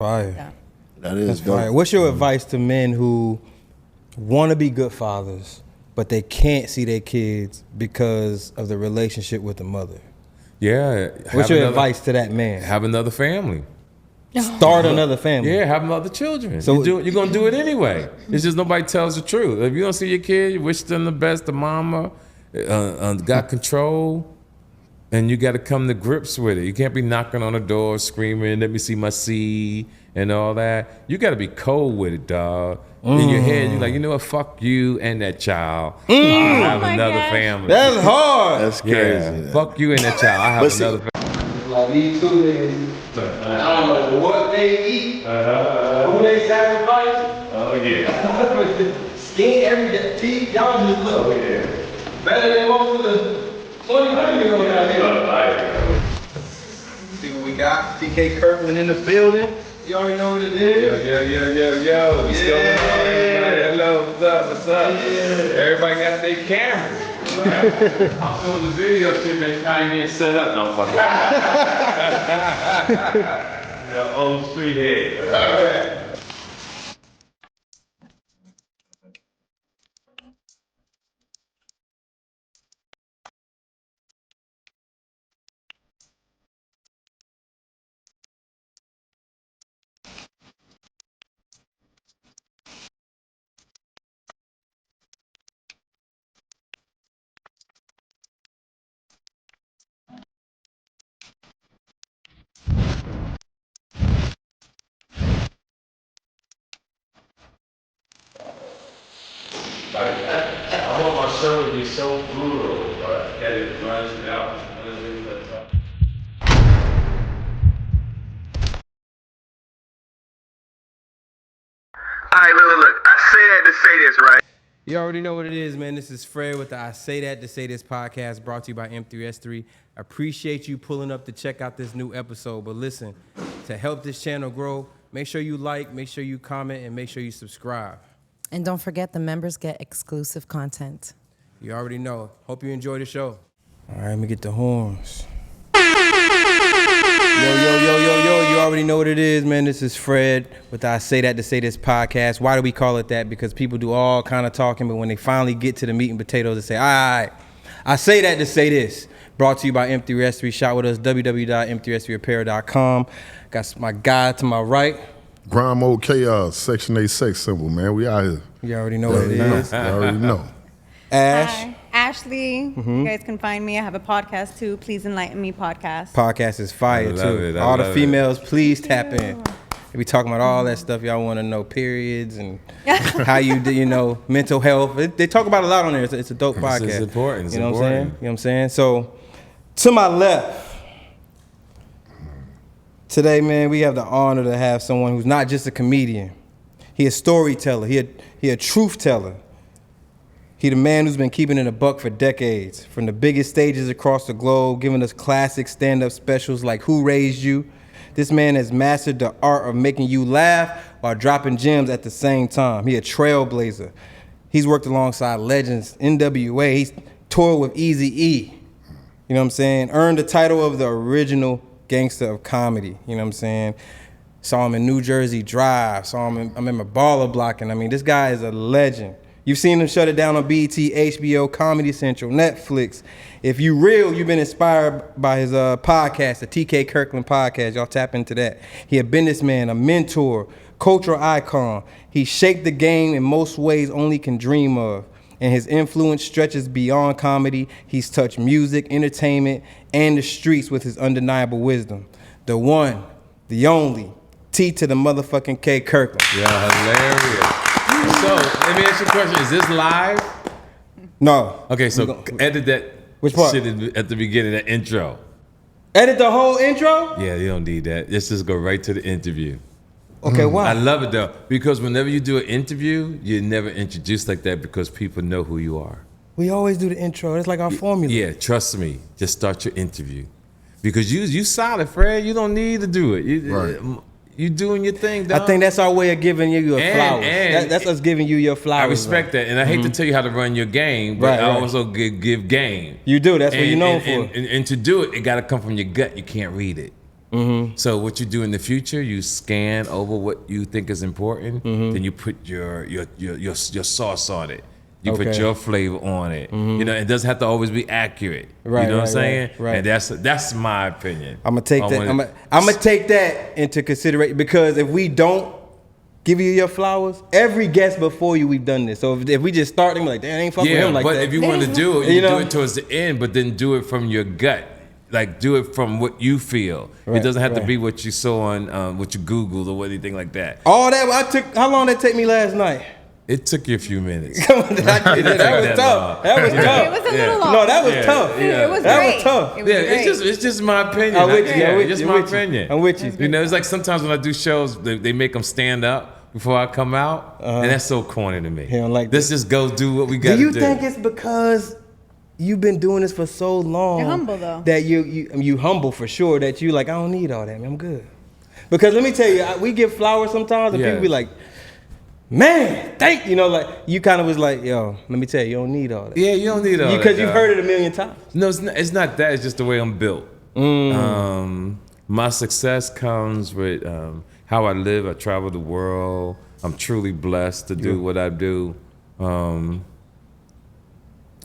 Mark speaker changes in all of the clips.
Speaker 1: Fire.
Speaker 2: Yeah.
Speaker 3: That is dope.
Speaker 1: Fire. What's your advice to men who want to be good fathers, but they can't see their kids because of the relationship with the mother?
Speaker 4: Yeah.
Speaker 1: What's your advice to that man?
Speaker 4: Have another family.
Speaker 1: Start another family.
Speaker 4: Yeah, have other children.
Speaker 1: So
Speaker 4: you're going to do it anyway. It's just nobody tells the truth. If you don't see your kid, you wish them the best, the mama got control, and you got to come to grips with it. You can't be knocking on the door, screaming, let me see my seed, and all that. You got to be cold with it, dog. In your head, you're like, you know what, fuck you and that child. I'll have another family.
Speaker 1: That's hard.
Speaker 3: That's crazy.
Speaker 4: Yeah, fuck you and that child. I'll have another family.
Speaker 1: Like these two niggas, I don't know what they eat, who they sacrifice.
Speaker 4: Oh, yeah.
Speaker 1: Skin every day, teeth, y'all just look.
Speaker 4: Oh, yeah.
Speaker 1: Better than most of the 20 years old out here. See what we got? TK Kirkland in the building. You already know what it is.
Speaker 4: Yo. What's going on, everybody? Hello, what's up? Yeah. Everybody got their camera. I'm doing the video shit, man. Trying to get set up. No, fuck. The old street head. All right. I want my show to be so brutal, but it runs me out.
Speaker 5: Alright, look. I say that to say this, right?
Speaker 1: You already know what it is, man. This is Fred with the I Say That to Say This podcast, brought to you by M3S3. Appreciate you pulling up to check out this new episode. But listen, to help this channel grow, make sure you like, make sure you comment, and make sure you subscribe.
Speaker 2: And don't forget, the members get exclusive content.
Speaker 1: You already know. Hope you enjoy the show. All right, let me get the horns. Yo. You already know what it is, man. This is Fred with the I Say That to Say This podcast. Why do we call it that? Because people do all kind of talking, but when they finally get to the meat and potatoes, they say, all right, I say that to say this. Brought to you by M3S3. Shop with us, www.m3s3apparel.com. Got my guy to my right.
Speaker 3: Grind Mode Chaos, Section 8 sex symbol, man. We out here.
Speaker 1: You already know what it is.
Speaker 3: You already know.
Speaker 1: Ash.
Speaker 6: Hi, Ashley. You guys can find me. I have a podcast too. Please Enlighten Me podcast.
Speaker 1: Podcast is fire too. All the females, please tap in. We talking about all that stuff y'all want to know, periods and how you do, mental health. They talk about a lot on there. It's a dope podcast.
Speaker 4: It's important.
Speaker 1: You know what I'm saying? So, to my left, today, man, we have the honor to have someone who's not just a comedian. He a storyteller. He a truth teller. He the man who's been keeping it a buck for decades, from the biggest stages across the globe, giving us classic stand-up specials like Who Raised You? This man has mastered the art of making you laugh while dropping gems at the same time. He a trailblazer. He's worked alongside legends, NWA. He's toured with Eazy-E. You know what I'm saying? Earned the title of the original Gangster of Comedy. You know what I'm saying? Saw him in New Jersey Drive. Saw him in, I remember Baller Blocking. I mean, this guy is a legend. You've seen him shut it down on BET, HBO, Comedy Central, Netflix. If you real, you've been inspired by his podcast, the TK Kirkland podcast. Y'all tap into that. He a businessman, a mentor, cultural icon. He shaped the game in most ways only can dream of. And his influence stretches beyond comedy. He's touched music, entertainment, and the streets with his undeniable wisdom. The one, the only, T to the motherfucking K Kirkland.
Speaker 4: Yeah, hilarious. So, let me ask you a question. Is this live?
Speaker 1: No.
Speaker 4: Okay, so edit that
Speaker 1: Which part?
Speaker 4: shit at the beginning, that intro.
Speaker 1: Edit the whole intro?
Speaker 4: Yeah, you don't need that. Let's just go right to the interview.
Speaker 1: Okay, why?
Speaker 4: I love it though, because whenever you do an interview, you're never introduced like that because people know who you are.
Speaker 1: We always do the intro. It's like our formula.
Speaker 4: Yeah, trust me. Just start your interview. Because you solid, Fred. You don't need to do it. You doing your thing, dog.
Speaker 1: I think that's our way of giving you your flowers.
Speaker 4: And
Speaker 1: that's us giving you your flowers.
Speaker 4: I respect that. And I hate to tell you how to run your game, but I also give game.
Speaker 1: You do. That's what you're known for.
Speaker 4: And to do it, it got to come from your gut. You can't read it. So what you do in the future, you scan over what you think is important, then you put your sauce on it. You put
Speaker 1: Okay.
Speaker 4: your flavor on it. You know, it doesn't have to always be accurate.
Speaker 1: Right,
Speaker 4: you know what I'm
Speaker 1: right,
Speaker 4: saying?
Speaker 1: right.
Speaker 4: And that's my opinion.
Speaker 1: I'm gonna take
Speaker 4: I
Speaker 1: that.
Speaker 4: wanna-
Speaker 1: I'm gonna take that into consideration because if we don't give you your flowers, every guest before you, we've done this. So if we just start them like, damn, I ain't fucking with
Speaker 4: Yeah,
Speaker 1: him like
Speaker 4: but
Speaker 1: that.
Speaker 4: if you want to do it, you
Speaker 1: You
Speaker 4: do
Speaker 1: know?
Speaker 4: it towards the end, but then do it from your gut. Like do it from what you feel.
Speaker 1: Right,
Speaker 4: it doesn't have to
Speaker 1: right.
Speaker 4: be what you saw on what you Googled or anything like that.
Speaker 1: All that how long did it take me last night?
Speaker 4: It took you a few minutes.
Speaker 1: Come on, that was
Speaker 4: that
Speaker 1: tough.
Speaker 4: long.
Speaker 1: That was
Speaker 6: It
Speaker 1: tough.
Speaker 6: was a
Speaker 4: Yeah.
Speaker 6: little long.
Speaker 1: No, that was
Speaker 4: Yeah,
Speaker 1: tough.
Speaker 4: yeah.
Speaker 6: It was
Speaker 1: That
Speaker 6: great.
Speaker 1: was tough.
Speaker 6: It was
Speaker 4: Yeah,
Speaker 6: great.
Speaker 4: it's just my opinion.
Speaker 1: I'm with you.
Speaker 4: Yeah,
Speaker 1: I'm with
Speaker 4: just
Speaker 1: you.
Speaker 4: my
Speaker 1: I'm with you.
Speaker 4: opinion.
Speaker 1: I'm with you.
Speaker 4: You know, it's like sometimes when I do shows, they make them stand up before I come out, and that's so corny to me.
Speaker 1: He don't like
Speaker 4: Let's
Speaker 1: that.
Speaker 4: just go do what we got
Speaker 1: Do
Speaker 4: to do.
Speaker 1: you think it's because you've been doing this for so long?
Speaker 6: You're humble, though.
Speaker 1: That you humble for sure. That you like, I don't need all that, man. I'm good. Because let me tell you, we give flowers sometimes, and
Speaker 4: Yeah.
Speaker 1: people be like, man, thank you. You know, like you kind of was like, yo, let me tell you, you don't need all that.
Speaker 4: Yeah, you don't need all that.
Speaker 1: Because you've
Speaker 4: dog.
Speaker 1: heard it a million times.
Speaker 4: No, it's not that. It's just the way I'm built. My success comes with how I live. I travel the world. I'm truly blessed to do what I do.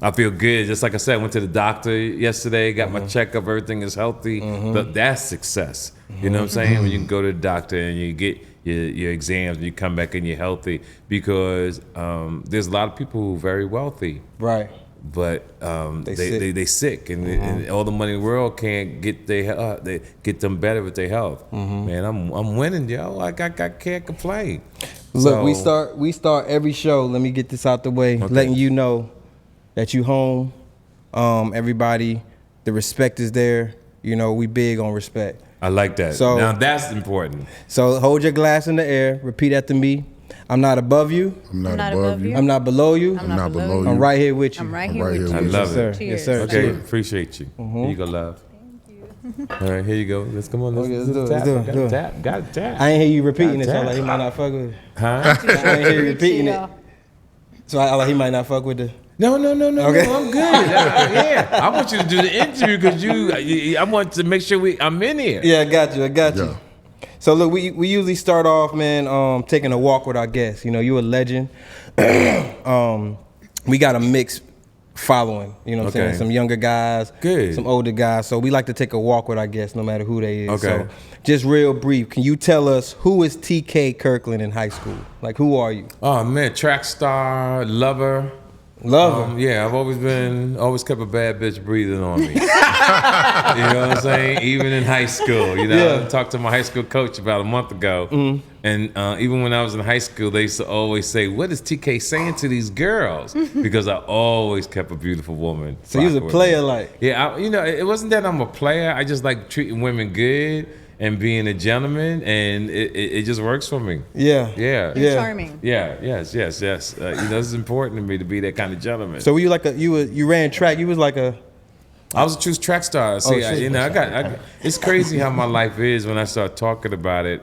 Speaker 4: I feel good. Just like I said, I went to the doctor yesterday, got my checkup, everything is healthy. But that's success. You know what I'm saying? When you can go to the doctor and you get your exams and you come back and you're healthy. Because there's a lot of people who are very wealthy.
Speaker 1: Right.
Speaker 4: But they sick and all the money in the world can't get they get them better with their health. Man, I'm winning, yo. I can't complain.
Speaker 1: Look,
Speaker 4: So-
Speaker 1: we start every show. Let me get this out the way, letting you know that you home. Everybody, the respect is there. You know, we big on respect.
Speaker 4: I like that.
Speaker 1: So-
Speaker 4: Now that's important.
Speaker 1: So hold your glass in the air. Repeat after me. I'm not above you.
Speaker 3: I'm not above you.
Speaker 1: I'm not below you.
Speaker 3: I'm not below you.
Speaker 1: I'm right here with you.
Speaker 6: I'm right
Speaker 3: I'm
Speaker 6: here
Speaker 3: right
Speaker 6: with
Speaker 3: here
Speaker 6: you.
Speaker 3: with
Speaker 4: I love
Speaker 1: Yes, sir.
Speaker 4: it.
Speaker 6: Cheers.
Speaker 1: Yes, sir.
Speaker 4: Okay,
Speaker 1: Cheers.
Speaker 4: appreciate you. Here you go, love. Thank you. All right, here you go. Let's come on. Let's,
Speaker 1: Okay, let's
Speaker 4: let's
Speaker 1: do it,
Speaker 4: tap.
Speaker 1: let's do it, do it.
Speaker 4: Got to tap.
Speaker 1: I ain't hear you repeating it, so I
Speaker 4: Goddamn.
Speaker 1: like he might not fuck with it.
Speaker 4: Huh?
Speaker 1: I ain't hear you repeating it.
Speaker 6: Cheeto.
Speaker 1: So I like he might not fuck with the.
Speaker 4: No,
Speaker 1: Okay.
Speaker 4: I'm good. Yeah, I want you to do the interview because I want to make sure I'm in here.
Speaker 1: Yeah, I got you.
Speaker 3: Yeah.
Speaker 1: So look, we usually start off, man, taking a walk with our guests. You know, you a legend. We got a mixed following. You know what I'm
Speaker 4: Okay.
Speaker 1: saying? Some younger guys,
Speaker 4: Good.
Speaker 1: some older guys. So we like to take a walk with our guests, no matter who they is.
Speaker 4: Okay.
Speaker 1: So just real brief, can you tell us who is TK Kirkland in high school? Like, who are you?
Speaker 4: Oh man, track star, lover.
Speaker 1: Love her.
Speaker 4: Yeah, I've always kept a bad bitch breathing on me. You know what I'm saying? Even in high school, you know.
Speaker 1: Yeah.
Speaker 4: I talked to my high school coach about a month ago, and even when I was in high school, they used to always say, "What is TK saying to these girls?" Because I always kept a beautiful woman.
Speaker 1: So you was a
Speaker 4: rocking with
Speaker 1: player,
Speaker 4: me.
Speaker 1: like.
Speaker 4: Yeah, it wasn't that I'm a player. I just like treating women good and being a gentleman, and it just works for me.
Speaker 1: Yeah.
Speaker 4: Yeah.
Speaker 6: You're
Speaker 1: Yeah.
Speaker 6: charming.
Speaker 4: Yeah, yes. You know, it's important to me to be that kind of gentleman.
Speaker 1: So were you like you ran track? You was like a.
Speaker 4: I was a true track star. See,
Speaker 1: shit.
Speaker 4: I got. It's crazy how my life is when I start talking about it.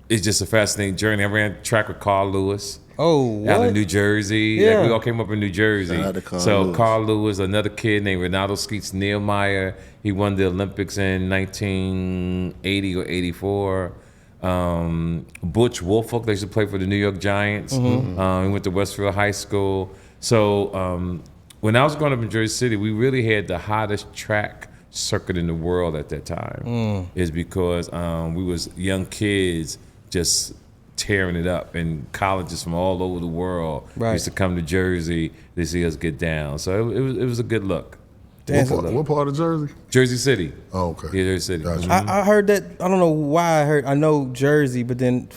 Speaker 4: It's just a fascinating journey. I ran track with Carl Lewis.
Speaker 1: Oh,
Speaker 4: Out
Speaker 1: what?
Speaker 4: of New Jersey.
Speaker 1: Yeah.
Speaker 4: Like, we all came up in New Jersey.
Speaker 3: Shout out to Carl
Speaker 4: So
Speaker 3: Lewis.
Speaker 4: Carl Lewis, another kid named Ronaldo Skeets Nehemiah. He won the Olympics in 1980 or 84. Butch Wolfolk, they used to play for the New York Giants. He went to Westfield High School. So when I was growing up in Jersey City, we really had the hottest track circuit in the world at that time. Is because we was young kids just tearing it up, and colleges from all over the world
Speaker 1: Right.
Speaker 4: used to come to Jersey to see us get down. So it was a good look.
Speaker 3: What part of Jersey?
Speaker 4: Jersey City.
Speaker 3: Oh, okay.
Speaker 4: Yeah, Jersey City.
Speaker 3: Gotcha.
Speaker 1: I heard that. I don't know why I know Jersey, but then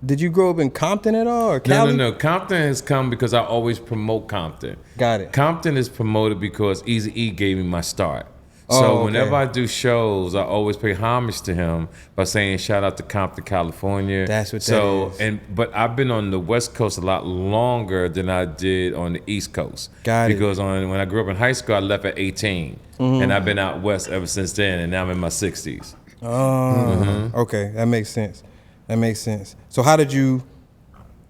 Speaker 1: did you grow up in Compton at all or Cali?
Speaker 4: No. Compton has come because I always promote Compton.
Speaker 1: Got it.
Speaker 4: Compton is promoted because Eazy-E gave me my start.
Speaker 1: Oh,
Speaker 4: So
Speaker 1: okay.
Speaker 4: whenever I do shows, I always pay homage to him by saying shout out to Compton, California.
Speaker 1: That's what that is.
Speaker 4: But I've been on the West Coast a lot longer than I did on the East Coast.
Speaker 1: Got it.
Speaker 4: Because when I grew up in high school, I left at 18. And I've been out west ever since then, and now I'm in my 60s.
Speaker 1: Okay, that makes sense. So how did you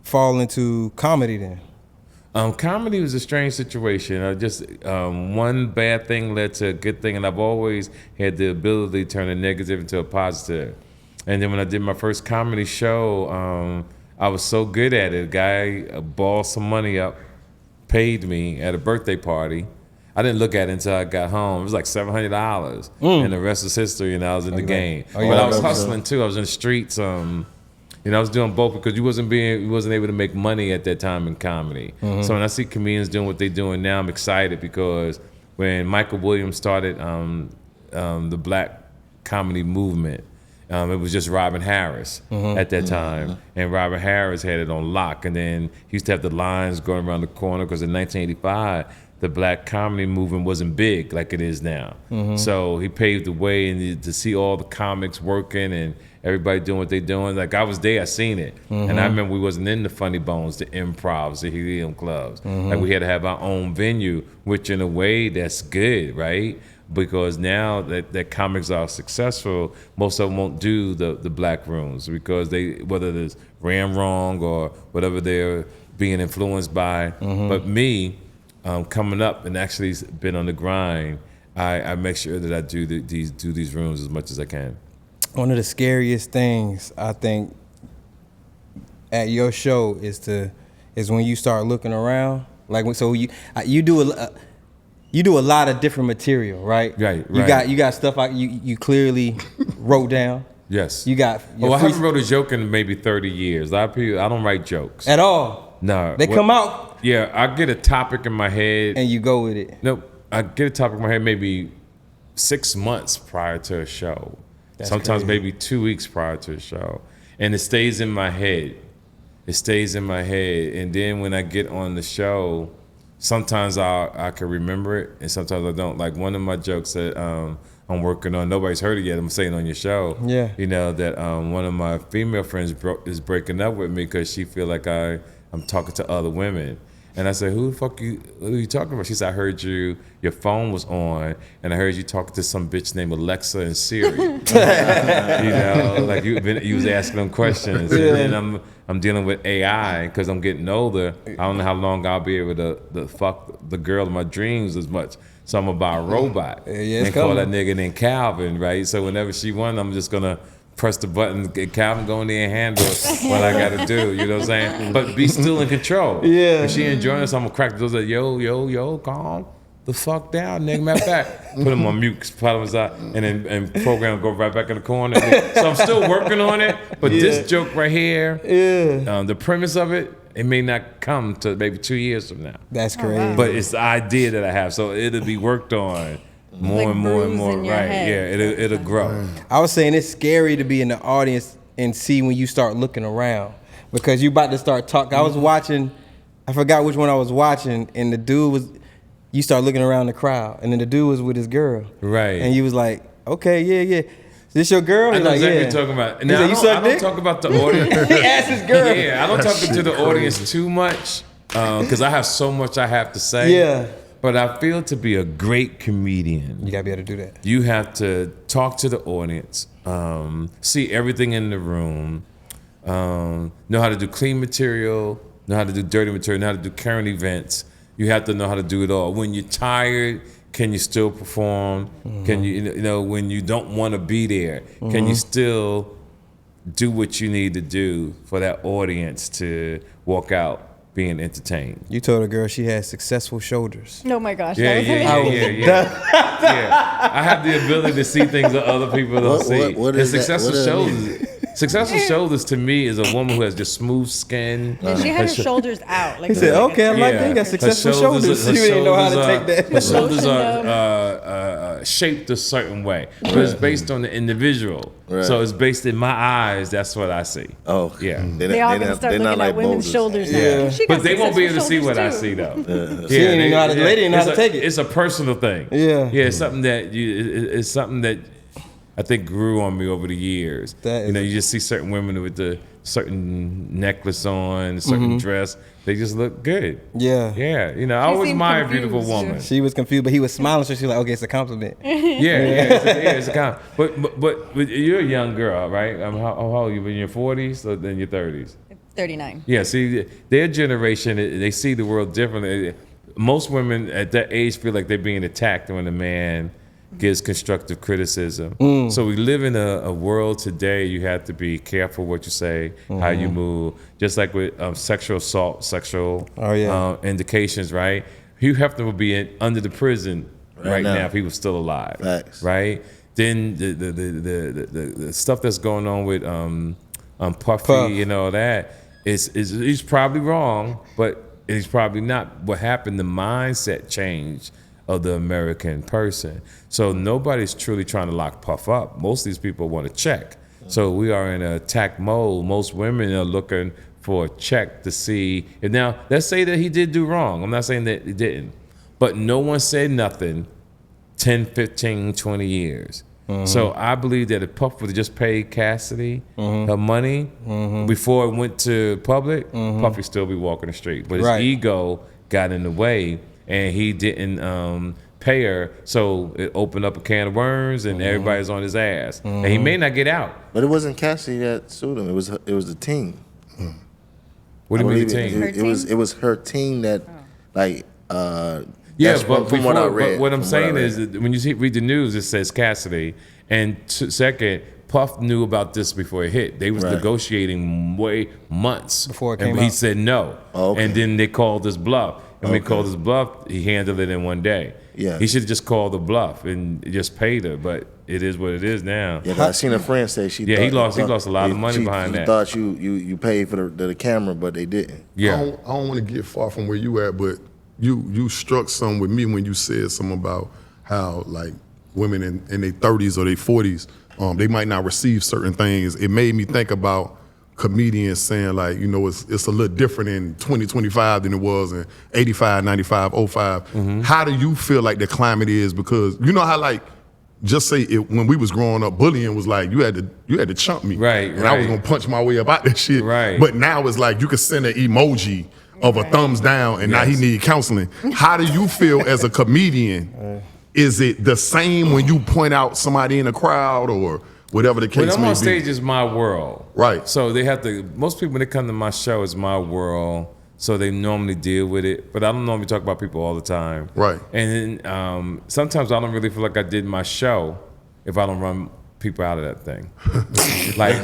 Speaker 1: fall into comedy then?
Speaker 4: Comedy was a strange situation. One bad thing led to a good thing, and I've always had the ability to turn a negative into a positive. And then when I did my first comedy show, I was so good at it. A guy balled some money up, paid me at a birthday party. I didn't look at it until I got home. It was like $700, and the rest is history. And I was in the game, but I was hustling too. I was in the streets. I was doing both because you wasn't able to make money at that time in comedy. So when I see comedians doing what they're doing now, I'm excited because when Michael Williams started the black comedy movement, it was just Robin Harris at that time, and Robin Harris had it on lock. And then he used to have the lines going around the corner because in 1985, the black comedy movement wasn't big like it is now. So he paved the way, and to see all the comics working and everybody doing what they're doing. Like I was there, I seen it. And I remember we wasn't in the Funny Bones, the improvs, the helium clubs. Like we had to have our own venue, which in a way that's good, right? Because now that comics are successful, most of them won't do the black rooms because whether it's ran wrong or whatever they're being influenced by. But me, coming up and actually been on the grind, I make sure that I do these rooms as much as I can.
Speaker 1: One of the scariest things I think at your show is when you start looking around. Like so you do a lot of different material, right?
Speaker 4: Right.
Speaker 1: You got stuff you clearly wrote down.
Speaker 4: Yes.
Speaker 1: You got.
Speaker 4: I haven't wrote a joke in maybe 30 years. A lot of people, I don't write jokes
Speaker 1: at all.
Speaker 4: No.
Speaker 1: They come out.
Speaker 4: Yeah, I get a topic in my head
Speaker 1: and you go with it.
Speaker 4: Nope. I get a topic in my head maybe 6 months prior to a show. Sometimes maybe 2 weeks prior to a show. And it stays in my head. And then when I get on the show, sometimes I can remember it and sometimes I don't. Like one of my jokes that I'm working on, nobody's heard it yet, I'm saying on your show.
Speaker 1: Yeah.
Speaker 4: That one of my female friends is breaking up with me because she feel like I'm talking to other women. And I said, who are you talking about? She said, I heard your phone was on, and I heard you talking to some bitch named Alexa and Siri. Like you was asking them questions. And then I'm dealing with AI because I'm getting older. I don't know how long I'll be able to fuck the girl of my dreams as much. So I'm gonna buy a robot and call that nigga named Calvin, right? So whenever she wants, I'm just gonna press the button, get Calvin go in there and handle what I gotta do, you know what I'm saying? But be still in control.
Speaker 1: Yeah.
Speaker 4: If she enjoying this, I'm gonna crack the doors like, yo, calm the fuck down, nigga. Matter of fact, put him on mute, put him aside, and program go right back in the corner. So I'm still working on it, but this joke right here, the premise of it may not come to maybe 2 years from now.
Speaker 1: That's crazy.
Speaker 4: But it's the idea that I have, so it'll be worked on. More and more, right?
Speaker 6: Head.
Speaker 4: Yeah, it'll grow.
Speaker 1: I was saying it's scary to be in the audience and see when you start looking around because you about to start talking. I was watching, I forgot which one I was watching, and the dude you start looking around the crowd, and then the dude was with his girl.
Speaker 4: Right.
Speaker 1: And you was like, okay, yeah. Is this your girl?
Speaker 4: I know
Speaker 1: like,
Speaker 4: exactly
Speaker 1: yeah.
Speaker 4: what you're talking about.
Speaker 1: Now,
Speaker 4: I don't talk about the audience.
Speaker 1: He asked his girl.
Speaker 4: Yeah, I don't talk to the audience too much because I have so much I have to say.
Speaker 1: Yeah.
Speaker 4: But I feel to be a great comedian,
Speaker 1: You gotta be able to do that.
Speaker 4: you have to talk to the audience, see everything in the room, know how to do clean material, know how to do dirty material, know how to do current events. You have to know how to do it all. When you're tired, can you still perform? Can you, when you don't want to be there, can you still do what you need to do for that audience to walk out being entertained?
Speaker 1: You told a girl she had successful shoulders.
Speaker 6: Oh my gosh.
Speaker 4: Yeah. I have the ability to see things that other people don't see.
Speaker 7: What
Speaker 4: And
Speaker 7: is that?
Speaker 4: successful
Speaker 7: What does that
Speaker 4: shoulders. Successful shoulders to me is a woman who has just smooth skin.
Speaker 6: And she had her shoulders out. Like
Speaker 1: He said, okay, I like that. You got successful shoulders. You didn't know how to take that.
Speaker 4: Her shoulders are shaped a certain way, but it's based on the individual.
Speaker 7: Right.
Speaker 4: So it's based in my eyes. That's what I see.
Speaker 7: Oh,
Speaker 4: Yeah.
Speaker 6: They all gonna start looking at women's shoulders now.
Speaker 1: Yeah.
Speaker 6: She got
Speaker 4: But they won't be able to see
Speaker 6: successful
Speaker 4: what I
Speaker 6: shoulders,
Speaker 4: see
Speaker 6: too.
Speaker 4: though.
Speaker 1: She didn't even know how to, lady didn't know how to take it.
Speaker 4: It's a personal thing.
Speaker 1: Yeah.
Speaker 4: It's something that it's something that I think grew on me over the years.
Speaker 1: That is-
Speaker 4: You just see certain women with the certain necklace on, a certain dress. They just look good.
Speaker 1: Yeah.
Speaker 4: Yeah. I always
Speaker 6: seemed
Speaker 4: admire a beautiful
Speaker 6: confused.
Speaker 4: woman.
Speaker 1: She was confused, but he was smiling, so she was like, okay, it's a compliment.
Speaker 4: It's a compliment. But you're a young girl, right? How old are you? In your 40s or in your 30s?
Speaker 6: 39.
Speaker 4: Yeah, see, their generation, they see the world differently. Most women at that age feel like they're being attacked when a man gives constructive criticism. So we live in a world today, you have to be careful what you say, how you move. Just like with sexual assault, sexual indications, right? Hugh Hefner would be under the prison right now if he was still alive.
Speaker 7: Facts.
Speaker 4: Right? Then the stuff that's going on with Puffy and all that he's probably wrong, but he's probably not. What happened, the mindset change of the American person. So nobody's truly trying to lock Puff up. Most of these people want to check. So we are in an attack mode. Most women are looking for a check to see. And now, let's say that he did do wrong. I'm not saying that he didn't. But no one said nothing 10, 15, 20 years. So I believe that if Puff would have just paid Cassidy her money before it went to public, Puff would still be walking the street. But his ego got in the way, and he didn't pay her, so it opened up a can of worms, and everybody's on his ass. And he may not get out.
Speaker 7: But it wasn't Cassidy that sued him. It was the team.
Speaker 4: What do you mean the team?
Speaker 7: It was her team that, like.
Speaker 4: Yeah,
Speaker 7: that's
Speaker 4: but
Speaker 7: from what I read.
Speaker 4: But what I'm saying is that when you read the news, it says Cassidy. And second, Puff knew about this before it hit. They was negotiating months
Speaker 1: before it came
Speaker 4: out. He said no.
Speaker 7: Oh, okay.
Speaker 4: And then they called his bluff. And when he called his bluff, he handled it in one day.
Speaker 7: Yeah.
Speaker 4: He should have just called the bluff and just paid her. But it is what it is now.
Speaker 7: Yeah, I seen a friend say she.
Speaker 4: He lost a lot of money behind that.
Speaker 7: She thought you paid for the camera, but they didn't.
Speaker 4: Yeah.
Speaker 3: I don't want to get far from where you at, but you struck something with me when you said something about how like women in their 30s or their 40s, they might not receive certain things. It made me think about comedians saying like, you know, it's a little different in 2025 than it was in 85, 95, 05. How do you feel like the climate is? Because you know how like, just say it, when we was growing up, bullying was like you had to chump me, and I was gonna punch my way up out that shit. But now it's like you could send an emoji of a thumbs down, and now he need counseling. How do you feel as a comedian? Is it the same when you point out somebody in a crowd or whatever the case may be?
Speaker 4: When I'm on stage, it's my world.
Speaker 3: Right.
Speaker 4: So they have to, most people when they come to my show, it's my world. So they normally deal with it. But I don't normally talk about people all the time.
Speaker 3: Right.
Speaker 4: And then sometimes I don't really feel like I did my show if I don't run people out of that thing. Like,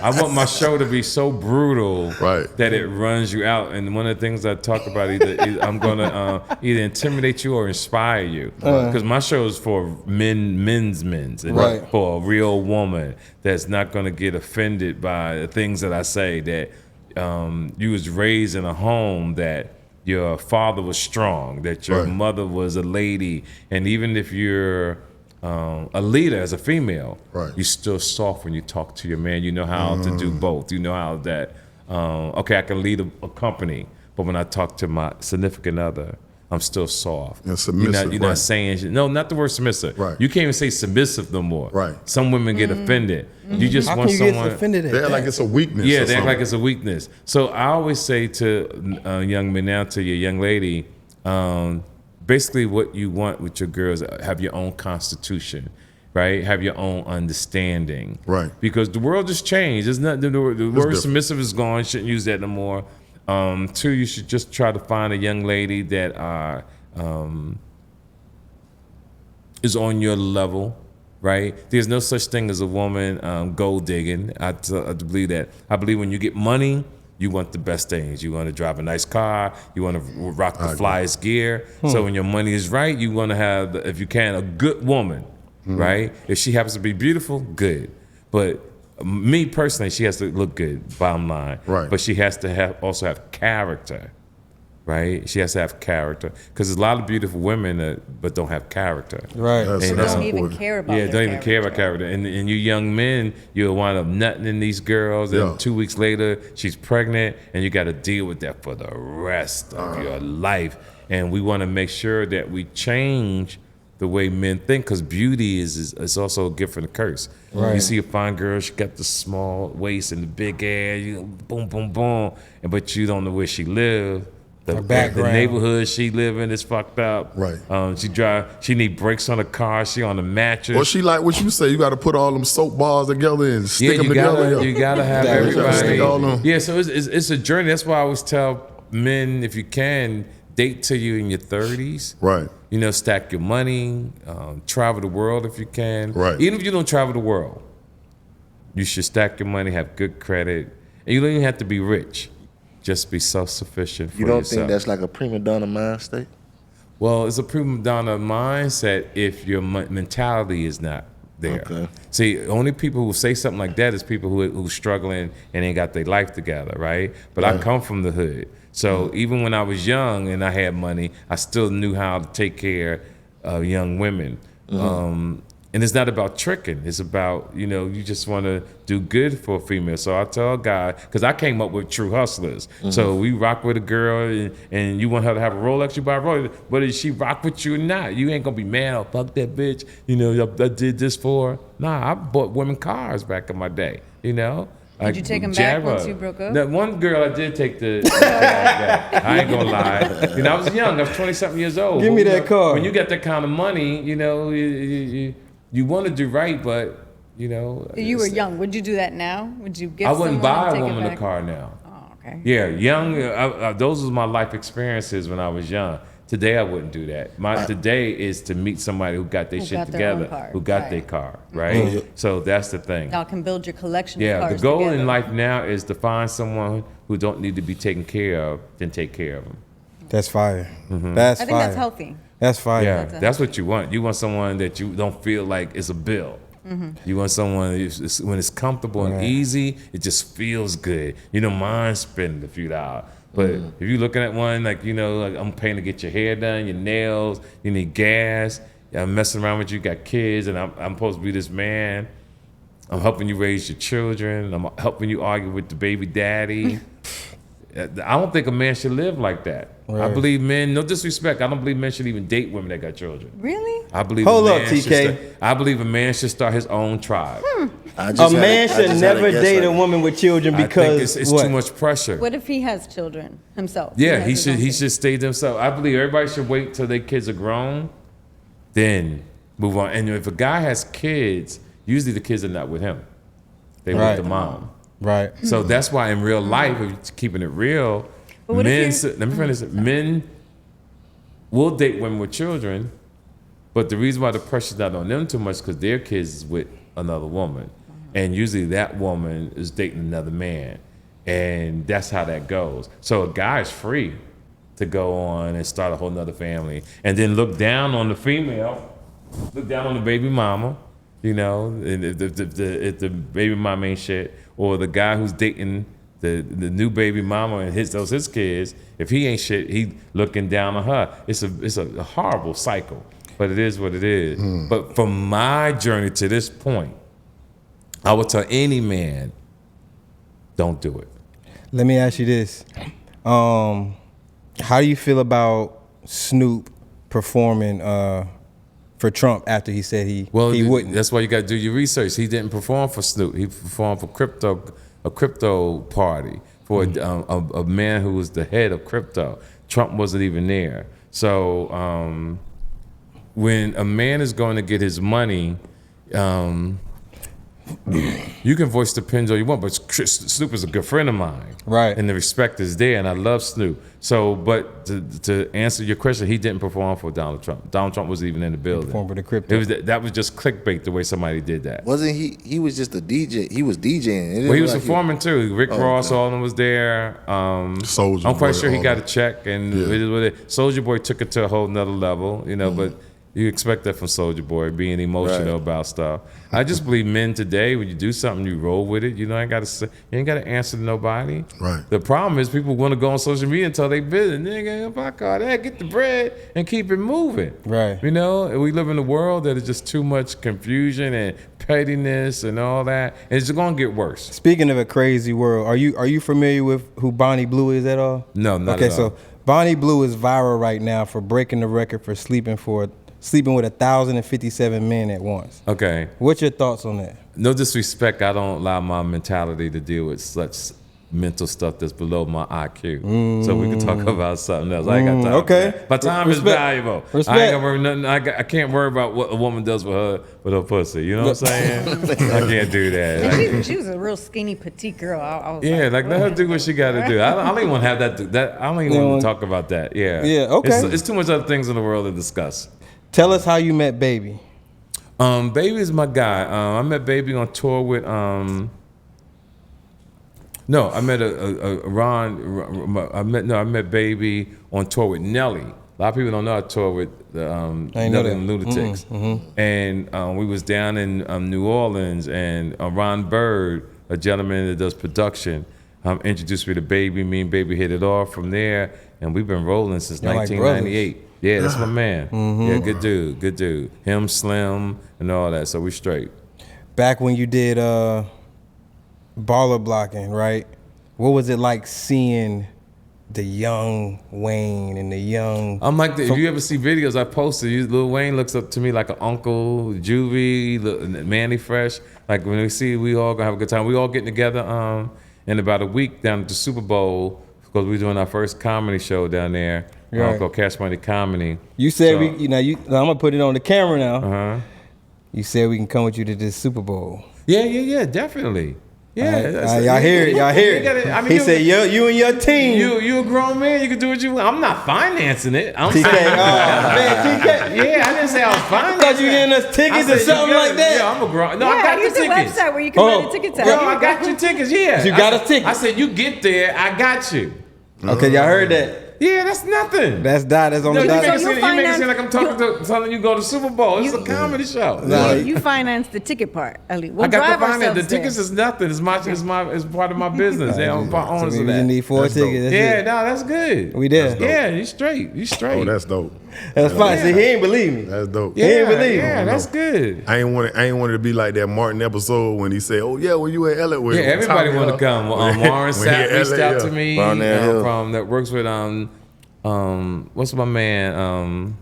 Speaker 4: I want my show to be so brutal that it runs you out. And one of the things I talk about, I'm going to either intimidate you or inspire you. Because my show is for men's. And for a real woman that's not going to get offended by the things that I say, that you was raised in a home that your father was strong, that your mother was a lady. And even if you're a leader as a female, you're still soft when you talk to your man. You know how to do both. You know how that, okay, I can lead a company, but when I talk to my significant other, I'm still soft.
Speaker 3: And submissive,
Speaker 4: you're not saying shit. No, not the word submissive. You can't even say submissive no more. Some women get offended. You just
Speaker 1: How
Speaker 4: want
Speaker 1: can you
Speaker 4: someone.
Speaker 1: Get offended at
Speaker 3: They act
Speaker 1: that?
Speaker 3: like it's a weakness.
Speaker 4: Yeah, they act like it's a weakness. So I always say to young men now, to your young lady, basically what you want with your girls, have your own constitution, right? Have your own understanding.
Speaker 3: Right.
Speaker 4: Because the world has changed. It's not, the word submissive is gone. Shouldn't use that no more. Two, you should just try to find a young lady that is on your level, right? There's no such thing as a woman gold digging. I believe that. I believe when you get money, you want the best things. You want to drive a nice car. You want to rock the flyest gear. So when your money is right, you want to have, if you can, a good woman, right? If she happens to be beautiful, good. But me personally, she has to look good, bottom line. But she has to also have character, right? She has to have character. Because there's a lot of beautiful women but don't have character.
Speaker 3: That's
Speaker 6: don't even care about
Speaker 4: don't even care about character. And you young men, you'll wind up nutting in these girls, and 2 weeks later, she's pregnant, and you got to deal with that for the rest of your life. And we want to make sure that we change the way men think, because beauty is also a gift and a curse. You see a fine girl, she got the small waist and the big ass, you boom, boom, boom, but you don't know where she lives.
Speaker 1: Her
Speaker 4: The
Speaker 1: background.
Speaker 4: neighborhood she live in is fucked up.
Speaker 3: Right.
Speaker 4: She need brakes on the car. She on the mattress.
Speaker 3: Or she like what you say, you got to put all them soap bars together and stick them
Speaker 4: you
Speaker 3: together.
Speaker 4: gotta, you gotta have
Speaker 1: Yeah, you gotta
Speaker 4: everybody.
Speaker 3: stick all them.
Speaker 4: Yeah, so it's a journey. That's why I always tell men, if you can, date till you in your 30s.
Speaker 3: Right.
Speaker 4: You know, stack your money, travel the world if you can.
Speaker 3: Right.
Speaker 4: Even if you don't travel the world, you should stack your money, have good credit, and you don't even have to be rich. Just be self-sufficient for
Speaker 7: You don't
Speaker 4: yourself.
Speaker 7: think that's like a prima donna mind state?
Speaker 4: Well, it's a prima donna mindset if your mentality is not there.
Speaker 7: Okay.
Speaker 4: See, only people who say something like that is people who's struggling and ain't got their life together, right? But I come from the hood. So even when I was young and I had money, I still knew how to take care of young women. And it's not about tricking. It's about, you just want to do good for a female. So I tell a guy, because I came up with true hustlers. So we rock with a girl and you want her to have a Rolex, you buy a Rolex. But if she rock with you or not, you ain't going to be mad, oh, fuck that bitch. I did this for her. Nah, I bought women cars back in my day,
Speaker 6: Did you take them back once you broke up?
Speaker 4: That one girl I did take the back. I ain't gonna lie. I was young. I was 20-something years old.
Speaker 1: Give me that car.
Speaker 4: When you got that kind of money, you want to do right, but
Speaker 6: You were young. Would you do that now? Would you give
Speaker 4: I wouldn't
Speaker 6: someone
Speaker 4: buy
Speaker 6: and
Speaker 4: a
Speaker 6: take it
Speaker 4: woman a
Speaker 6: back?
Speaker 4: car now.
Speaker 6: Oh, okay.
Speaker 4: Yeah, young. Those was my life experiences when I was young. Today I wouldn't do that. Today is to meet somebody who got their
Speaker 6: Who
Speaker 4: shit
Speaker 6: got their own
Speaker 4: together,
Speaker 6: car,
Speaker 4: who got
Speaker 6: right.
Speaker 4: their car, right? So that's the thing.
Speaker 6: Y'all can build your collection of
Speaker 4: Yeah,
Speaker 6: cars
Speaker 4: the goal
Speaker 6: together.
Speaker 4: in life now is to find someone who don't need to be taken care of, then take care of them.
Speaker 1: That's fire. That's
Speaker 6: I think
Speaker 1: fire.
Speaker 6: that's healthy.
Speaker 1: That's fire.
Speaker 4: Yeah, that's what you want. You want someone that you don't feel like it's a bill. You want someone when it's comfortable and easy, it just feels good. You don't mind spending a few dollars. But if you're looking at one like I'm paying to get your hair done, your nails, you need gas. I'm messing around with you, got kids, and I'm supposed to be this man. I'm helping you raise your children. I'm helping you argue with the baby daddy. I don't think a man should live like that. I
Speaker 1: Right.
Speaker 4: believe men, no disrespect, I don't believe men should even date women that got children.
Speaker 6: Really?
Speaker 4: I believe
Speaker 1: Hold
Speaker 4: a
Speaker 1: up,
Speaker 4: man
Speaker 1: TK.
Speaker 4: should I believe a man should start his own tribe.
Speaker 7: I
Speaker 1: A
Speaker 7: just had
Speaker 1: man
Speaker 7: I
Speaker 1: should
Speaker 7: just had
Speaker 1: never
Speaker 7: guess
Speaker 1: date
Speaker 7: like
Speaker 1: a woman with children
Speaker 4: I think
Speaker 1: because
Speaker 4: it's
Speaker 1: what?
Speaker 4: too much pressure.
Speaker 6: What if he has children himself?
Speaker 4: Yeah,
Speaker 6: has
Speaker 4: he
Speaker 6: his
Speaker 4: should
Speaker 6: own
Speaker 4: he
Speaker 6: kids.
Speaker 4: should stay to himself. I believe everybody should wait till their kids are grown, then move on. And if a guy has kids, usually the kids are not with him. They
Speaker 1: Right.
Speaker 4: with the mom.
Speaker 1: Right.
Speaker 4: So that's why in real life, if you're keeping it real,
Speaker 6: But what
Speaker 4: men,
Speaker 6: if
Speaker 4: let me finish. Men will date women with children, but the reason why the pressure's not on them too much because their kids is with another woman. And usually that woman is dating another man. And that's how that goes. So a guy is free to go on and start a whole nother family and then look down on the female, look down on the baby mama, and if the baby mama ain't shit, or the guy who's dating the new baby mama and those his kids, if he ain't shit, he looking down on her. It's a horrible cycle, but it is what it is. But from my journey to this point, I would tell any man, don't do it.
Speaker 1: Let me ask you this. How do you feel about Snoop performing for Trump after he said he wouldn't?
Speaker 4: That's why you got to do your research. He didn't perform for Snoop. He performed for a crypto party for a man who was the head of crypto. Trump wasn't even there. So when a man is going to get his money, you can voice the opinions all you want, but Snoop is a good friend of mine.
Speaker 1: Right.
Speaker 4: And the respect is there, and I love Snoop. So, but to answer your question, he didn't perform for Donald Trump. Donald Trump wasn't even in the building.
Speaker 1: Performed for the crypto.
Speaker 4: That was just clickbait the way somebody did that.
Speaker 7: Wasn't he? He was just a DJ. He was DJing. It
Speaker 4: Well, he
Speaker 7: didn't
Speaker 4: was
Speaker 7: look like
Speaker 4: performing too. Rick Ross,
Speaker 7: okay.
Speaker 4: all of them was there.
Speaker 3: Soulja
Speaker 4: I'm quite
Speaker 3: Boy,
Speaker 4: sure he
Speaker 3: all
Speaker 4: got a
Speaker 3: them.
Speaker 4: check, and
Speaker 3: Yeah.
Speaker 4: it is what it. Soulja Boy took it to a whole nother level, but you expect that from Soulja Boy, being emotional
Speaker 7: Right.
Speaker 4: about stuff. I just believe men today, when you do something, you roll with it. You ain't got to answer to nobody.
Speaker 3: Right.
Speaker 4: The problem is people want to go on social media and tell they business. Nigga, fuck all that, get the bread and keep it moving.
Speaker 1: Right.
Speaker 4: And we live in a world that is just too much confusion and pettiness and all that, and it's going to get worse.
Speaker 1: Speaking of a crazy world, are you familiar with who Bonnie Blue is at all?
Speaker 4: No, not
Speaker 1: okay,
Speaker 4: at all.
Speaker 1: so Bonnie Blue is viral right now for breaking the record for sleeping with 1,057 men at once.
Speaker 4: Okay.
Speaker 1: What's your thoughts on that?
Speaker 4: No disrespect, I don't allow my mentality to deal with such mental stuff that's below my IQ. So we can talk about something else. I ain't got time.
Speaker 1: Okay.
Speaker 4: For that. My time is valuable.
Speaker 1: Respect.
Speaker 4: I ain't gonna worry nothing. I can't worry about what a woman does with her pussy. You know what I'm saying? I can't do that.
Speaker 6: And she was a real skinny, petite girl. I was
Speaker 4: Yeah, like let her do what she got to do. I don't even want to have that. I don't even want to talk about that. Yeah.
Speaker 1: Yeah, okay.
Speaker 4: It's too much other things in the world to discuss.
Speaker 1: Tell us how you met Baby.
Speaker 4: Baby is my guy. I met Baby on tour with No, I met I met Baby on tour with Nelly. A lot of people don't know I toured with Nelly and Lunatics, and we was down in New Orleans, and Ron Bird, a gentleman that does production, introduced me to Baby. Me and Baby hit it off from there, and we've been rolling since
Speaker 1: Y'all like
Speaker 4: 1998. Yeah, that's my man. Yeah, good dude. Him, Slim, and all that. So we straight.
Speaker 1: Back when you did baller blocking, right? What was it like seeing the young Wayne and the young?
Speaker 4: I'm like, if you ever see videos I posted, Lil Wayne looks up to me like an uncle, Juvie, Manny Fresh. Like when we all gonna have a good time. We all getting together in about a week down at the Super Bowl because we're doing our first comedy show down there.
Speaker 1: Right.
Speaker 4: Called Cash Money Comedy.
Speaker 1: You said I'm gonna put it on the camera now.
Speaker 4: Uh-huh.
Speaker 1: You said we can come with you to this Super Bowl.
Speaker 4: Yeah, definitely. Yeah,
Speaker 1: y'all hear it. He said, you and your team.
Speaker 4: You a grown man. You can do what you want. I'm not financing it. I'm
Speaker 1: TK,
Speaker 4: saying,
Speaker 1: man, TK.
Speaker 4: Yeah, I didn't say I was financing.
Speaker 1: Thought you getting us tickets or something like that.
Speaker 4: Yeah, I'm a grown. No,
Speaker 6: Yeah,
Speaker 4: I got
Speaker 6: here's
Speaker 4: the
Speaker 6: the
Speaker 4: tickets.
Speaker 6: website where you can buy the tickets at.
Speaker 4: No, I got your tickets. Yeah,
Speaker 1: You got us tickets.
Speaker 4: I said you get there. I got you.
Speaker 1: Okay, y'all heard that.
Speaker 4: Yeah, that's nothing.
Speaker 1: That's on
Speaker 4: No,
Speaker 1: the
Speaker 4: you
Speaker 1: dot.
Speaker 4: make it
Speaker 6: So
Speaker 4: seem like I'm telling you go to Super Bowl. It's a comedy show.
Speaker 6: You finance the ticket part, Ali. We'll
Speaker 4: I got
Speaker 6: drive
Speaker 4: the finance.
Speaker 6: ourselves
Speaker 4: The tickets
Speaker 6: there.
Speaker 4: is nothing. It's part of my business. Yeah, I'm part owners
Speaker 1: So
Speaker 4: of
Speaker 1: we just
Speaker 4: that.
Speaker 1: need 4
Speaker 3: That's
Speaker 1: tickets.
Speaker 3: dope.
Speaker 1: That's
Speaker 4: Yeah,
Speaker 1: it.
Speaker 4: no, that's good.
Speaker 1: We there.
Speaker 4: Yeah, you straight.
Speaker 3: Oh, that's dope.
Speaker 1: That's fine. See, he ain't believe me.
Speaker 3: That's dope.
Speaker 1: He ain't believe me.
Speaker 4: Yeah, that's good.
Speaker 3: I ain't want it to be like that Martin episode when he said, "Oh yeah, when you at LA with
Speaker 4: Yeah, everybody want to come. Warren
Speaker 3: When he
Speaker 4: Sapp
Speaker 3: at
Speaker 4: reached
Speaker 3: LA,
Speaker 4: out to
Speaker 3: yeah.
Speaker 4: me
Speaker 7: Barnett Hill.
Speaker 4: from that works with what's my man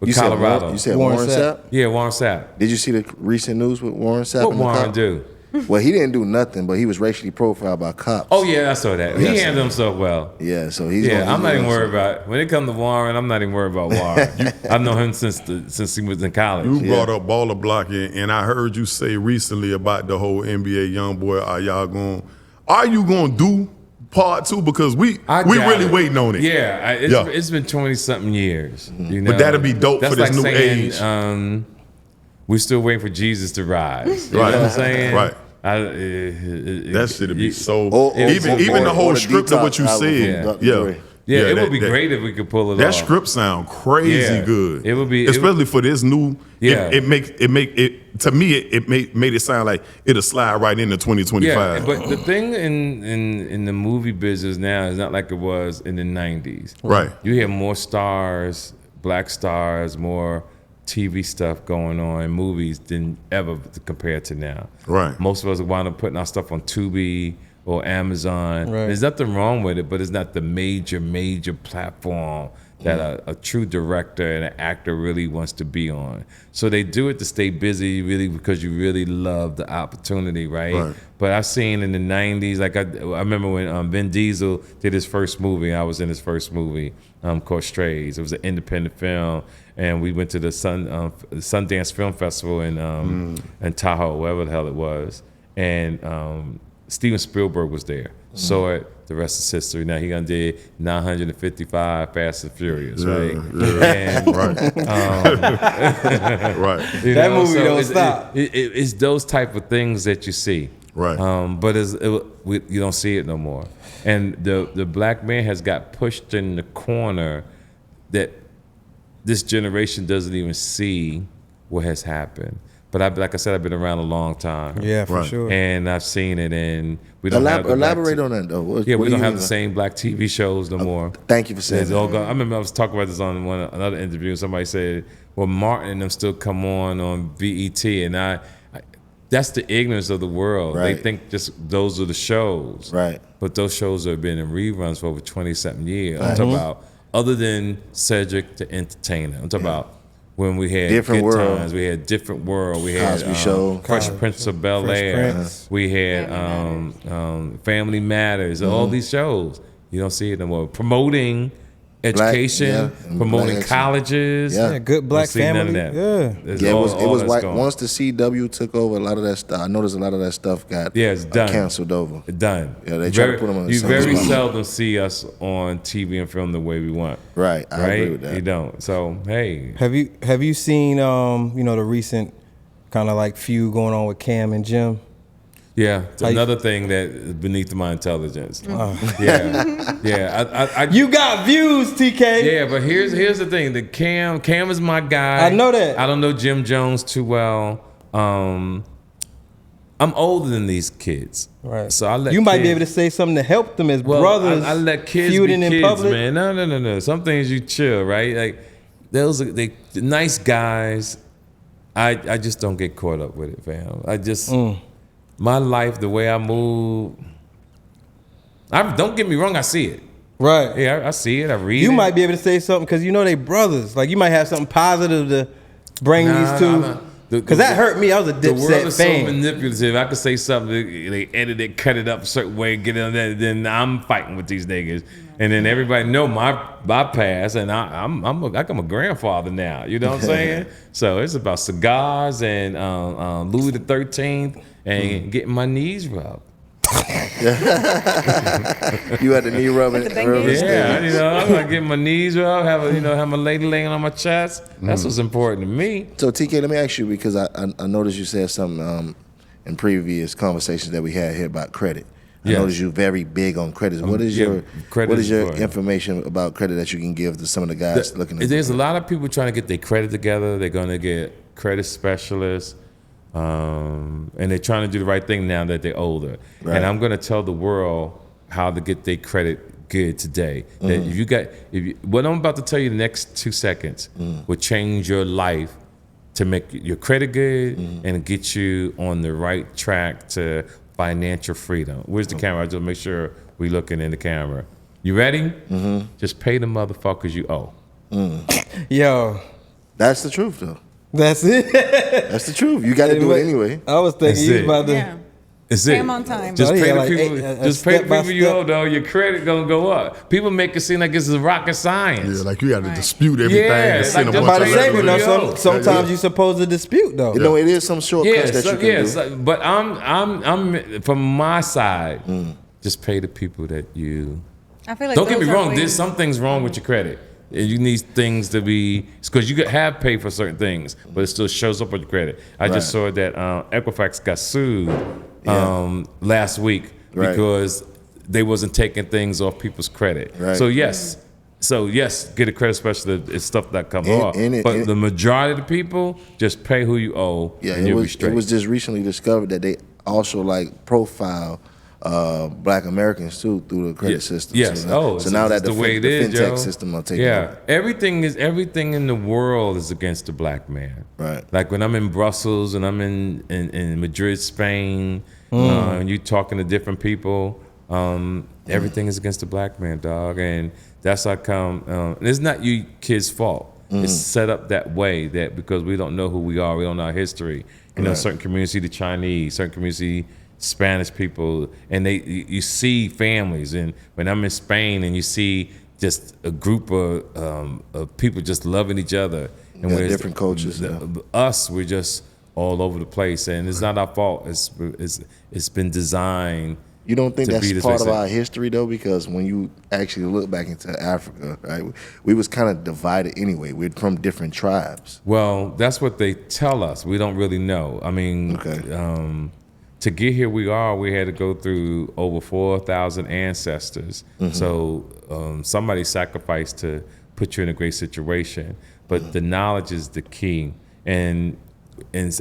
Speaker 4: with Colorado.
Speaker 7: You said
Speaker 1: Warren
Speaker 7: Warren
Speaker 1: Sapp.
Speaker 7: Sapp?
Speaker 4: Yeah, Warren Sapp.
Speaker 7: Did you see the recent news with Warren Sapp?
Speaker 4: What
Speaker 7: and the
Speaker 4: Warren
Speaker 7: cop?
Speaker 4: do?
Speaker 7: Well, he didn't do nothing, but he was racially profiled by cops.
Speaker 4: Oh yeah, I saw that. He
Speaker 7: Yes.
Speaker 4: handled himself well.
Speaker 7: Yeah, so he's
Speaker 4: Yeah,
Speaker 7: gonna
Speaker 4: I'm
Speaker 7: do
Speaker 4: not even
Speaker 7: that,
Speaker 4: worried
Speaker 7: so-
Speaker 4: about when it comes to Warren. I'm not even worried about Warren. I've known him since he was in college.
Speaker 3: You brought up baller blocking, and I heard you say recently about the whole NBA YoungBoy. Are you gonna do part 2? Because we
Speaker 4: doubt
Speaker 3: really
Speaker 4: it.
Speaker 3: waiting on it.
Speaker 4: Yeah, it's been 20-something years. You know?
Speaker 3: But that'll be dope
Speaker 4: That's
Speaker 3: for this
Speaker 4: like
Speaker 3: new
Speaker 4: saying,
Speaker 3: age.
Speaker 4: We're still waiting for Jesus to rise. You
Speaker 3: Right.
Speaker 4: know what I'm saying?
Speaker 3: Right.
Speaker 4: That
Speaker 3: That shit'd be so.
Speaker 7: Or-
Speaker 3: even the whole
Speaker 7: or the
Speaker 3: script of what you
Speaker 7: detox album
Speaker 3: said.
Speaker 7: from Dr.
Speaker 3: Yeah.
Speaker 7: Dre.
Speaker 4: Yeah, it
Speaker 3: that-
Speaker 4: would be
Speaker 3: that-
Speaker 4: great if we could pull it
Speaker 3: That
Speaker 4: off.
Speaker 3: script sound crazy
Speaker 4: Yeah.
Speaker 3: good.
Speaker 4: It would be-
Speaker 3: especially for this new.
Speaker 4: Yeah.
Speaker 3: It made it sound like it'll slide right into 2025.
Speaker 4: Yeah, but the thing in the movie business now is not like it was in the 90s.
Speaker 3: Right.
Speaker 4: You hear more stars, black stars, more TV stuff going on in movies than ever compared to now.
Speaker 3: Right.
Speaker 4: Most of us wind up putting our stuff on Tubi or Amazon.
Speaker 1: Right.
Speaker 4: There's nothing wrong with it, but it's not the major platform that a true director and an actor really wants to be on. So they do it to stay busy, really, because you really love the opportunity, right? But I've seen in the 90s, like I remember when Vin Diesel did his first movie. I was in his first movie called Strays. It was an independent film, and we went to the Sundance Film Festival in Tahoe, wherever the hell it was, and Steven Spielberg was there. Saw it. The rest is history. Now he gonna do 955 Fast and Furious, right? And,
Speaker 3: Right.
Speaker 4: you
Speaker 1: That
Speaker 4: know,
Speaker 1: movie
Speaker 4: so
Speaker 1: don't stop.
Speaker 4: It's those type of things that you see,
Speaker 3: Right.
Speaker 4: But you don't see it no more. And the black man has got pushed in the corner that this generation doesn't even see what has happened. But like I said, I've been around a long time.
Speaker 1: Yeah, for
Speaker 3: Right.
Speaker 1: sure.
Speaker 4: And I've seen it, and we don't have the
Speaker 7: Elaborate
Speaker 4: black
Speaker 7: on that though.
Speaker 4: Yeah,
Speaker 7: What
Speaker 4: we
Speaker 7: do
Speaker 4: don't
Speaker 7: you
Speaker 4: have the
Speaker 7: mean?
Speaker 4: same black TV shows no more.
Speaker 7: Thank you for saying
Speaker 4: It's
Speaker 7: that.
Speaker 4: all gone. I remember I was talking about this on another interview. Somebody said, "Well, Martin and them still come on BET," and I that's the ignorance of the world. They
Speaker 7: Right.
Speaker 4: think just those are the shows,
Speaker 7: Right.
Speaker 4: But those shows have been in reruns for over 20-something years. I'm talking about other than Cedric the Entertainer. I'm talking about when we had
Speaker 7: Different
Speaker 4: Good
Speaker 7: World.
Speaker 4: Times, we had Different World, we had
Speaker 7: Cosby Show.
Speaker 4: Fresh Prince of Bel Air,
Speaker 1: Prince.
Speaker 4: we had Family Matters, all these shows. You don't see it no more. Promoting education,
Speaker 7: and
Speaker 4: promoting
Speaker 7: black
Speaker 4: colleges.
Speaker 7: Yeah.
Speaker 1: Yeah, good black
Speaker 4: Don't see none of
Speaker 1: family.
Speaker 4: that.
Speaker 1: Yeah.
Speaker 4: It's
Speaker 7: Yeah,
Speaker 4: all-
Speaker 7: it
Speaker 4: all
Speaker 7: was
Speaker 4: that's
Speaker 7: white.
Speaker 4: gone.
Speaker 7: Once the CW took over, a lot of that stuff. I noticed a lot of that stuff got
Speaker 4: It's done.
Speaker 7: canceled over.
Speaker 4: Done.
Speaker 7: Yeah, they try to put 'em in the
Speaker 4: You
Speaker 7: same
Speaker 4: very
Speaker 7: spot.
Speaker 4: seldom see us on TV and film the way we want.
Speaker 7: Right, I
Speaker 4: Right?
Speaker 7: agree with that.
Speaker 4: You don't. So hey,
Speaker 1: Have you seen the recent kind of like feud going on with Cam and Jim?
Speaker 4: yeah, it's
Speaker 1: How you-
Speaker 4: another thing that is beneath my intelligence. Yeah. I
Speaker 1: You got views, TK.
Speaker 4: yeah, but here's the thing. The Cam is my guy.
Speaker 1: I know that.
Speaker 4: I don't know Jim Jones too well. I'm older than these kids.
Speaker 1: Right.
Speaker 4: So I let
Speaker 1: you might be
Speaker 4: kids-
Speaker 1: able to say something to help them as
Speaker 4: Well,
Speaker 1: brothers.
Speaker 4: I let kids
Speaker 1: feuding
Speaker 4: be
Speaker 1: in
Speaker 4: kids,
Speaker 1: public.
Speaker 4: man. No. Some things you chill, right? Like those are they nice guys. I just don't get caught up with it, fam. I just my life, the way I move. Don't get me wrong, I see it.
Speaker 1: Right.
Speaker 4: Yeah, I see it. I read it.
Speaker 1: You might be able to say something because they brothers. Like you might have something positive to bring these two. Because that hurt me. I was a
Speaker 4: The world
Speaker 1: Dipset
Speaker 4: is so
Speaker 1: fan.
Speaker 4: manipulative. I could say something, they edit it, cut it up a certain way, get in there. Then I'm fighting with these niggas, and then everybody know my past, and I'm a grandfather now. You know what I'm saying? So it's about cigars and Louis the 13th and getting my knees rubbed.
Speaker 7: You had the knee rubbing.
Speaker 6: With the Bengals?
Speaker 4: Yeah, I'm gonna get my knees rubbed, have my lady laying on my chest. That's what's important to me.
Speaker 7: So TK, let me ask you because I noticed you said something in previous conversations that we had here about credit. I
Speaker 4: Yes.
Speaker 7: noticed you're very big on credit. What is
Speaker 4: yeah,
Speaker 7: your
Speaker 4: credit
Speaker 7: what
Speaker 4: is
Speaker 7: is your
Speaker 4: important.
Speaker 7: information about credit that you can give to some of the guys looking at
Speaker 4: There's a lot of people trying to get their credit together. They're gonna get credit specialists. And they're trying to do the right thing now that they're older.
Speaker 7: Right.
Speaker 4: And I'm going to tell the world how to get their credit good today. That what I'm about to tell you the next 2 seconds will change your life to make your credit good and get you on the right track to financial freedom. Where's the camera? I just make sure we looking in the camera. You ready? Just pay the motherfuckers you owe.
Speaker 1: Yo,
Speaker 7: That's the truth, though.
Speaker 1: that's it.
Speaker 7: That's the truth. You got to do it anyway.
Speaker 1: I was thinking
Speaker 4: That's
Speaker 1: you was
Speaker 4: it.
Speaker 1: about to.
Speaker 6: Yeah.
Speaker 4: It's
Speaker 6: Pay
Speaker 4: it.
Speaker 6: 'em on time.
Speaker 4: Just
Speaker 1: Oh,
Speaker 4: pay
Speaker 1: yeah,
Speaker 4: the
Speaker 1: like
Speaker 4: people.
Speaker 1: a
Speaker 4: Just pay the
Speaker 1: step by
Speaker 4: people you
Speaker 1: step.
Speaker 4: owe, though. Your credit gonna go up. People make it seem like it's a rocket science.
Speaker 3: Yeah, like you got to dispute everything
Speaker 4: Yeah,
Speaker 3: and
Speaker 4: it's
Speaker 3: send
Speaker 4: like
Speaker 3: them
Speaker 4: just
Speaker 3: a
Speaker 1: I'm about
Speaker 3: bunch
Speaker 1: to
Speaker 3: of
Speaker 1: say,
Speaker 3: letters.
Speaker 4: yo.
Speaker 1: sometimes you're supposed to dispute though.
Speaker 7: You know, it is some shortcuts
Speaker 4: Yeah,
Speaker 7: that
Speaker 4: so,
Speaker 7: you can
Speaker 4: yeah.
Speaker 7: do.
Speaker 4: So, but I'm from my side. Just pay the people that you.
Speaker 6: I feel like
Speaker 4: Don't get me
Speaker 6: those are
Speaker 4: wrong.
Speaker 6: ways-
Speaker 4: There's some things wrong with your credit. And you need things to be because you have paid for certain things, but it still shows up on your credit. I just saw that Equifax got sued last week
Speaker 7: Right.
Speaker 4: because they wasn't taking things off people's credit.
Speaker 7: Right.
Speaker 4: So yes, get a credit specialist. It's stuff that comes
Speaker 7: And-
Speaker 4: off.
Speaker 7: and it-
Speaker 4: but
Speaker 7: and it-
Speaker 4: the majority of the people just pay who you owe.
Speaker 7: Yeah,
Speaker 4: and
Speaker 7: it
Speaker 4: you'll be
Speaker 7: was
Speaker 4: straight.
Speaker 7: it was just recently discovered that they also like profile Black Americans too through the credit system.
Speaker 4: Yes.
Speaker 7: So, so now that
Speaker 4: the way it
Speaker 7: the
Speaker 4: is,
Speaker 7: fintech
Speaker 4: Joe.
Speaker 7: system are taking
Speaker 4: Yeah.
Speaker 7: over.
Speaker 4: Everything in the world is against the black man.
Speaker 7: Right.
Speaker 4: Like when I'm in Brussels and I'm in Madrid, Spain, and you talking to different people, everything is against the black man, dog. And that's how come. And it's not you kids' fault. It's set up that way that because we don't know who we are, we don't know our history. You know, certain community, the Chinese, certain community, Spanish people, and you see families. And when I'm in Spain and you see just a group of people just loving each other, and
Speaker 7: Yeah,
Speaker 4: whereas
Speaker 7: different cultures,
Speaker 4: we're just all over the place, and it's not our fault. It's been designed.
Speaker 7: You don't think
Speaker 4: to be
Speaker 7: that's
Speaker 4: this
Speaker 7: part
Speaker 4: way.
Speaker 7: of our history though? Because when you actually look back into Africa, right, we was kind of divided anyway. We're from different tribes.
Speaker 4: Well, that's what they tell us. We don't really know. I mean, to get here, we had to go through over 4,000 ancestors. So somebody sacrificed to put you in a great situation. But the knowledge is the key. And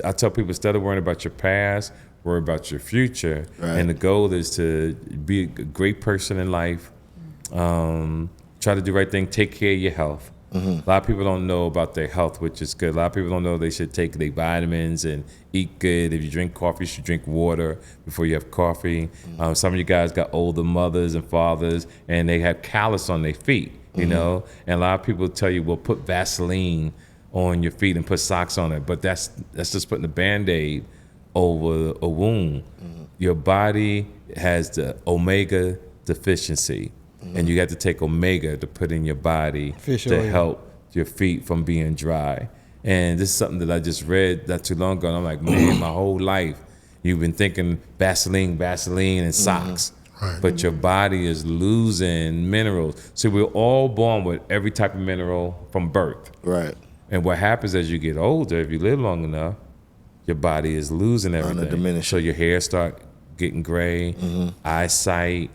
Speaker 4: I tell people, instead of worrying about your past, worry about your future.
Speaker 7: Right.
Speaker 4: And the goal is to be a great person in life. Try to do the right thing. Take care of your health. A lot of people don't know about their health, which is good. A lot of people don't know they should take their vitamins and eat good. If you drink coffee, you should drink water before you have coffee. Some of you guys got older mothers and fathers, and they have callus on their feet, you know? And a lot of people tell you, well, put Vaseline on your feet and put socks on it, but that's just putting a Band-Aid over a wound. Your body has the omega deficiency, and you got to take omega to put in your body to help your feet from being dry. And this is something that I just read not too long ago, and I'm like, man, my whole life you've been thinking Vaseline, and socks.
Speaker 3: Right.
Speaker 4: But your body is losing minerals. So we're all born with every type of mineral from birth.
Speaker 7: Right.
Speaker 4: And what happens as you get older, if you live long enough, your body is losing everything. So your hair start getting gray, eyesight,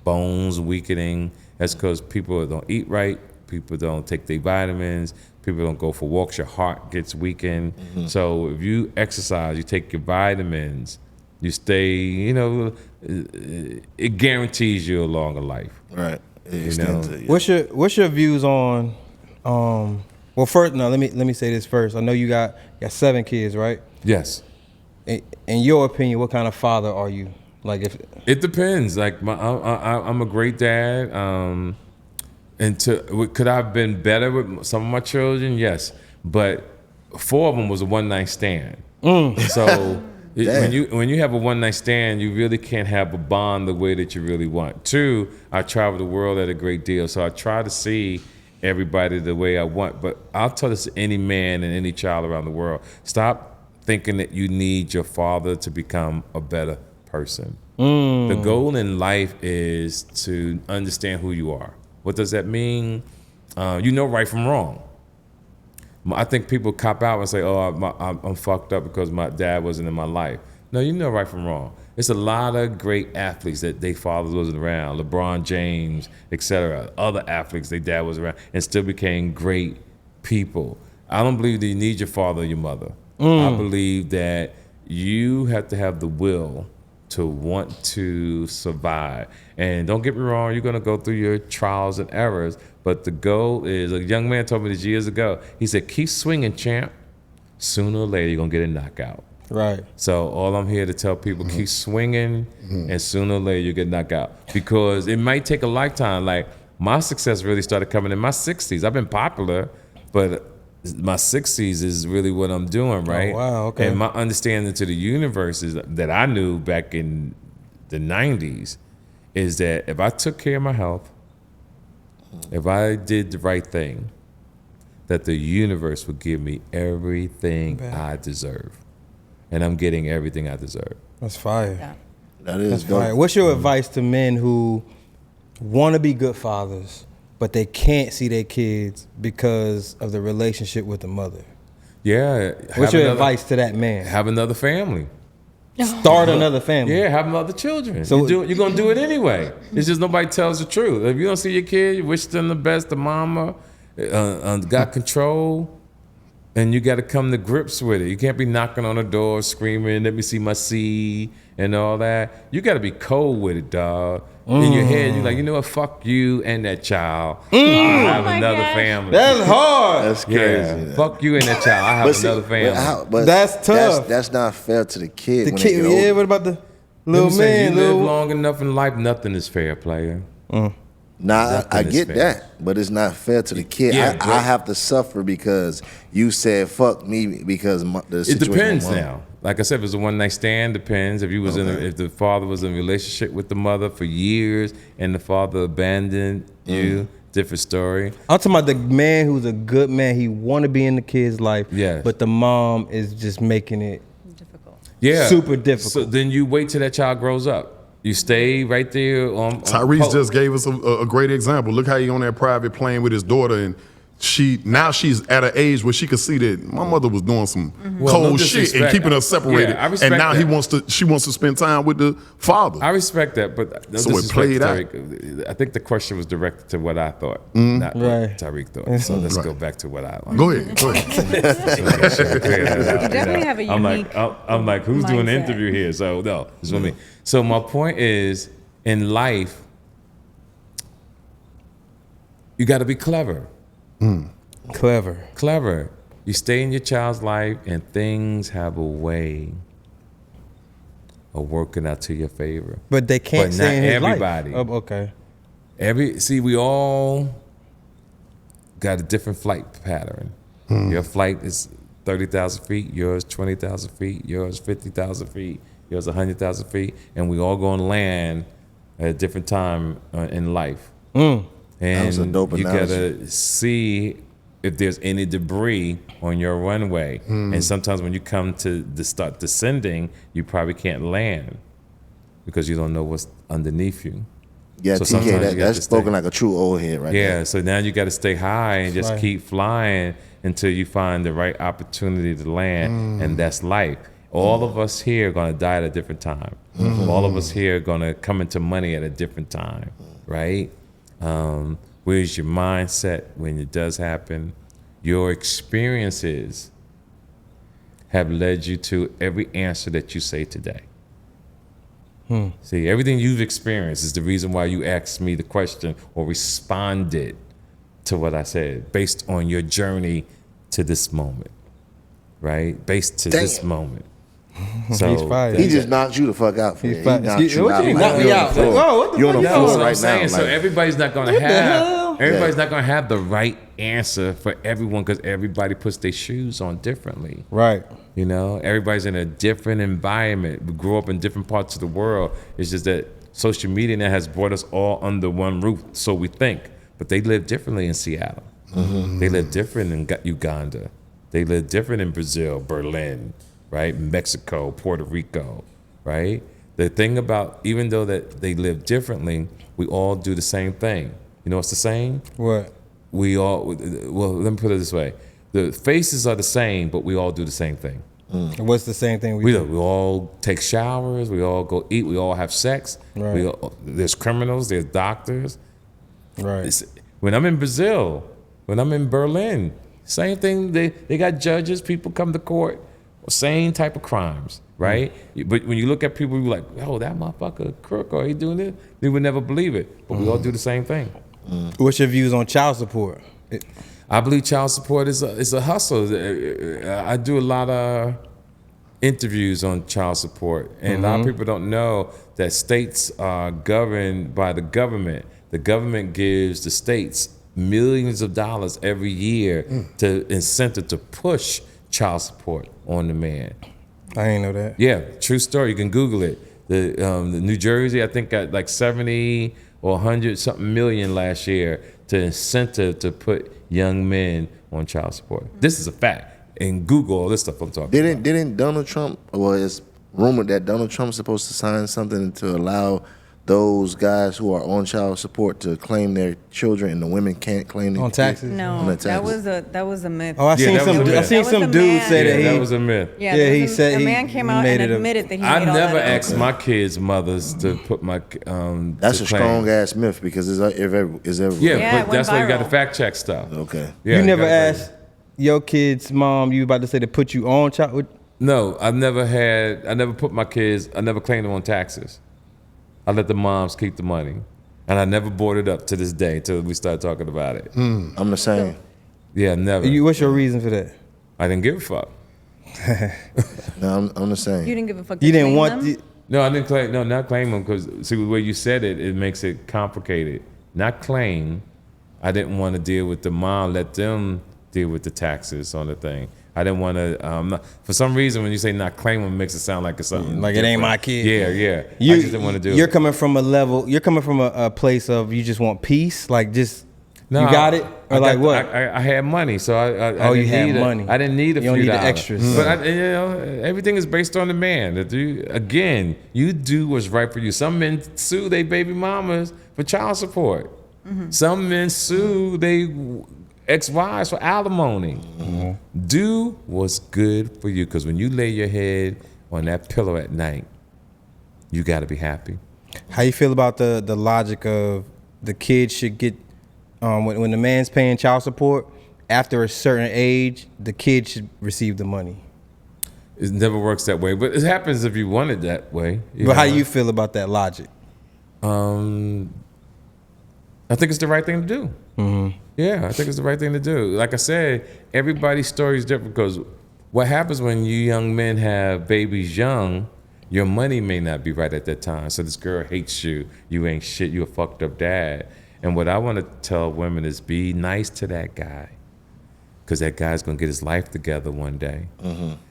Speaker 4: bones weakening. That's because people don't eat right, people don't take their vitamins, people don't go for walks, your heart gets weakened. So if you exercise, you take your vitamins, you stay, you know, it guarantees you a longer life.
Speaker 7: Right.
Speaker 4: You know?
Speaker 1: What's your views on well, first, no, let me say this first. I know you got 7 kids, right?
Speaker 4: Yes.
Speaker 1: In your opinion, what kind of father are you? Like, if
Speaker 4: it depends. Like I'm a great dad. Could I have been better with some of my children? Yes, but 4 of them was a one-night stand. So when you have a one-night stand, you really can't have a bond the way that you really want. 2, I travel the world at a great deal, so I try to see everybody the way I want. But I'll tell this to any man and any child around the world: stop thinking that you need your father to become a better person. The goal in life is to understand who you are. What does that mean? You know right from wrong. I think people cop out and say, oh, I'm fucked up because my dad wasn't in my life. No, you know right from wrong. It's a lot of great athletes that their fathers wasn't around, LeBron James, etc. Other athletes, their dad was around and still became great people. I don't believe that you need your father or your mother. I believe that you have to have the will to want to survive. And don't get me wrong, you're gonna go through your trials and errors, but the goal is, a young man told me this years ago, he said, keep swinging, champ. Sooner or later, you're gonna get a knockout.
Speaker 1: right.
Speaker 4: So all I'm here to tell people, keep swinging, and sooner or later you get knocked out. Because it might take a lifetime. Like, my success really started coming in my 60s. I've been popular, but my 60s is really what I'm doing, right?
Speaker 1: Oh, wow, okay.
Speaker 4: And my understanding to the universe is that I knew back in the 90s is that if I took care of my health, if I did the right thing, that the universe would give me everything I deserve. And I'm getting everything I deserve.
Speaker 1: That's fire.
Speaker 6: Yeah.
Speaker 7: That is
Speaker 1: That's
Speaker 7: dope.
Speaker 1: fire. What's your advice to men who want to be good fathers, but they can't see their kids because of the relationship with the mother?
Speaker 4: Yeah.
Speaker 1: What's your advice to that man?
Speaker 4: Have another family.
Speaker 1: Start another family.
Speaker 4: Yeah, have other children.
Speaker 1: So-
Speaker 4: You're going to do it anyway. It's just nobody tells the truth. If you don't see your kid, you wish them the best, the mama got control, and you got to come to grips with it. You can't be knocking on the door screaming, let me see my seed and all that. You got to be cold with it, dog. In your head, you're like, you know what, fuck you and that child. I have
Speaker 6: my
Speaker 4: another
Speaker 6: gosh.
Speaker 4: family.
Speaker 1: That's hard.
Speaker 7: That's crazy.
Speaker 4: Yeah, fuck you and that child. I have
Speaker 7: see,
Speaker 4: another family.
Speaker 7: but
Speaker 1: That's tough.
Speaker 7: That's not fair to the kid.
Speaker 1: The
Speaker 7: when
Speaker 1: kid,
Speaker 7: they get
Speaker 1: yeah.
Speaker 7: older.
Speaker 1: What about the
Speaker 4: Let
Speaker 1: little
Speaker 4: me say,
Speaker 1: man?
Speaker 4: you live
Speaker 1: Little
Speaker 4: long enough in life, nothing is fair, player.
Speaker 7: Nah,
Speaker 4: Nothing
Speaker 7: I
Speaker 4: is
Speaker 7: get
Speaker 4: fair.
Speaker 7: that, but it's not fair to the kid.
Speaker 4: Yeah,
Speaker 7: I
Speaker 4: but-
Speaker 7: have to suffer because you said fuck me because the
Speaker 4: It
Speaker 7: situation.
Speaker 4: depends
Speaker 7: with my mom.
Speaker 4: now. Like I said, if it's a one night stand, depends. If you was if the father was in a relationship with the mother for years and the father abandoned you, different story.
Speaker 1: I'm talking about the man who's a good man. He want to be in the kid's life,
Speaker 4: Yes.
Speaker 1: but the mom is just making it.
Speaker 6: Difficult.
Speaker 4: Yeah,
Speaker 1: Super difficult.
Speaker 4: So then you wait till that child grows up. You stay right there on.
Speaker 3: Tyrese just gave us a great example. Look how he on that private plane with his daughter, and she's at an age where she could see that my mother was doing some
Speaker 4: Well,
Speaker 3: cold
Speaker 4: no
Speaker 3: shit and
Speaker 4: disrespect.
Speaker 3: keeping us separated.
Speaker 4: Yeah, I respect
Speaker 3: and now
Speaker 4: that.
Speaker 3: she wants to spend time with the father.
Speaker 4: I respect that, but no
Speaker 3: So it
Speaker 4: disrespect
Speaker 3: played
Speaker 4: to
Speaker 3: out.
Speaker 4: Tariq. I think the question was directed to what I thought, not what
Speaker 1: Right.
Speaker 4: Tariq thought. So let's
Speaker 3: Right.
Speaker 4: go back to what I.
Speaker 3: Go ahead.
Speaker 4: So that shit clear that out,
Speaker 6: You definitely have a unique
Speaker 4: I'm like, who's doing the
Speaker 6: mindset.
Speaker 4: interview here? So no, it's with me. So my point is, in life, you got to be clever.
Speaker 1: Clever.
Speaker 4: Clever. You stay in your child's life, and things have a way of working out to your favor.
Speaker 1: But they can't
Speaker 4: But
Speaker 1: stay
Speaker 4: not
Speaker 1: in his
Speaker 4: everybody.
Speaker 1: life. Oh, okay.
Speaker 4: We all got a different flight pattern. Your flight is 30,000 feet, yours 20,000 feet, yours 50,000 feet, yours 100,000 feet, and we all going to land at a different time in life. And
Speaker 7: That was a dope
Speaker 4: you
Speaker 7: analogy.
Speaker 4: gotta see if there's any debris on your runway. And sometimes when you come to start descending, you probably can't land because you don't know what's underneath you.
Speaker 7: Yeah,
Speaker 4: So
Speaker 7: TK,
Speaker 4: sometimes you got
Speaker 7: that's
Speaker 4: to stay-
Speaker 7: spoken like a true old head right
Speaker 4: Yeah,
Speaker 7: there.
Speaker 4: so now you got to stay high and just
Speaker 1: Right.
Speaker 4: keep flying until you find the right opportunity to land, and that's life. All of us here are gonna die at a different time. All of us here are gonna come into money at a different time, right? Where's your mindset when it does happen? Your experiences have led you to every answer that you say today. See, everything you've experienced is the reason why you asked me the question or responded to what I said based on your journey to this moment, right? Based to this
Speaker 7: Damn.
Speaker 4: moment. So
Speaker 1: He's fired.
Speaker 7: He just knocked you the fuck out for
Speaker 1: He's
Speaker 7: that.
Speaker 1: fine.
Speaker 7: He knocked you
Speaker 1: What
Speaker 7: out.
Speaker 1: you mean,
Speaker 7: Like,
Speaker 1: knock me
Speaker 7: you're on
Speaker 1: out?
Speaker 7: the floor.
Speaker 1: Whoa, what the
Speaker 7: You're on
Speaker 1: fuck
Speaker 7: the
Speaker 1: you
Speaker 7: floor
Speaker 1: doing?
Speaker 7: right
Speaker 4: I'm saying,
Speaker 7: now.
Speaker 4: so
Speaker 7: like-
Speaker 4: everybody's not gonna
Speaker 1: the
Speaker 4: have
Speaker 1: hell?
Speaker 4: everybody's not gonna have the right answer for everyone because everybody puts their shoes on differently.
Speaker 1: Right.
Speaker 4: You know, everybody's in a different environment. We grew up in different parts of the world. It's just that social media now has brought us all under one roof, so we think. But they live differently in Seattle. They live different in Uganda. They live different in Brazil, Berlin, right? Mexico, Puerto Rico, right? The thing about, even though that they live differently, we all do the same thing. You know what's the same?
Speaker 1: What?
Speaker 4: We all, well, let me put it this way. The faces are the same, but we all do the same thing.
Speaker 1: What's the same thing
Speaker 4: We
Speaker 1: do?
Speaker 4: do. We all take showers. We all go eat. We all have sex.
Speaker 1: Right.
Speaker 4: There's criminals. There's doctors.
Speaker 1: Right.
Speaker 4: When I'm in Brazil, when I'm in Berlin, same thing. They got judges. People come to court. Same type of crimes, right? But when you look at people, you're like, oh, that motherfucker crook, or he doing this. They would never believe it. But we all do the same thing.
Speaker 1: What's your views on child support?
Speaker 4: I believe child support is a hustle. I do a lot of interviews on child support, and a lot of people don't know that states are governed by the government. The government gives the states millions of dollars every year to incentive to push child support on the man.
Speaker 1: I ain't know that.
Speaker 4: Yeah, true story. You can Google it. The New Jersey, I think, got like 70 or 100 something million last year to incentive to put young men on child support. This is a fact. And Google all this stuff I'm talking about.
Speaker 7: Didn't Donald Trump, well, it's rumored that Donald Trump's supposed to sign something to allow those guys who are on child support to claim their children, and the women can't claim their
Speaker 1: On
Speaker 7: kids?
Speaker 1: taxes?
Speaker 7: On
Speaker 6: No,
Speaker 7: the
Speaker 6: that
Speaker 7: taxes.
Speaker 6: was a myth.
Speaker 1: Oh, I
Speaker 4: Yeah,
Speaker 1: seen
Speaker 4: that was
Speaker 1: some.
Speaker 4: a
Speaker 1: I
Speaker 4: myth.
Speaker 1: seen
Speaker 6: That was
Speaker 1: some
Speaker 6: a
Speaker 1: dude
Speaker 6: man.
Speaker 1: say
Speaker 4: Yeah,
Speaker 1: that
Speaker 4: that
Speaker 1: he.
Speaker 4: was a myth.
Speaker 6: Yeah,
Speaker 1: Yeah,
Speaker 6: there
Speaker 1: he
Speaker 6: was
Speaker 1: said
Speaker 6: a
Speaker 1: he
Speaker 6: man came out
Speaker 1: made
Speaker 6: and
Speaker 1: it a-
Speaker 6: admitted that he
Speaker 4: I
Speaker 6: made all
Speaker 4: never
Speaker 6: that up.
Speaker 4: asked my kids' mothers to put my.
Speaker 7: That's
Speaker 4: to
Speaker 7: a
Speaker 4: claim.
Speaker 7: strong ass myth because it's everywhere.
Speaker 4: Yeah,
Speaker 6: Yeah, it
Speaker 4: but
Speaker 6: went
Speaker 4: that's why you got to
Speaker 6: viral.
Speaker 4: fact check stuff.
Speaker 7: Okay.
Speaker 4: Yeah,
Speaker 1: You never
Speaker 4: gotta fact-
Speaker 1: asked your kid's mom. You about to say to put you on child?
Speaker 4: No, I never put my kids. I never claimed them on taxes. I let the moms keep the money, and I never brought it up to this day until we started talking about it.
Speaker 7: I'm the same.
Speaker 4: Yeah, never.
Speaker 1: What's your reason for that?
Speaker 4: I didn't give a fuck.
Speaker 7: No, I'm the same.
Speaker 6: You didn't give a fuck. to
Speaker 1: You didn't
Speaker 6: claim
Speaker 1: want.
Speaker 6: them?
Speaker 1: The,
Speaker 4: No, I didn't claim. No, not claim them because see the way you said it, it makes it complicated. Not claim. I didn't want to deal with the mom. Let them deal with the taxes on the thing. I didn't want to. For some reason, when you say not claim them, it makes it sound like it's something
Speaker 1: Like it ain't
Speaker 4: different.
Speaker 1: my kid.
Speaker 4: Yeah, yeah.
Speaker 1: You,
Speaker 4: I just didn't want to do
Speaker 1: You're
Speaker 4: it.
Speaker 1: coming from a level. You're coming from a place of you just want peace. Like just
Speaker 4: No,
Speaker 1: you got it, or
Speaker 4: I
Speaker 1: like
Speaker 4: got-
Speaker 1: what?
Speaker 4: I had money, so I
Speaker 1: Oh, you
Speaker 4: didn't
Speaker 1: had
Speaker 4: need
Speaker 1: money.
Speaker 4: I didn't need a
Speaker 1: You don't
Speaker 4: few
Speaker 1: need the
Speaker 4: dollars.
Speaker 1: extras.
Speaker 4: But everything is based on the man. Again, you do what's right for you. Some men sue their baby mamas for child support. Some men sue their ex-wives for alimony. Do what's good for you, because when you lay your head on that pillow at night, you got to be happy.
Speaker 1: How you feel about the logic of the kid should get when the man's paying child support after a certain age, the kid should receive the money.
Speaker 4: It never works that way, but it happens if you want it that way.
Speaker 1: But how
Speaker 4: know?
Speaker 1: you feel about that logic?
Speaker 4: I think it's the right thing to do. Yeah, I think it's the right thing to do. Like I said, everybody's story is different because what happens when you young men have babies young, your money may not be right at that time. So this girl hates you. You ain't shit. You a fucked up dad. And what I want to tell women is be nice to that guy. because that guy's gonna get his life together one day.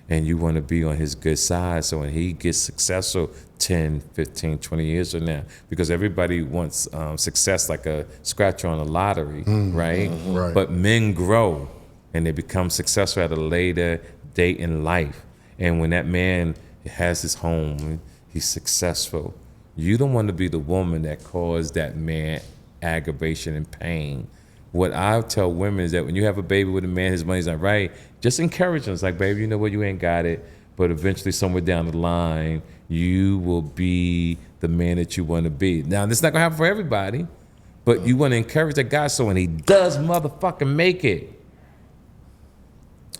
Speaker 4: And you want to be on his good side, so when he gets successful 10, 15, 20 years from now, because everybody wants success like a scratcher on a lottery, right?
Speaker 3: Right.
Speaker 4: But men grow and they become successful at a later date in life. And when that man has his home, he's successful, you don't want to be the woman that caused that man aggravation and pain. What I tell women is that when you have a baby with a man, his money's not right, just encourage him. It's like, baby, you know what, you ain't got it, but eventually somewhere down the line, you will be the man that you want to be. Now, this is not gonna happen for everybody, but you want to encourage that guy so when he does motherfucking make it,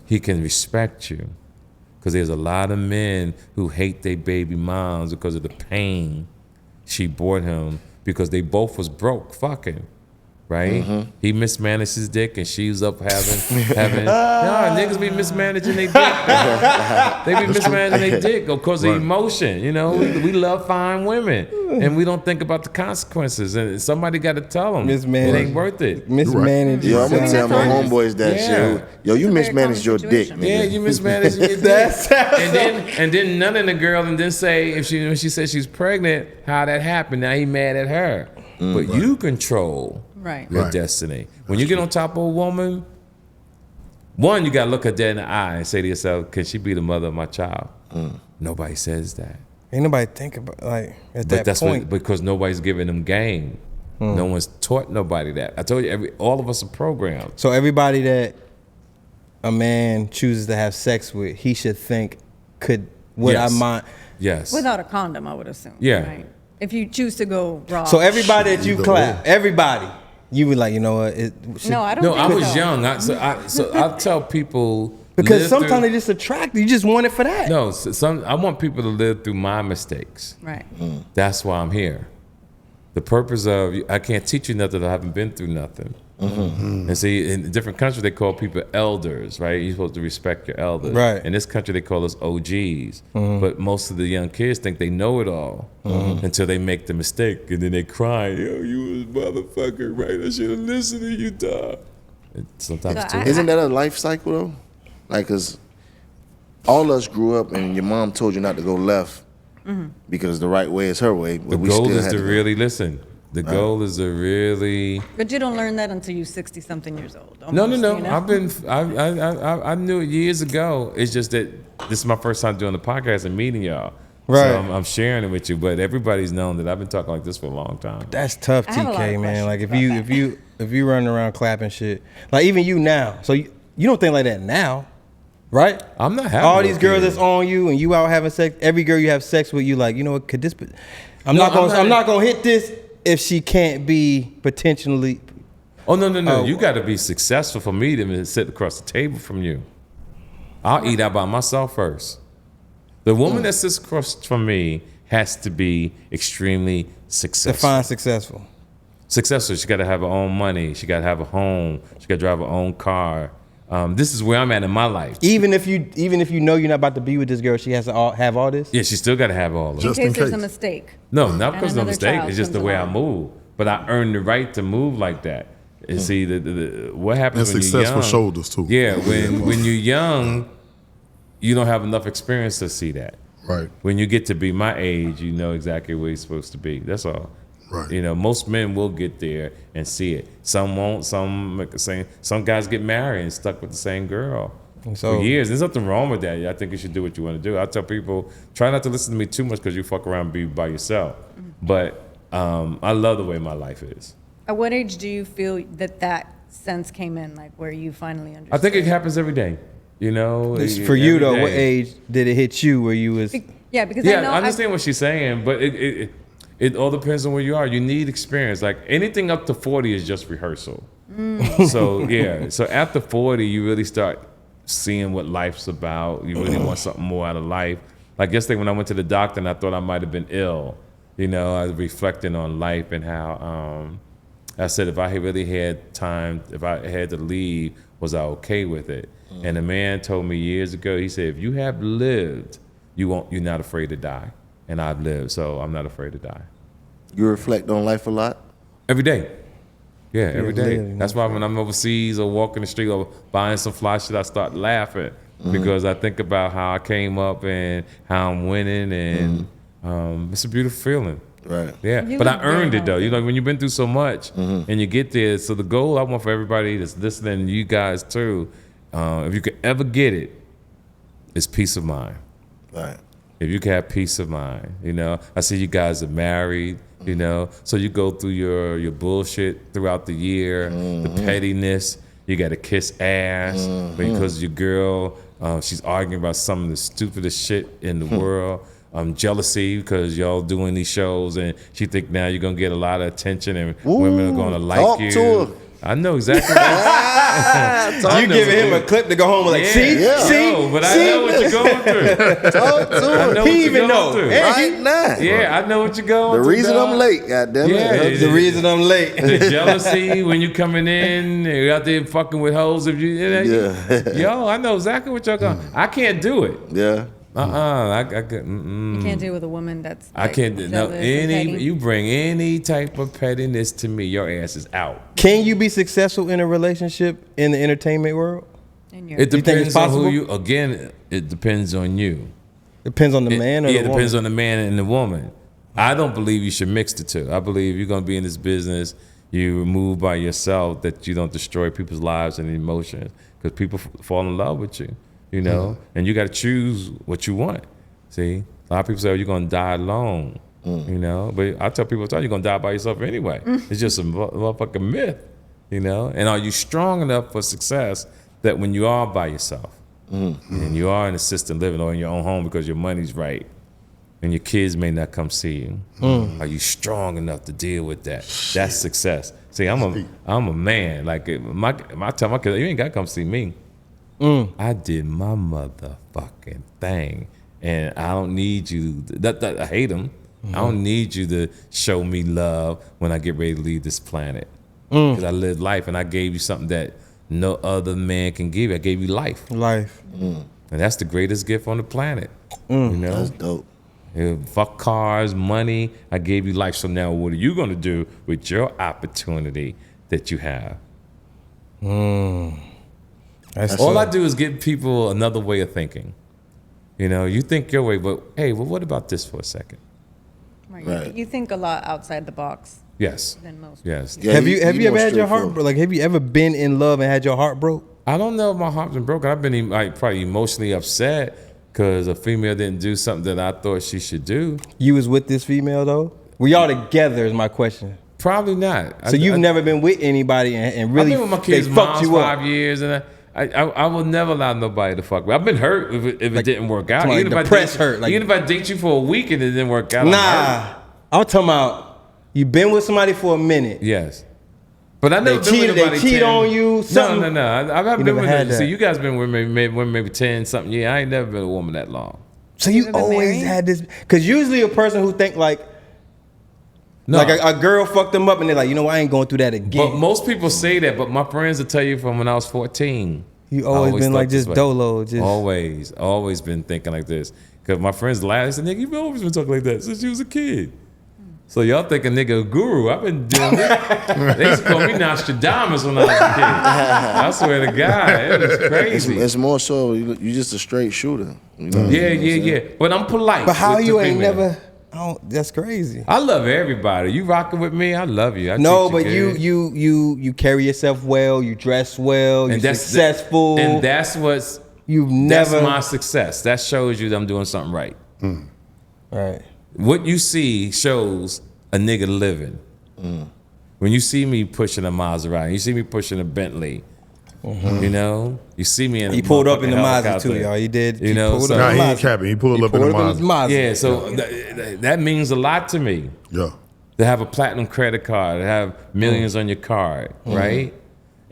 Speaker 4: he can respect you. Because there's a lot of men who hate their baby moms because of the pain she brought him, because they both was broke fucking. Right? He mismanaged his dick and she was up having no, niggas be mismanaging their dick. They be mismanaging their dick because of emotion. You know, we love fine women and we don't think about the consequences. And somebody got to tell them it ain't worth it.
Speaker 1: Mismanaged.
Speaker 7: Yo, I'm gonna tell my homeboys that shit. Yo, you mismanaged your dick, nigga.
Speaker 4: Yeah, you mismanaged your dick. And then none of the girl, and then say when she said she's pregnant, how that happened. Now he mad at her. But you control your destiny. When you get on top of a woman, one, you gotta look her dead in the eye and say to yourself, can she be the mother of my child? Nobody says that.
Speaker 1: Ain't nobody think about like at that
Speaker 4: That's
Speaker 1: point.
Speaker 4: because nobody's giving them game. No one's taught nobody that. I told you, all of us are programmed.
Speaker 1: So everybody that a man chooses to have sex with, he should think, would I mind?
Speaker 4: Yes.
Speaker 6: Without a condom, I would assume.
Speaker 4: Yeah.
Speaker 6: Right? If you choose to go raw.
Speaker 1: So everybody that you clap, everybody, you would like, you know what?
Speaker 6: No, I don't
Speaker 4: No,
Speaker 6: think
Speaker 4: I was
Speaker 6: so.
Speaker 4: young. So I tell people
Speaker 1: because sometimes they just attract you. You just want it for that.
Speaker 4: No, I want people to live through my mistakes.
Speaker 6: Right.
Speaker 4: That's why I'm here. The purpose of I can't teach you nothing. I haven't been through nothing. And see, in different countries they call people elders, right? You're supposed to respect your elders.
Speaker 1: Right.
Speaker 4: In this country they call us OGs. But most of the young kids think they know it all until they make the mistake, and then they cry, yo, you was a motherfucker, right? I should have listened to you, dog. Sometimes too.
Speaker 7: Isn't that a life cycle though? Like, cause all us grew up and your mom told you not to go left because the right way is her way. But
Speaker 4: The
Speaker 7: we
Speaker 4: goal
Speaker 7: still
Speaker 4: is
Speaker 7: had
Speaker 4: to
Speaker 7: go.
Speaker 4: really listen. The goal is to really.
Speaker 6: But you don't learn that until you're 60-something years old.
Speaker 4: No.
Speaker 6: almost, you know?
Speaker 4: I knew it years ago. It's just that this is my first time doing the podcast and meeting y'all.
Speaker 1: Right.
Speaker 4: So I'm sharing it with you, but everybody's known that I've been talking like this for a long time.
Speaker 1: That's tough,
Speaker 6: I have a lot
Speaker 1: TK,
Speaker 6: of
Speaker 1: man. Like
Speaker 6: questions
Speaker 1: if you running around clapping shit, like even you now. So you don't think like that now, right?
Speaker 4: I'm not having
Speaker 1: all
Speaker 4: no
Speaker 1: these girls
Speaker 4: kids.
Speaker 1: that's on you and you out having sex. Every girl you have sex with, you like, you know what? Could this be? I'm
Speaker 4: No,
Speaker 1: not gonna hit this if she can't be potentially.
Speaker 4: Oh no.
Speaker 1: Oh.
Speaker 4: You got to be successful for me to sit across the table from you. I'll eat out by myself first. The woman that sits across from me has to be extremely successful.
Speaker 1: Define successful.
Speaker 4: Successful. She got to have her own money. She got to have a home. She got to drive her own car. This is where I'm at in my life.
Speaker 1: Even if you know you're not about to be with this girl, she has to have all this.
Speaker 4: Yeah, she still got to have all of it.
Speaker 3: Just
Speaker 6: in
Speaker 3: in
Speaker 6: case there's a
Speaker 3: case.
Speaker 6: mistake.
Speaker 4: No, not because of no
Speaker 6: another
Speaker 4: mistake.
Speaker 6: child
Speaker 4: It's just the
Speaker 6: comes
Speaker 4: way I
Speaker 6: along.
Speaker 4: move. But I earned the right to move like that. And see, what happens
Speaker 3: And
Speaker 4: when
Speaker 3: successful
Speaker 4: you're young?
Speaker 3: shoulders, too.
Speaker 4: Yeah, when you're young, you don't have enough experience to see that.
Speaker 3: Right.
Speaker 4: When you get to be my age, you know exactly where you're supposed to be. That's all.
Speaker 3: Right.
Speaker 4: You know, most men will get there and see it. Some won't. Some guys get married and stuck with the same girl
Speaker 1: So-
Speaker 4: for years. There's nothing wrong with that. I think you should do what you want to do. I tell people, try not to listen to me too much because you fuck around and be by yourself. But I love the way my life is.
Speaker 6: At what age do you feel that sense came in, like where you finally understood?
Speaker 4: I think it happens every day. You know,
Speaker 1: For you
Speaker 4: every
Speaker 1: though,
Speaker 4: day.
Speaker 1: what age did it hit you where you was?
Speaker 6: Yeah, because
Speaker 4: Yeah,
Speaker 6: I know
Speaker 4: I understand what she's saying, but it all depends on where you are. You need experience. Like anything up to 40 is just rehearsal. So yeah, so after 40, you really start seeing what life's about. You really want something more out of life. Like yesterday when I went to the doctor and I thought I might have been ill, you know, I was reflecting on life and how I said if I had really had time, if I had to leave, was I okay with it? And a man told me years ago, he said, if you have lived, you're not afraid to die. And I've lived, so I'm not afraid to die.
Speaker 7: You reflect on life a lot.
Speaker 4: Every day. Yeah, every day.
Speaker 1: literally
Speaker 4: That's why when I'm overseas or walking the street or buying some fly shit, I start laughing because I think about how I came up and how I'm winning, and it's a beautiful feeling.
Speaker 7: Right.
Speaker 4: Yeah,
Speaker 6: You
Speaker 4: but I
Speaker 6: look very
Speaker 4: earned it though.
Speaker 6: healthy.
Speaker 4: You know, when you've been through so much and you get there. So the goal I want for everybody that's listening, you guys too, if you could ever get it, is peace of mind.
Speaker 7: Right.
Speaker 4: If you can have peace of mind, you know. I see you guys are married, you know, so you go through your bullshit throughout the year, the pettiness. You got to kiss ass because your girl, she's arguing about some of the stupidest shit in the world. Jealousy because y'all doing these shows and she think now you're gonna get a lot of attention and women are gonna like
Speaker 7: talk
Speaker 4: you.
Speaker 7: to her.
Speaker 4: I know exactly. What
Speaker 1: You giving him a clip to go home and like, see,
Speaker 4: but I know what you're going through.
Speaker 7: Talk to
Speaker 4: I
Speaker 7: him
Speaker 4: know what
Speaker 1: He
Speaker 4: you're
Speaker 1: even
Speaker 4: going
Speaker 1: know.
Speaker 4: through.
Speaker 7: right now.
Speaker 4: Yeah, I know what you're going
Speaker 7: The
Speaker 4: through.
Speaker 7: reason
Speaker 4: dog.
Speaker 7: I'm late, goddamn
Speaker 4: Yeah,
Speaker 7: it.
Speaker 1: The reason I'm late.
Speaker 4: The jealousy when you coming in, you're out there fucking with hoes. If you
Speaker 7: Yeah.
Speaker 4: yo, I know exactly what y'all going. I can't do it.
Speaker 7: Yeah.
Speaker 4: I could.
Speaker 6: You can't do it with a woman that's.
Speaker 4: I
Speaker 6: like,
Speaker 4: can't. No,
Speaker 6: jealous and petty.
Speaker 4: you bring any type of pettiness to me, your ass is out.
Speaker 1: Can you be successful in a relationship in the entertainment world?
Speaker 6: And you're-
Speaker 4: It
Speaker 1: think
Speaker 4: depends
Speaker 1: it's
Speaker 4: on who
Speaker 1: possible?
Speaker 4: you. Again, it depends on you.
Speaker 1: Depends on the man or
Speaker 4: yeah,
Speaker 1: the
Speaker 4: it
Speaker 1: woman.
Speaker 4: depends on the man and the woman. I don't believe you should mix the two. I believe you're gonna be in this business. You move by yourself, that you don't destroy people's lives and emotions, because people fall in love with you, you know, and you got to choose what you want. See, a lot of people say, "Oh, you're gonna die alone," you know, but I tell people, you're gonna die by yourself anyway. It's just a motherfucking myth, you know. And are you strong enough for success that when you are by yourself and you are in assisted living or in your own home because your money's right and your kids may not come see you, are you strong enough to deal with that? That's success. See, I'm a man. Like I tell my kids, you ain't gotta come see me. I did my motherfucking thing. And I don't need you. I hate them. I don't need you to show me love when I get ready to leave this planet. Because I lived life and I gave you something that no other man can give you. I gave you life.
Speaker 1: Life.
Speaker 4: And that's the greatest gift on the planet. You know?
Speaker 7: That's dope.
Speaker 4: Yeah, fuck cars, money. I gave you life. So now what are you going to do with your opportunity that you have?
Speaker 1: That's
Speaker 4: All I do is give people another way of thinking. You know, you think your way, but hey, well, what about this for a second?
Speaker 6: Right.
Speaker 7: Right.
Speaker 6: You think a lot outside the box
Speaker 4: Yes.
Speaker 6: than most.
Speaker 4: Yes.
Speaker 7: Yeah,
Speaker 1: have you ever
Speaker 7: more
Speaker 1: had your heart
Speaker 7: straightforward.
Speaker 1: broke? Like, have you ever been in love and had your heart broke?
Speaker 4: I don't know if my heart's been broken. I've been like probably emotionally upset because a female didn't do something that I thought she should do.
Speaker 1: You was with this female though? Were y'all together? Is my question.
Speaker 4: Probably not.
Speaker 1: So you've never been with anybody and really
Speaker 4: I've been with my
Speaker 1: they
Speaker 4: kids'
Speaker 1: fucked
Speaker 4: moms
Speaker 1: you up.
Speaker 4: 5 years, and I will never allow nobody to fuck me. I've been hurt if it didn't work out.
Speaker 1: like
Speaker 4: Even if
Speaker 1: depressed
Speaker 4: I date,
Speaker 1: hurt, like-
Speaker 4: even if I date you for a week and it didn't work out, I'm hurt.
Speaker 1: Nah, I'm talking about you been with somebody for a minute.
Speaker 4: Yes. But I never
Speaker 1: They
Speaker 4: been with
Speaker 1: cheated- they
Speaker 4: nobody
Speaker 1: cheat
Speaker 4: 10.
Speaker 1: on you,
Speaker 4: No,
Speaker 1: something.
Speaker 4: no. I've been
Speaker 1: never
Speaker 4: with
Speaker 1: had that.
Speaker 4: See, you guys been with maybe 10 something years. I ain't never been with a woman that long.
Speaker 1: So you
Speaker 6: ever been
Speaker 1: always
Speaker 6: married?
Speaker 1: had this, because usually a person who think like
Speaker 4: No.
Speaker 1: like a girl fucked them up and they're like, you know, I ain't going through that again.
Speaker 4: But most people say that, but my friends will tell you from when I was 14.
Speaker 1: You
Speaker 4: I
Speaker 1: always been
Speaker 4: thought
Speaker 1: like
Speaker 4: this
Speaker 1: just
Speaker 4: way.
Speaker 1: dolo, just
Speaker 4: Always been thinking like this. Because my friends laugh. They said, nigga, you've always been talking like that since you was a kid. So y'all think a nigga a guru. I've been doing this. They used to call me Nostradamus when I was a kid. I swear to God, it was crazy.
Speaker 7: It's more so you just a straight shooter. You know?
Speaker 4: Yeah. But I'm polite.
Speaker 1: But how
Speaker 4: with
Speaker 1: you
Speaker 4: the
Speaker 1: ain't
Speaker 4: female.
Speaker 1: never? That's crazy.
Speaker 4: I love everybody. You rocking with me, I love you. I
Speaker 1: No,
Speaker 4: treat
Speaker 1: but
Speaker 4: good.
Speaker 1: you carry yourself well. You dress well. You're
Speaker 4: that's
Speaker 1: successful.
Speaker 4: And that's what's
Speaker 1: You've
Speaker 4: that's
Speaker 1: never
Speaker 4: my success. That shows you that I'm doing something right.
Speaker 1: right.
Speaker 4: What you see shows a nigga living. When you see me pushing a Maserati, you see me pushing a Bentley, you know, you see me in.
Speaker 1: He
Speaker 4: a
Speaker 1: pulled up in the
Speaker 4: motherfucking
Speaker 1: Mazda
Speaker 4: helicopter.
Speaker 1: too, y'all. He did.
Speaker 4: You
Speaker 1: He
Speaker 4: know,
Speaker 1: pulled
Speaker 4: so-
Speaker 1: up
Speaker 3: Nah,
Speaker 1: in
Speaker 3: he
Speaker 1: the
Speaker 3: ain't
Speaker 1: Mazda.
Speaker 3: capping. He pulled up in the
Speaker 1: pulled his
Speaker 3: Mazda.
Speaker 1: Mazda.
Speaker 4: Yeah, so that means a lot to me.
Speaker 3: Yeah.
Speaker 4: To have a platinum credit card, to have millions on your card, right?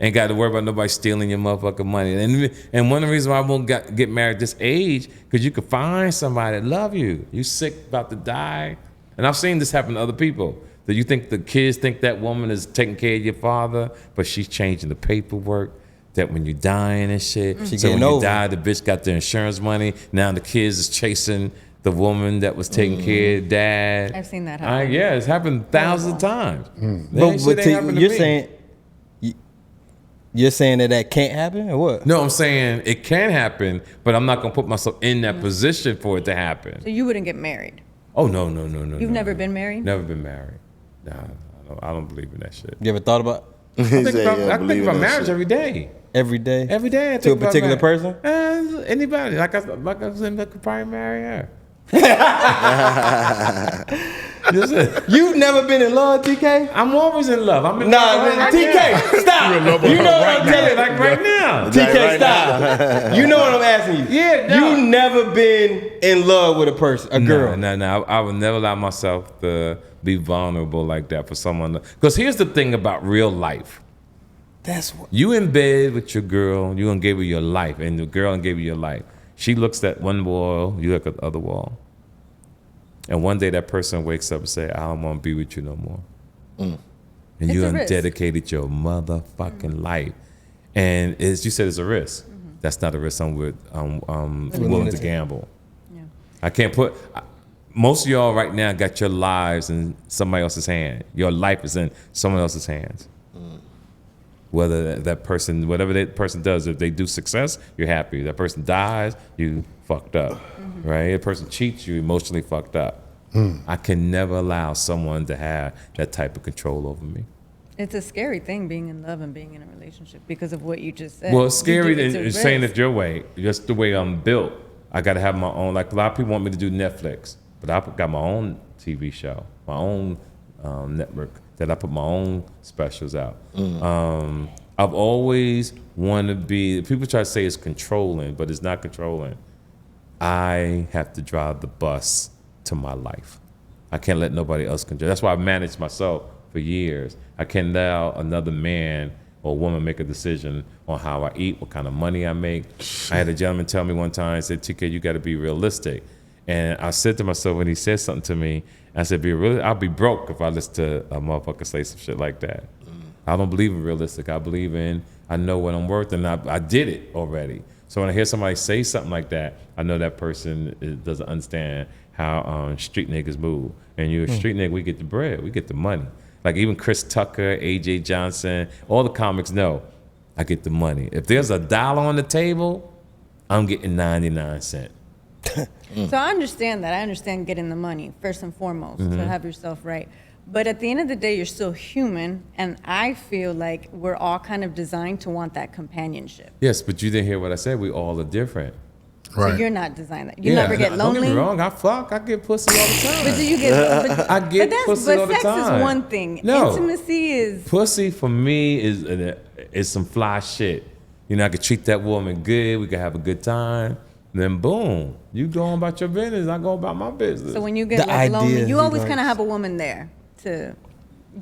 Speaker 4: Ain't got to worry about nobody stealing your motherfucking money. And one of the reasons why I won't get married at this age, because you could find somebody that love you. You sick, about to die. And I've seen this happen to other people. That you think the kids think that woman is taking care of your father, but she's changing the paperwork. That when you're dying and shit,
Speaker 1: She
Speaker 4: so when
Speaker 1: getting
Speaker 4: you
Speaker 1: over.
Speaker 4: die, the bitch got the insurance money. Now the kids is chasing the woman that was taking care of dad.
Speaker 6: I've seen that happen.
Speaker 4: Yeah, it's happened thousands of times. That
Speaker 1: But
Speaker 4: shit ain't
Speaker 1: to-
Speaker 4: happened to
Speaker 1: you're
Speaker 4: me.
Speaker 1: saying You're saying that can't happen or what?
Speaker 4: No, I'm saying it can happen, but I'm not gonna put myself in that position for it to happen.
Speaker 6: So you wouldn't get married?
Speaker 4: Oh no.
Speaker 6: You've never been married?
Speaker 4: Never been married. Nah, I don't believe in that shit.
Speaker 1: You ever thought about
Speaker 4: I think about marriage every day.
Speaker 1: every day?
Speaker 4: Every day I
Speaker 1: To a
Speaker 4: think about
Speaker 1: particular
Speaker 4: marriage.
Speaker 1: person?
Speaker 4: Anybody. Like I was saying, I could probably marry her. Listen,
Speaker 1: You've never been in love, TK?
Speaker 4: I'm always in love. I'm in
Speaker 1: Nah,
Speaker 4: love
Speaker 1: man,
Speaker 4: right
Speaker 1: TK,
Speaker 4: now.
Speaker 1: stop. You know what I'm telling you?
Speaker 4: Like right now.
Speaker 1: TK, stop. You know what I'm asking you.
Speaker 4: Yeah, no.
Speaker 1: You never been in love with a person, a girl.
Speaker 4: No. I would never allow myself to be vulnerable like that for someone. Because here's the thing about real life.
Speaker 1: That's what.
Speaker 4: You in bed with your girl, you gonna give her your life, and the girl gonna give you your life. She looks at one wall, you look at the other wall. And one day that person wakes up and say, I don't want to be with you no more. And
Speaker 6: It's
Speaker 4: you
Speaker 6: a
Speaker 4: done
Speaker 6: risk.
Speaker 4: dedicated your motherfucking life. And as you said, it's a risk. That's not a risk I'm willing to gamble.
Speaker 6: Yeah.
Speaker 4: I can't put, most of y'all right now got your lives in somebody else's hand. Your life is in someone else's hands. Whether that person, whatever that person does, if they do success, you're happy. If that person dies, you fucked up, right? If a person cheats, you emotionally fucked up. I can never allow someone to have that type of control over me.
Speaker 6: It's a scary thing being in love and being in a relationship because of what you just said.
Speaker 4: Well, it's scary
Speaker 6: It's a
Speaker 4: than saying
Speaker 6: risk.
Speaker 4: it your way. Just the way I'm built. I got to have my own. Like a lot of people want me to do Netflix, but I got my own TV show, my own network that I put my own specials out. I've always wanted to be. People try to say it's controlling, but it's not controlling. I have to drive the bus to my life. I can't let nobody else control. That's why I've managed myself for years. I can't allow another man or woman make a decision on how I eat, what kind of money I make. I had a gentleman tell me one time, he said, TK, you got to be realistic. And I said to myself when he said something to me, I said, I'll be broke if I listen to a motherfucker say some shit like that. I don't believe in realistic. I believe in, I know what I'm worth, and I did it already. So when I hear somebody say something like that, I know that person doesn't understand how street niggas move. And you're a street nigga, we get the bread, we get the money. Like even Chris Tucker, AJ Johnson, all the comics know I get the money. If there's $1 on the table, I'm getting 99 cents.
Speaker 6: So I understand that. I understand getting the money, first and foremost, to have yourself right. But at the end of the day, you're still human, and I feel like we're all kind of designed to want that companionship.
Speaker 4: Yes, but you didn't hear what I said. We all are different.
Speaker 6: So you're not designed that. You never get lonely.
Speaker 4: Don't get me wrong. I get pussy all the time.
Speaker 6: But do you get?
Speaker 4: I get pussy all the
Speaker 6: sex
Speaker 4: time.
Speaker 6: is one thing.
Speaker 4: No.
Speaker 6: Intimacy is.
Speaker 4: Pussy for me is some fly shit. You know, I could treat that woman good. We could have a good time. Then boom, you go on about your business. I go about my business.
Speaker 6: So when you get
Speaker 1: The
Speaker 6: like lonely,
Speaker 1: idea
Speaker 6: you
Speaker 1: he
Speaker 6: always
Speaker 1: likes.
Speaker 6: kind of have a woman there to.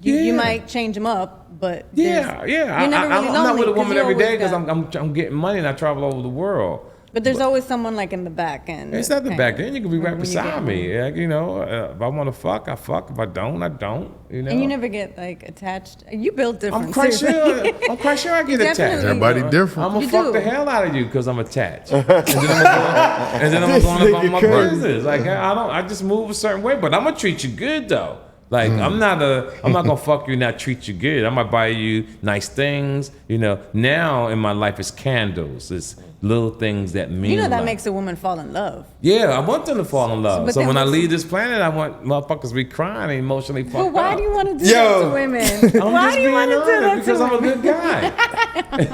Speaker 4: Yeah.
Speaker 6: You might change them up, but
Speaker 4: yeah.
Speaker 6: You're never really
Speaker 4: I'm not
Speaker 6: lonely
Speaker 4: with a
Speaker 6: 'cause
Speaker 4: woman
Speaker 6: you
Speaker 4: every day
Speaker 6: always
Speaker 4: because
Speaker 6: got-
Speaker 4: I'm getting money and I travel all over the world.
Speaker 6: But there's always someone like in the back end.
Speaker 4: It's not the back end. You can be right
Speaker 6: when you
Speaker 4: beside
Speaker 6: get
Speaker 4: me. Like, you know, if I want to fuck, I fuck. If I don't, I don't. You know.
Speaker 6: And you never get like attached. You build different.
Speaker 4: I'm quite
Speaker 6: seriously.
Speaker 4: sure. I'm quite sure I get
Speaker 6: You
Speaker 4: attached.
Speaker 6: definitely
Speaker 3: Everybody
Speaker 6: do.
Speaker 3: different.
Speaker 4: I'm gonna
Speaker 6: You
Speaker 4: fuck
Speaker 6: do.
Speaker 4: the hell out of you because I'm attached, and then I'm going about my business. Like I just move a certain way, but I'm gonna treat you good though. Like I'm not gonna fuck you and not treat you good. I might buy you nice things. You know, now in my life it's candles. It's little things that mean.
Speaker 6: You know that
Speaker 4: a lot.
Speaker 6: makes a woman fall in love.
Speaker 4: Yeah, I want them to fall in love.
Speaker 6: But
Speaker 4: So
Speaker 6: then
Speaker 4: when I
Speaker 6: what's-
Speaker 4: leave this planet, I want motherfuckers to be crying and emotionally fucked
Speaker 6: But why
Speaker 4: up.
Speaker 6: do you want to do
Speaker 1: Yo.
Speaker 6: that to women?
Speaker 4: I'm
Speaker 6: Why
Speaker 4: just
Speaker 6: do you
Speaker 4: being
Speaker 6: want to do
Speaker 4: honest
Speaker 6: that
Speaker 4: because
Speaker 6: to
Speaker 4: I'm a
Speaker 6: women?
Speaker 4: good guy.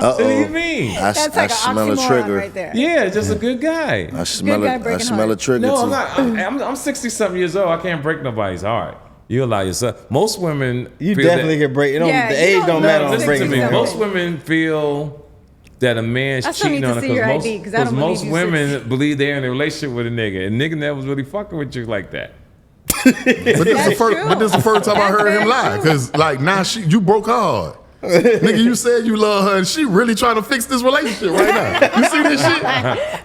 Speaker 4: What do you mean?
Speaker 7: I
Speaker 6: That's like
Speaker 7: smell
Speaker 6: an
Speaker 7: a
Speaker 6: oxymoron
Speaker 7: trigger.
Speaker 6: right there.
Speaker 4: Yeah, just a good guy.
Speaker 7: I smell
Speaker 6: guy
Speaker 7: it. I
Speaker 6: breaking
Speaker 7: smell a
Speaker 6: heart.
Speaker 7: trigger
Speaker 4: No,
Speaker 7: too.
Speaker 4: I'm not. I'm 60-something years old. I can't break nobody's heart. You allow yourself. Most women.
Speaker 1: You
Speaker 4: feel
Speaker 1: definitely
Speaker 4: that,
Speaker 1: can break. It don't,
Speaker 6: Yeah,
Speaker 1: the
Speaker 6: you
Speaker 1: age
Speaker 6: don't
Speaker 1: don't
Speaker 6: know.
Speaker 1: matter on
Speaker 4: Listen
Speaker 1: breaking
Speaker 4: to me.
Speaker 1: the
Speaker 4: Most
Speaker 1: heart.
Speaker 4: women feel that a man
Speaker 6: I still
Speaker 4: cheating
Speaker 6: need to
Speaker 4: on her
Speaker 6: see your ID, 'cause I don't
Speaker 4: most
Speaker 6: believe you
Speaker 4: women
Speaker 6: 60.
Speaker 4: believe they're in a relationship with a nigga, and nigga never was really fucking with you like that.
Speaker 3: But this is the
Speaker 6: That's
Speaker 3: first.
Speaker 6: true.
Speaker 3: But this is the first time I
Speaker 6: That's
Speaker 3: heard him
Speaker 6: very
Speaker 3: lie.
Speaker 6: true.
Speaker 3: Cause like now you broke her heart. Nigga, you said you love her, and she really trying to fix this relationship right now. You see this shit?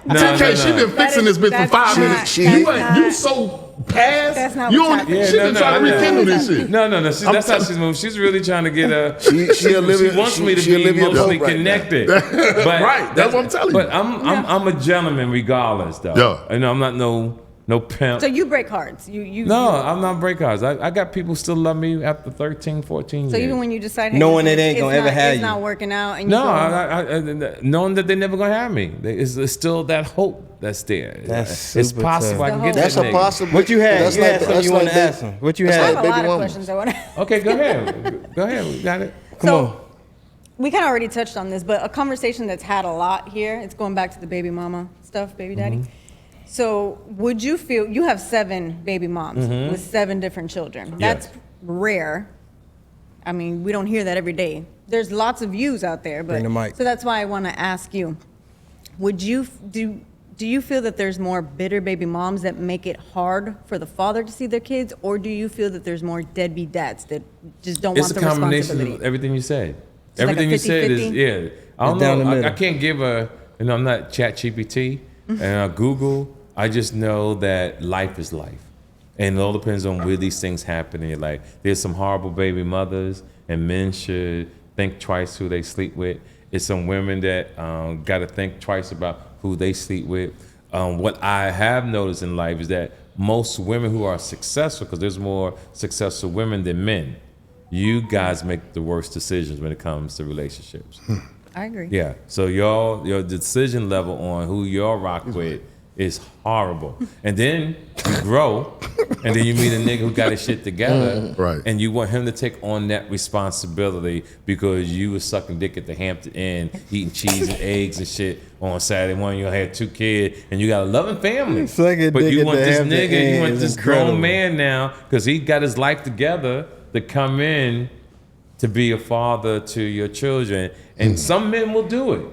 Speaker 3: TK, she been fixing this bitch for
Speaker 6: That's
Speaker 3: 5
Speaker 6: not-
Speaker 3: minutes.
Speaker 6: that's
Speaker 3: You
Speaker 6: not-
Speaker 3: so past.
Speaker 6: That's not
Speaker 3: You
Speaker 6: what's
Speaker 3: don't.
Speaker 6: happening.
Speaker 3: She been trying to rekindle this shit.
Speaker 4: No. That's how
Speaker 3: telling-
Speaker 4: she's moving. She's really trying to get a.
Speaker 7: She Olivia-
Speaker 4: wants me to
Speaker 7: she
Speaker 4: be
Speaker 7: Olivia
Speaker 4: emotionally
Speaker 7: Pope right now.
Speaker 4: connected. But
Speaker 3: Right, that's what I'm telling you.
Speaker 4: But I'm a gentleman regardless, though.
Speaker 3: Yeah.
Speaker 4: You know, I'm not no no pimp.
Speaker 6: So you break hearts. You
Speaker 4: No, I'm not break hearts. I got people still love me after 13, 14
Speaker 6: So
Speaker 4: years.
Speaker 6: even when you decide,
Speaker 1: Knowing
Speaker 6: listen,
Speaker 1: it ain't gonna ever have
Speaker 6: it's
Speaker 1: you.
Speaker 6: not working out, and you
Speaker 4: No,
Speaker 6: go,
Speaker 4: knowing that they're never gonna have me. It's still that hope that's there.
Speaker 1: That's
Speaker 4: it's
Speaker 1: super
Speaker 4: possible
Speaker 1: tough.
Speaker 4: I can get
Speaker 7: That's
Speaker 4: that
Speaker 7: a
Speaker 4: nigga.
Speaker 7: possible.
Speaker 1: What you had?
Speaker 7: That's
Speaker 1: You had
Speaker 7: like-
Speaker 1: something
Speaker 7: that's
Speaker 1: you want
Speaker 7: like
Speaker 1: to
Speaker 7: the-
Speaker 1: ask him. What you
Speaker 6: I
Speaker 7: That's
Speaker 6: have
Speaker 1: had?
Speaker 7: like
Speaker 6: a
Speaker 7: baby
Speaker 6: lot of
Speaker 7: mamas.
Speaker 6: questions I want to.
Speaker 4: Okay, go ahead. Go ahead. We got it.
Speaker 1: Come on.
Speaker 6: We kind of already touched on this, but a conversation that's had a lot here. It's going back to the baby mama stuff, baby daddy.
Speaker 1: Mm-hmm.
Speaker 6: So would you feel you have 7 baby moms
Speaker 1: Mm-hmm.
Speaker 6: with 7 different children? That's
Speaker 4: Yes.
Speaker 6: rare. I mean, we don't hear that every day. There's lots of views out there, but
Speaker 1: Bring the mic.
Speaker 6: so that's why I want to ask you: would you do you feel that there's more bitter baby moms that make it hard for the father to see their kids, or do you feel that there's more deadbeat dads that just don't
Speaker 4: It's
Speaker 6: want
Speaker 4: a
Speaker 6: the
Speaker 4: combination
Speaker 6: responsibility?
Speaker 4: of everything you said.
Speaker 6: It's like a
Speaker 4: Everything you said is
Speaker 6: 50-50?
Speaker 4: yeah. I don't
Speaker 1: It's down
Speaker 4: know.
Speaker 1: the
Speaker 4: I
Speaker 1: middle.
Speaker 4: can't give I'm not ChatGPT and Google. I just know that life is life, and it all depends on where these things happen in your life. There's some horrible baby mothers, and men should think twice who they sleep with. It's some women that got to think twice about who they sleep with. What I have noticed in life is that most women who are successful, because there's more successful women than men, you guys make the worst decisions when it comes to relationships.
Speaker 6: I agree.
Speaker 4: Yeah. So your decision level on who y'all rock with is horrible. And then you grow, and then you meet a nigga who got his shit together.
Speaker 3: Right.
Speaker 4: And you want him to take on that responsibility because you was sucking dick at the Hampton Inn, eating cheese and eggs and shit on Saturday morning. You had 2 kids, and you got a loving family.
Speaker 1: Sucking
Speaker 4: But
Speaker 1: dick
Speaker 4: you
Speaker 1: at
Speaker 4: want
Speaker 1: the
Speaker 4: this
Speaker 1: Hampton
Speaker 4: nigga,
Speaker 1: Inn
Speaker 4: you want
Speaker 1: is
Speaker 4: this
Speaker 1: incredible.
Speaker 4: grown man now, because he got his life together, to come in to be a father to your children. And some men will do it.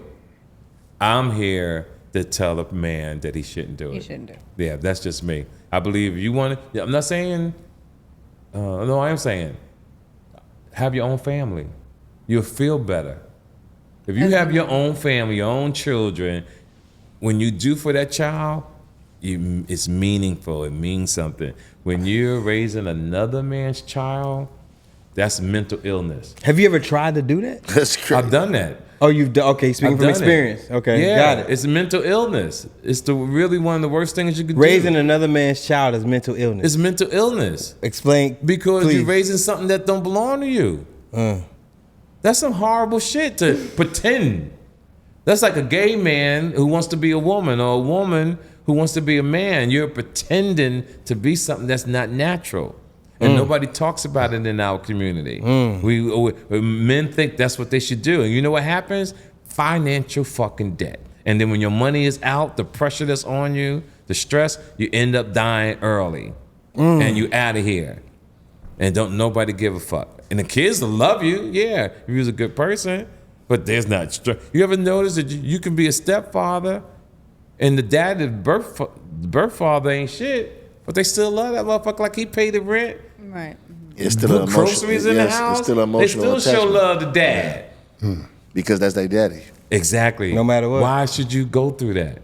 Speaker 4: I'm here to tell a man that he shouldn't do it.
Speaker 6: He shouldn't do it.
Speaker 4: Yeah, that's just me. I believe you want to. I'm not saying. No, I am saying, have your own family. You'll feel better if you have your own family, your own children. When you do for that child, it's meaningful. It means something. When you're raising another man's child, that's mental illness.
Speaker 1: Have you ever tried to do that?
Speaker 7: That's crazy.
Speaker 4: I've done that.
Speaker 1: Oh, you've done. Okay, speaking
Speaker 4: I've
Speaker 1: from
Speaker 4: done it.
Speaker 1: experience. Okay,
Speaker 4: Yeah,
Speaker 1: got it.
Speaker 4: it's mental illness. It's really one of the worst things you could
Speaker 1: Raising
Speaker 4: do.
Speaker 1: another man's child is mental illness.
Speaker 4: It's mental illness
Speaker 1: Explain.
Speaker 4: because
Speaker 1: please.
Speaker 4: you're raising something that don't belong to you. That's some horrible shit to pretend. That's like a gay man who wants to be a woman, or a woman who wants to be a man. You're pretending to be something that's not natural. And nobody talks about it in our community. Men think that's what they should do. And you know what happens? Financial fucking debt. And then when your money is out, the pressure that's on you, the stress, you end up dying early. And you out of here. And don't nobody give a fuck. And the kids will love you, yeah, if you're a good person. But there's not stress. You ever notice that you can be a stepfather and the dad, the birth father ain't shit, but they still love that motherfucker like he paid the rent.
Speaker 6: Right.
Speaker 7: It's still
Speaker 4: Put
Speaker 7: an emotional.
Speaker 4: groceries in the house.
Speaker 7: It's still
Speaker 4: They
Speaker 7: emotional
Speaker 4: still show
Speaker 7: attachment.
Speaker 4: love to dad.
Speaker 7: Because that's their daddy.
Speaker 4: Exactly.
Speaker 1: No matter what.
Speaker 4: Why should you go through that?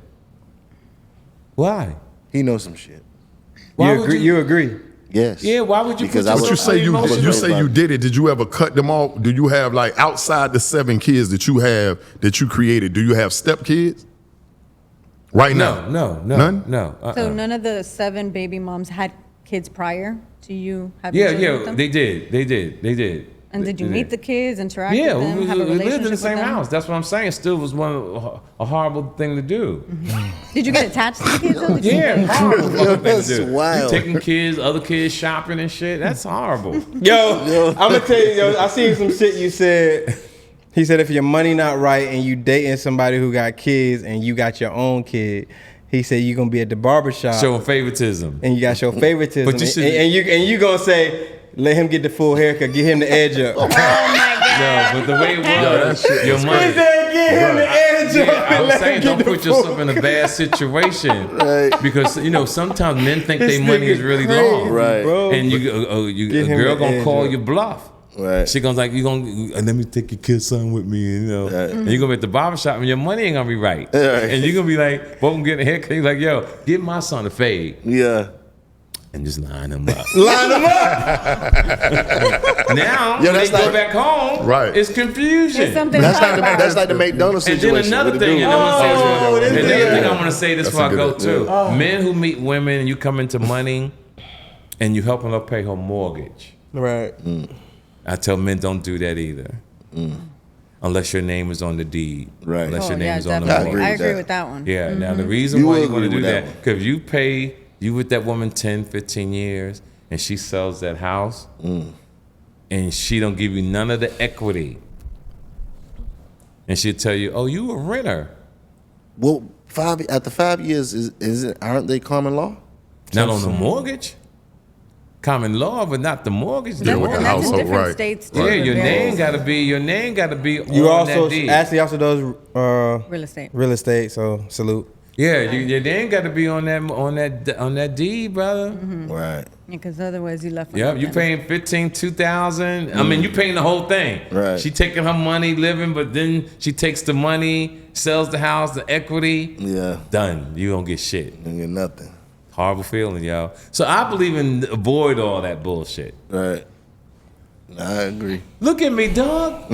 Speaker 4: Why?
Speaker 7: He knows some shit.
Speaker 4: Why
Speaker 1: You
Speaker 4: would
Speaker 1: agree? You agree?
Speaker 7: Yes.
Speaker 4: Yeah, why would you
Speaker 7: Because
Speaker 4: put
Speaker 7: I
Speaker 3: But
Speaker 7: was-
Speaker 3: you say you
Speaker 7: I was raised by-
Speaker 3: did it. Did you ever cut them off? Do you have, like, outside the 7 kids that you have that you created? Do you have stepkids right now?
Speaker 4: No.
Speaker 3: None?
Speaker 4: No.
Speaker 6: So none of the 7 baby moms had kids prior to you having children with
Speaker 4: Yeah,
Speaker 6: them?
Speaker 4: they did.
Speaker 6: And did you
Speaker 4: They
Speaker 6: meet the kids, interact
Speaker 4: Yeah,
Speaker 6: with them,
Speaker 4: we
Speaker 6: have a relationship
Speaker 4: lived in the
Speaker 6: with
Speaker 4: same
Speaker 6: them?
Speaker 4: house. That's what I'm saying. Still was a horrible thing to do.
Speaker 6: Did you get attached to the kids though? Did you-
Speaker 4: Yeah, horrible fucking thing
Speaker 7: That's
Speaker 4: to do.
Speaker 7: wild.
Speaker 4: You taking kids, other kids shopping and shit. That's horrible.
Speaker 1: Yo, I'm gonna tell you. Yo, I seen some shit you said. He said if your money not right and you dating somebody who got kids and you got your own kid, he said you gonna be at the barbershop
Speaker 4: Showing favoritism.
Speaker 1: and you got your favoritism.
Speaker 4: But you should-
Speaker 1: and you gonna say let him get the full haircut, get him the edge up.
Speaker 6: Oh my God.
Speaker 4: No, but the way it was, your
Speaker 1: He
Speaker 4: money.
Speaker 1: said get him the edge up.
Speaker 4: Yeah, I
Speaker 1: and
Speaker 4: was
Speaker 1: let him
Speaker 4: saying,
Speaker 1: get
Speaker 4: don't
Speaker 1: the
Speaker 4: put
Speaker 1: full
Speaker 4: yourself in a bad situation,
Speaker 7: Right.
Speaker 4: because sometimes men think
Speaker 1: This
Speaker 4: their money
Speaker 1: nigga
Speaker 4: is really
Speaker 1: crazy,
Speaker 4: long,
Speaker 7: Right.
Speaker 1: bro.
Speaker 4: and
Speaker 1: Get
Speaker 4: a
Speaker 1: him
Speaker 4: girl
Speaker 1: the
Speaker 4: gonna
Speaker 1: edge
Speaker 4: call
Speaker 1: up.
Speaker 4: you bluff.
Speaker 7: Right.
Speaker 4: She gonna like, you gonna let me take your kid's son with me,
Speaker 7: Right.
Speaker 4: and you're gonna be at the barbershop and your money ain't gonna be right,
Speaker 7: Right.
Speaker 4: and you're gonna be like, both of them getting a haircut. You're like, yo, give my son a fade.
Speaker 7: Yeah.
Speaker 4: and just line them up.
Speaker 1: Line them up.
Speaker 4: Now,
Speaker 7: Yeah,
Speaker 4: when they
Speaker 7: that's
Speaker 4: go
Speaker 7: like-
Speaker 4: back home,
Speaker 3: Right.
Speaker 4: it's confusion.
Speaker 6: There's something
Speaker 7: That's like the McDonald's
Speaker 4: And
Speaker 7: situation.
Speaker 4: then another
Speaker 7: with the
Speaker 4: thing,
Speaker 7: dude.
Speaker 4: and I'm gonna say
Speaker 1: Oh,
Speaker 4: this,
Speaker 1: this
Speaker 4: and the
Speaker 1: nigga.
Speaker 4: other thing I want to say this
Speaker 3: That's
Speaker 4: before I
Speaker 3: a
Speaker 4: go
Speaker 3: good-
Speaker 4: too. Men who meet women and you come into money, and you helping her pay her mortgage.
Speaker 1: Right.
Speaker 4: I tell men don't do that either, unless your name is on the deed.
Speaker 7: Right.
Speaker 4: Unless your
Speaker 6: Oh,
Speaker 4: name
Speaker 6: yeah,
Speaker 4: is on the
Speaker 6: definitely.
Speaker 7: mortgage.
Speaker 6: I
Speaker 4: mortgage.
Speaker 6: agree with that one.
Speaker 4: Yeah. Now the reason
Speaker 7: You
Speaker 4: why
Speaker 7: will
Speaker 4: you want to
Speaker 7: agree
Speaker 4: do
Speaker 7: with
Speaker 4: that,
Speaker 7: that one.
Speaker 4: because you pay you with that woman 10, 15 years, and she sells that house, and she don't give you none of the equity, and she'll tell you, "Oh, you a renter."
Speaker 7: Well, after 5 years, is it? Aren't they common law?
Speaker 4: Not on the mortgage. Common law, but not the mortgage.
Speaker 3: Yeah, with the
Speaker 6: And that's in
Speaker 3: household,
Speaker 6: different
Speaker 3: right.
Speaker 6: states too.
Speaker 4: Yeah,
Speaker 6: for
Speaker 4: your
Speaker 6: various
Speaker 4: name gotta be
Speaker 1: You
Speaker 4: on
Speaker 1: also
Speaker 4: that deed.
Speaker 1: Ashley also does
Speaker 6: real estate.
Speaker 1: real estate, so salute.
Speaker 4: Yeah, your name gotta be on that deed, brother.
Speaker 7: Right.
Speaker 6: Because otherwise you left. with
Speaker 4: Yep, you
Speaker 6: nothing.
Speaker 4: paying 15, 2,000. I mean, you paying the whole thing.
Speaker 7: Right.
Speaker 4: She taking her money, living, but then she takes the money, sells the house, the equity.
Speaker 7: Yeah.
Speaker 4: Done. You don't get shit.
Speaker 7: You get nothing.
Speaker 4: Horrible feeling, y'all. So I believe in avoid all that bullshit.
Speaker 7: Right. I agree.
Speaker 4: Look at me, dog.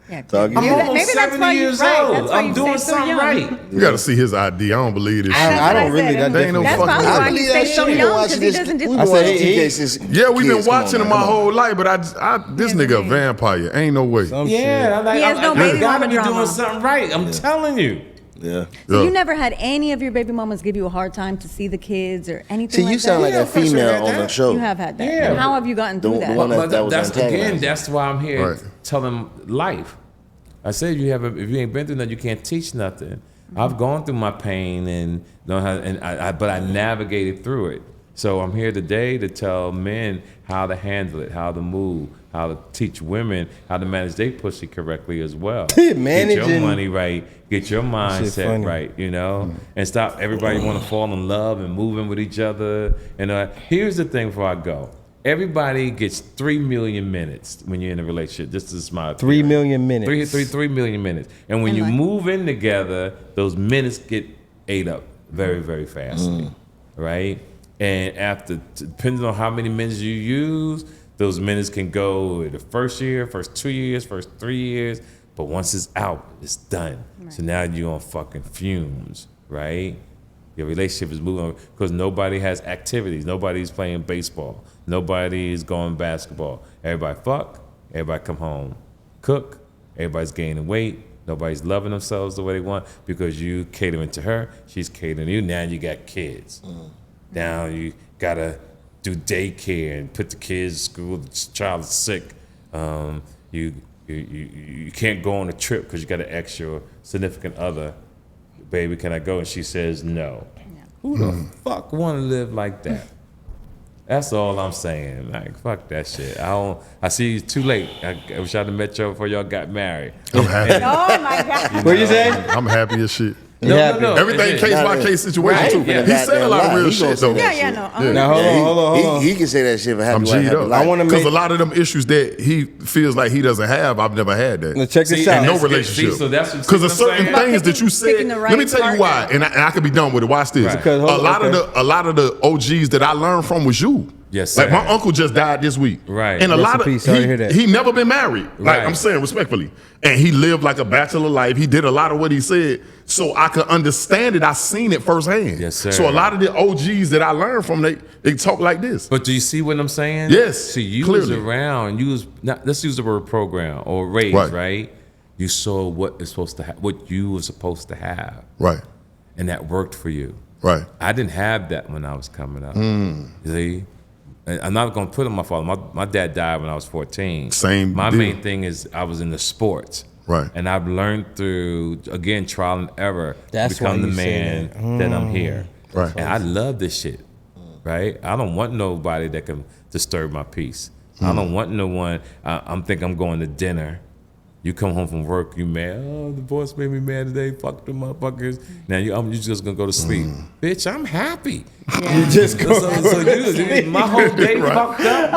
Speaker 6: Yeah,
Speaker 7: Dog,
Speaker 4: I'm
Speaker 7: you-
Speaker 6: maybe
Speaker 4: almost
Speaker 6: that's
Speaker 4: 70
Speaker 6: why you
Speaker 4: years
Speaker 6: right.
Speaker 4: old.
Speaker 6: That's why
Speaker 4: I'm
Speaker 6: you
Speaker 4: doing
Speaker 6: stay so
Speaker 4: something
Speaker 6: young.
Speaker 4: right.
Speaker 3: You got to see his ID. I don't believe this
Speaker 6: That's
Speaker 3: shit.
Speaker 1: I
Speaker 6: what
Speaker 1: don't really-
Speaker 6: said.
Speaker 1: that
Speaker 3: ain't no
Speaker 6: That's
Speaker 3: fucking
Speaker 6: probably
Speaker 3: way.
Speaker 6: why
Speaker 3: I
Speaker 6: he
Speaker 7: believe
Speaker 6: stays
Speaker 7: that
Speaker 6: so
Speaker 7: shit.
Speaker 6: young,
Speaker 7: Watching
Speaker 6: because he
Speaker 7: this-
Speaker 6: doesn't do
Speaker 7: we
Speaker 1: I
Speaker 7: been
Speaker 1: said
Speaker 7: watching
Speaker 1: he-
Speaker 7: TK since
Speaker 3: Yeah, we've been
Speaker 7: kids. Come on,
Speaker 3: watching him
Speaker 7: man,
Speaker 3: my
Speaker 7: come on.
Speaker 3: whole life, but this
Speaker 6: Yeah,
Speaker 3: nigga a
Speaker 6: man.
Speaker 3: vampire. Ain't no way.
Speaker 1: Some
Speaker 4: Yeah,
Speaker 6: He has no baby
Speaker 4: gotta
Speaker 6: mama
Speaker 4: be doing
Speaker 6: drama.
Speaker 4: something right. I'm telling you.
Speaker 7: Yeah.
Speaker 6: So
Speaker 3: Yeah.
Speaker 6: you never had any of your baby mamas give you a hard time to see the kids or anything
Speaker 7: See,
Speaker 6: like
Speaker 7: you sound
Speaker 6: that?
Speaker 7: like
Speaker 4: Yeah,
Speaker 7: a
Speaker 4: of course you
Speaker 7: female
Speaker 4: had
Speaker 7: on the
Speaker 4: that.
Speaker 7: show.
Speaker 6: You have had that.
Speaker 4: Yeah.
Speaker 6: And how have you gotten through
Speaker 7: The
Speaker 6: that?
Speaker 7: one
Speaker 4: But
Speaker 7: that was
Speaker 4: that's again.
Speaker 7: antagonizing.
Speaker 4: That's why I'm here
Speaker 3: Right.
Speaker 4: telling life. I said if you ain't been through nothing, you can't teach nothing. I've gone through my pain and know how, but I navigated through it. So I'm here today to tell men how to handle it, how to move, how to teach women how to manage their pussy correctly as well. Get your
Speaker 1: Managing-
Speaker 4: money right, get your mindset
Speaker 1: funny.
Speaker 4: right, and stop everybody want to fall in love and moving with each other. And here's the thing before I go. Everybody gets 3 million minutes when you're in a relationship. This is my
Speaker 1: 3 million minutes.
Speaker 4: 3 million minutes. And when
Speaker 6: In
Speaker 4: you
Speaker 6: life.
Speaker 4: move in together, those minutes get ate up very, very fastly, right? And after, depending on how many minutes you use, those minutes can go the first year, first 2 years, first 3 years. But once it's out, it's done. So now you're on fucking fumes, right? Your relationship is moving on because nobody has activities. Nobody's playing baseball. Nobody is going basketball. Everybody fuck. Everybody come home, cook. Everybody's gaining weight. Nobody's loving themselves the way they want because you catering to her. She's catering to you. Now you got kids. Now you gotta do daycare and put the kids to school. The child is sick. You can't go on a trip because you got to ask your significant other, baby, can I go? And she says no. Who the fuck want to live like that? That's all I'm saying. Like, fuck that shit. I see you too late. I wish I'd have met you before y'all got married.
Speaker 3: I'm happy.
Speaker 6: Oh my God.
Speaker 1: What you say?
Speaker 3: I'm happy as shit.
Speaker 1: No.
Speaker 3: Everything
Speaker 4: it's
Speaker 3: case
Speaker 4: it.
Speaker 3: by case situation
Speaker 4: Right,
Speaker 3: too.
Speaker 4: yeah.
Speaker 3: He said a lot of real
Speaker 7: He gonna
Speaker 3: shit
Speaker 7: say
Speaker 3: though.
Speaker 7: that
Speaker 6: Yeah,
Speaker 7: shit.
Speaker 6: no.
Speaker 1: Now hold on.
Speaker 7: He can say that shit for happy
Speaker 3: I'm
Speaker 7: wife,
Speaker 3: G'd
Speaker 7: happy
Speaker 3: up.
Speaker 7: life.
Speaker 1: I wanna
Speaker 3: Because
Speaker 1: make-
Speaker 3: a lot of them issues that he feels like he doesn't have, I've never had that.
Speaker 1: Now check this
Speaker 4: See,
Speaker 1: out.
Speaker 4: and
Speaker 3: No
Speaker 4: that's good.
Speaker 3: relationship.
Speaker 4: See, so that's what-
Speaker 3: Because of
Speaker 4: see what I'm
Speaker 3: certain
Speaker 4: saying?
Speaker 3: things that you said.
Speaker 6: Picking the right
Speaker 3: Let me tell you why,
Speaker 6: partner.
Speaker 3: and I can be done with it. Watch this.
Speaker 4: Right.
Speaker 1: Because,
Speaker 3: A lot of the OGs that I learned from was you.
Speaker 4: Yes,
Speaker 3: Like
Speaker 4: sir.
Speaker 3: my uncle just died this week.
Speaker 4: Right.
Speaker 3: And a
Speaker 1: Rest
Speaker 3: lot
Speaker 1: in
Speaker 3: of
Speaker 1: peace. Sorry to hear that.
Speaker 3: he never been married. Like
Speaker 4: Right.
Speaker 3: I'm saying respectfully. And he lived like a bachelor life. He did a lot of what he said. So I could understand it. I seen it firsthand.
Speaker 4: Yes, sir.
Speaker 3: So a lot of the OGs that I learned from, they talk like this.
Speaker 4: But do you see what I'm saying?
Speaker 3: Yes,
Speaker 4: See, you was
Speaker 3: clearly.
Speaker 4: around. You was not. Let's use the word program or raised,
Speaker 3: Right.
Speaker 4: right? You saw what is supposed to what you were supposed to have,
Speaker 3: Right.
Speaker 4: and that worked for you.
Speaker 3: Right.
Speaker 4: I didn't have that when I was coming up. See, and I'm not gonna put on my father. My dad died when I was 14.
Speaker 3: Same
Speaker 4: My
Speaker 3: deal.
Speaker 4: main thing is I was in the sports.
Speaker 3: Right.
Speaker 4: And I've learned through again trial and error
Speaker 1: That's
Speaker 4: to become
Speaker 1: why
Speaker 4: the
Speaker 1: you say
Speaker 4: man that I'm here.
Speaker 3: Right.
Speaker 4: And I love this shit. Right. I don't want nobody that can disturb my peace. I don't want no one. I'm I'm going to dinner. You come home from work, you mad. Oh, the boss made me mad today. Fuck the motherfuckers. Now you just gonna go to sleep, bitch. I'm happy.
Speaker 1: You just go.
Speaker 4: So you, my whole day fucked up.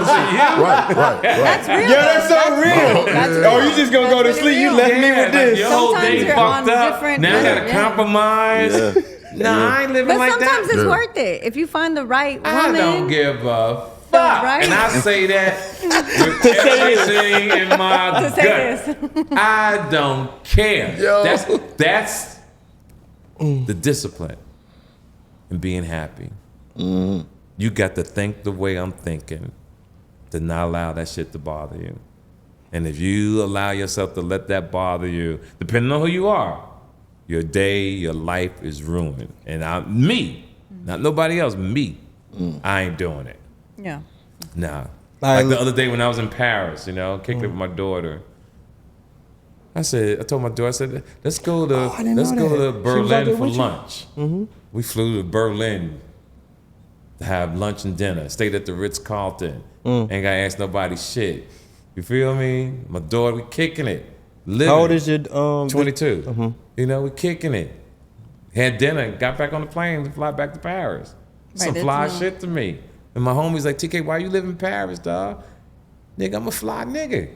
Speaker 3: Right.
Speaker 6: That's real.
Speaker 1: Yo, that's so real.
Speaker 6: That's
Speaker 1: Oh,
Speaker 6: real.
Speaker 1: you just gonna go to
Speaker 6: That's
Speaker 1: sleep? You
Speaker 6: real.
Speaker 1: left me with
Speaker 4: Like
Speaker 1: this.
Speaker 4: your whole
Speaker 6: Sometimes
Speaker 4: day
Speaker 6: you're
Speaker 4: fucked
Speaker 6: on
Speaker 4: up.
Speaker 6: different-
Speaker 4: Now I gotta
Speaker 6: yeah.
Speaker 4: compromise. Nah, I ain't living
Speaker 6: But
Speaker 4: like
Speaker 6: sometimes
Speaker 4: that.
Speaker 6: it's worth it if you find the right woman.
Speaker 4: I don't give a fuck.
Speaker 6: Right?
Speaker 4: And I say that with everything in my
Speaker 6: To say
Speaker 4: gut. I don't care.
Speaker 3: Yo.
Speaker 4: That's the discipline and being happy. You got to think the way I'm thinking to not allow that shit to bother you. And if you allow yourself to let that bother you, depending on who you are, your day, your life is ruined. And not nobody else, me. I ain't doing it.
Speaker 6: Yeah.
Speaker 4: Nah. Like the other day when I was in Paris, kicked it with my daughter. I told my daughter, I said, let's go to Berlin for lunch. We flew to Berlin to have lunch and dinner. Stayed at the Ritz-Carlton. Ain't got to ask nobody shit. You feel me? My daughter, we kicking it. Living.
Speaker 1: How old is your
Speaker 4: 22. We kicking it. Had dinner, got back on the plane to fly back to Paris. Some
Speaker 6: Right,
Speaker 4: fly
Speaker 6: that's
Speaker 4: shit to me. And my homie's like, TK, why you live in Paris, dog? Nigga, I'm a fly nigga.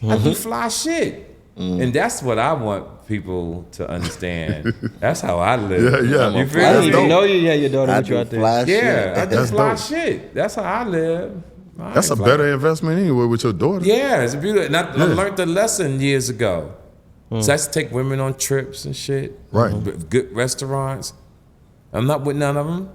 Speaker 4: I do fly shit. And that's what I want people to understand. That's how I live.
Speaker 3: Yeah.
Speaker 4: You
Speaker 1: I
Speaker 4: feel
Speaker 1: didn't
Speaker 4: me?
Speaker 1: even know you had your daughter
Speaker 7: I
Speaker 1: with you
Speaker 7: do
Speaker 1: out there.
Speaker 7: fly shit.
Speaker 4: Yeah, I do
Speaker 3: That's
Speaker 4: fly
Speaker 3: dope.
Speaker 4: shit. That's how I live. I
Speaker 3: That's a
Speaker 4: ain't fly.
Speaker 3: better investment anyway with your daughter.
Speaker 4: Yeah, it's beautiful. And I learned the lesson years ago. So I used to take women on trips and shit.
Speaker 3: Right.
Speaker 4: Good restaurants. I'm not with none of them.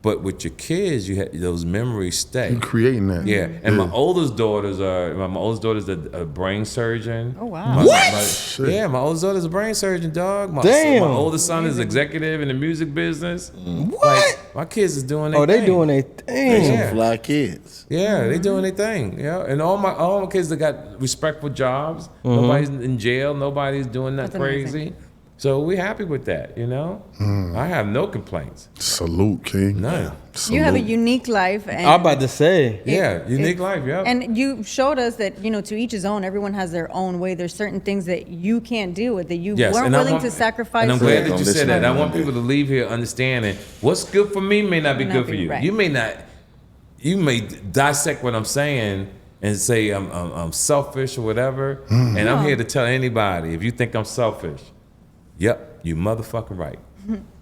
Speaker 4: But with your kids, you had those memories stay.
Speaker 3: You creating that.
Speaker 4: Yeah, and my oldest daughter's a brain surgeon.
Speaker 6: Oh, wow.
Speaker 4: My oldest daughter's a brain surgeon, dog.
Speaker 1: Damn.
Speaker 4: My oldest son is executive in the music business.
Speaker 1: What?
Speaker 4: Like, my kids is doing their
Speaker 1: Oh, they
Speaker 4: thing.
Speaker 1: doing their thing.
Speaker 7: Some
Speaker 4: Yeah.
Speaker 7: fly kids.
Speaker 4: Yeah, they doing their thing. Yeah, and all my kids that got respectful jobs. Nobody's in jail. Nobody's doing that
Speaker 6: That's
Speaker 4: crazy.
Speaker 6: amazing.
Speaker 4: So we happy with that. I have no complaints.
Speaker 3: Salute, King.
Speaker 4: None.
Speaker 6: You have a
Speaker 3: Salute.
Speaker 6: unique life. And
Speaker 1: I'm about to say.
Speaker 4: Yeah, unique life. Yeah.
Speaker 6: And you showed us that, to each his own, everyone has their own way. There's certain things that you can't deal with, that you weren't
Speaker 4: and I
Speaker 6: willing
Speaker 4: want-
Speaker 6: to sacrifice.
Speaker 4: And I'm
Speaker 6: for.
Speaker 4: glad that you
Speaker 7: Listen
Speaker 4: said that.
Speaker 7: to
Speaker 4: I
Speaker 7: me.
Speaker 4: want people to leave here understanding what's good for me may not be
Speaker 6: Not
Speaker 4: good for
Speaker 6: be
Speaker 4: you.
Speaker 6: right.
Speaker 4: You may dissect what I'm saying and say I'm selfish or whatever. And I'm here to tell anybody, if you think I'm selfish, yep, you motherfucking right.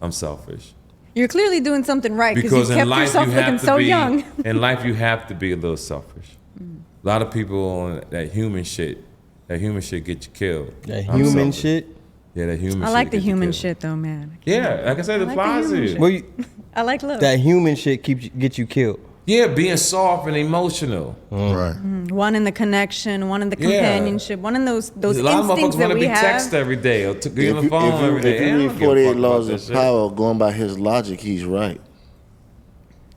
Speaker 4: I'm selfish.
Speaker 6: You're clearly doing something right because
Speaker 4: Because
Speaker 6: you
Speaker 4: in
Speaker 6: kept
Speaker 4: life
Speaker 6: yourself
Speaker 4: you
Speaker 6: looking
Speaker 4: have to
Speaker 6: so
Speaker 4: be
Speaker 6: young.
Speaker 4: in life you have to be a little selfish. A lot of people on that human shit get you killed.
Speaker 1: That
Speaker 4: I'm
Speaker 1: human
Speaker 4: selfish.
Speaker 1: shit.
Speaker 4: Yeah, that human
Speaker 6: I
Speaker 4: shit.
Speaker 6: like the
Speaker 4: get you
Speaker 6: human
Speaker 4: killed.
Speaker 6: shit though, man.
Speaker 4: Yeah, like I said, it
Speaker 6: I like the
Speaker 4: applies to
Speaker 6: human
Speaker 4: you.
Speaker 6: shit.
Speaker 1: Well, you,
Speaker 6: I like love.
Speaker 1: that human shit get you killed.
Speaker 4: Yeah, being soft and emotional.
Speaker 3: Right.
Speaker 6: One in the connection, one in the companionship, one in those
Speaker 4: A lot of
Speaker 6: instincts
Speaker 4: motherfuckers
Speaker 6: that
Speaker 4: want to
Speaker 6: we
Speaker 4: be
Speaker 6: have.
Speaker 4: text every day or get on the phone every day.
Speaker 7: If
Speaker 4: I
Speaker 7: you
Speaker 4: don't
Speaker 7: read
Speaker 4: give a
Speaker 7: 48
Speaker 4: fuck about
Speaker 7: Laws
Speaker 4: that
Speaker 7: of
Speaker 4: shit.
Speaker 7: Power, going by his logic, he's right.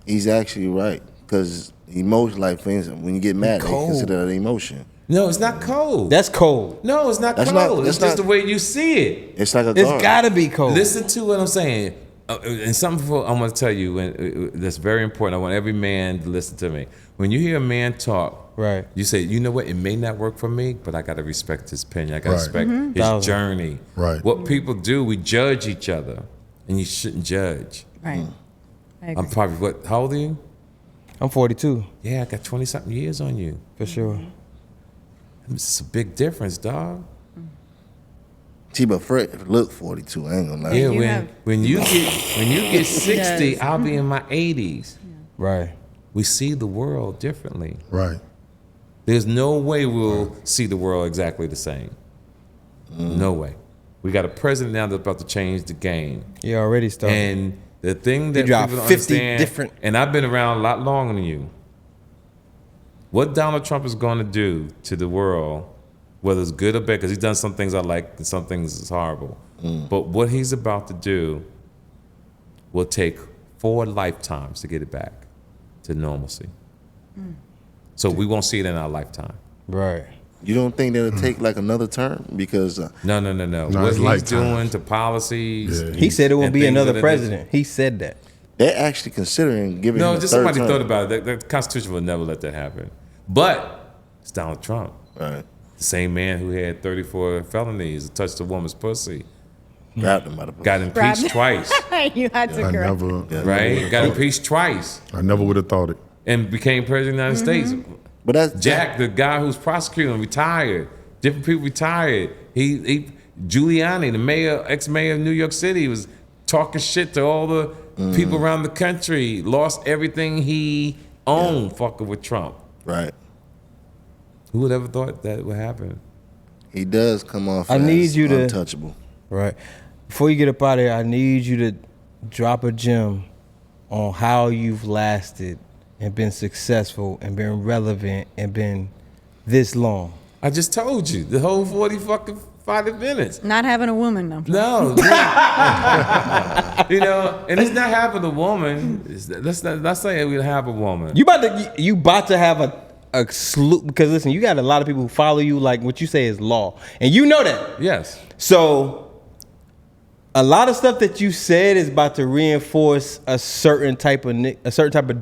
Speaker 7: He's actually right. Because emotion, like for instance, when you get mad, they
Speaker 1: Cold.
Speaker 7: consider that an emotion.
Speaker 4: No, it's not cold.
Speaker 1: That's cold.
Speaker 4: No, it's not
Speaker 7: That's
Speaker 4: cold.
Speaker 7: not-
Speaker 4: It's
Speaker 7: that's
Speaker 4: just
Speaker 7: not-
Speaker 4: the way you see it.
Speaker 7: It's like a
Speaker 1: It's
Speaker 7: guard.
Speaker 1: gotta be cold.
Speaker 4: Listen to what I'm saying. And something I'm going to tell you that's very important. I want every man to listen to me. When you hear a man talk,
Speaker 1: Right.
Speaker 4: you say, you know what, it may not work for me, but I got to respect his opinion. I got to
Speaker 3: Right.
Speaker 4: respect his
Speaker 1: Thousand.
Speaker 4: journey.
Speaker 3: Right.
Speaker 4: What people do, we judge each other, and you shouldn't judge.
Speaker 6: Right. I agree.
Speaker 4: I'm probably, how old are you?
Speaker 1: I'm 42
Speaker 4: Yeah, I got 20-something years on you.
Speaker 1: for sure.
Speaker 4: It's a big difference, dog.
Speaker 7: See, but Fred look 42. I ain't gonna lie.
Speaker 4: Yeah,
Speaker 6: you have-
Speaker 4: when you get 60,
Speaker 6: Yes.
Speaker 4: I'll be in my 80s.
Speaker 1: Right.
Speaker 4: We see the world differently.
Speaker 3: Right.
Speaker 4: There's no way we'll see the world exactly the same. No way. We got a president now that's about to change the game.
Speaker 1: You already started.
Speaker 4: And the thing that
Speaker 1: dropped
Speaker 4: people don't
Speaker 1: 50
Speaker 4: understand,
Speaker 1: different-
Speaker 4: and I've been around a lot longer than you. What Donald Trump is going to do to the world, whether it's good or bad, because he's done some things I like and some things is horrible. But what he's about to do will take 4 lifetimes to get it back to normalcy. So we won't see it in our lifetime.
Speaker 1: Right.
Speaker 7: You don't think that'll take like another term? Because
Speaker 4: No.
Speaker 3: No,
Speaker 4: What
Speaker 3: it's
Speaker 4: he's
Speaker 3: lifetime.
Speaker 4: doing to policies.
Speaker 3: Yeah.
Speaker 1: He said it won't
Speaker 4: and
Speaker 1: be
Speaker 4: things
Speaker 1: another
Speaker 4: of that
Speaker 1: president. He said that.
Speaker 7: they're actually considering giving
Speaker 4: No,
Speaker 7: him a
Speaker 4: just
Speaker 7: third
Speaker 4: somebody
Speaker 7: term.
Speaker 4: thought about it. The Constitution will never let that happen. But it's Donald Trump,
Speaker 7: Right.
Speaker 4: the same man who had 34 felonies, touched a woman's pussy,
Speaker 7: Grabbed him by the
Speaker 4: got impeached twice,
Speaker 6: You had to
Speaker 3: I
Speaker 6: correct.
Speaker 3: never,
Speaker 4: right? Got impeached twice
Speaker 3: I never would have thought it.
Speaker 4: and became president of the United States.
Speaker 7: But that's
Speaker 4: Jack, the guy who's prosecuting, retired. Different people retired. He Giuliani, the mayor, ex-mayor of New York City, was talking shit to all the people around the country. Lost everything he owned fucking with Trump.
Speaker 7: Right.
Speaker 4: Who would ever thought that would happen?
Speaker 7: He does come off
Speaker 1: I
Speaker 7: as
Speaker 1: need you to-
Speaker 7: untouchable.
Speaker 1: Right. Before you get up out of here, I need you to drop a gem on how you've lasted and been successful and been relevant and been this long.
Speaker 4: I just told you the whole 45 minutes.
Speaker 6: Not having a woman, no.
Speaker 4: No, you know, and it's not having a woman. Let's say we have a woman.
Speaker 1: You about to have a slew, because listen, you got a lot of people who follow you, like what you say is law, and you know that.
Speaker 4: Yes.
Speaker 1: So a lot of stuff that you said is about to reinforce a certain type of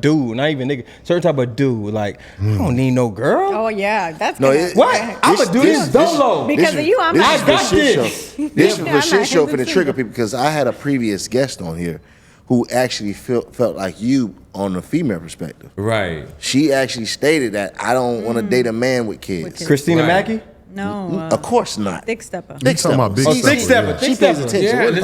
Speaker 1: dude, not even nigga, certain type of dude. Like, I don't need no girl.
Speaker 6: Oh yeah, that's
Speaker 7: No,
Speaker 6: gonna,
Speaker 1: What? I'ma do this solo.
Speaker 6: Because of you, I'm
Speaker 7: this
Speaker 6: not.
Speaker 7: is
Speaker 1: I got
Speaker 7: for shit
Speaker 1: this.
Speaker 7: show. This is
Speaker 6: I'm
Speaker 7: for
Speaker 6: not
Speaker 7: shit show for the
Speaker 6: hesitant.
Speaker 7: trigger people, because I had a previous guest on here who actually felt like you on the female perspective.
Speaker 4: Right.
Speaker 7: She actually stated that I don't want to date a man with kids.
Speaker 1: Christina
Speaker 4: Right.
Speaker 1: Mackey?
Speaker 6: No,
Speaker 7: Of course not.
Speaker 6: thick stepper.
Speaker 7: Thick
Speaker 3: talking about
Speaker 7: stepper.
Speaker 3: big
Speaker 1: Thick stepper.
Speaker 3: yeah.
Speaker 1: Thick
Speaker 7: She pays
Speaker 1: stepper.
Speaker 7: attention.
Speaker 4: Yeah, and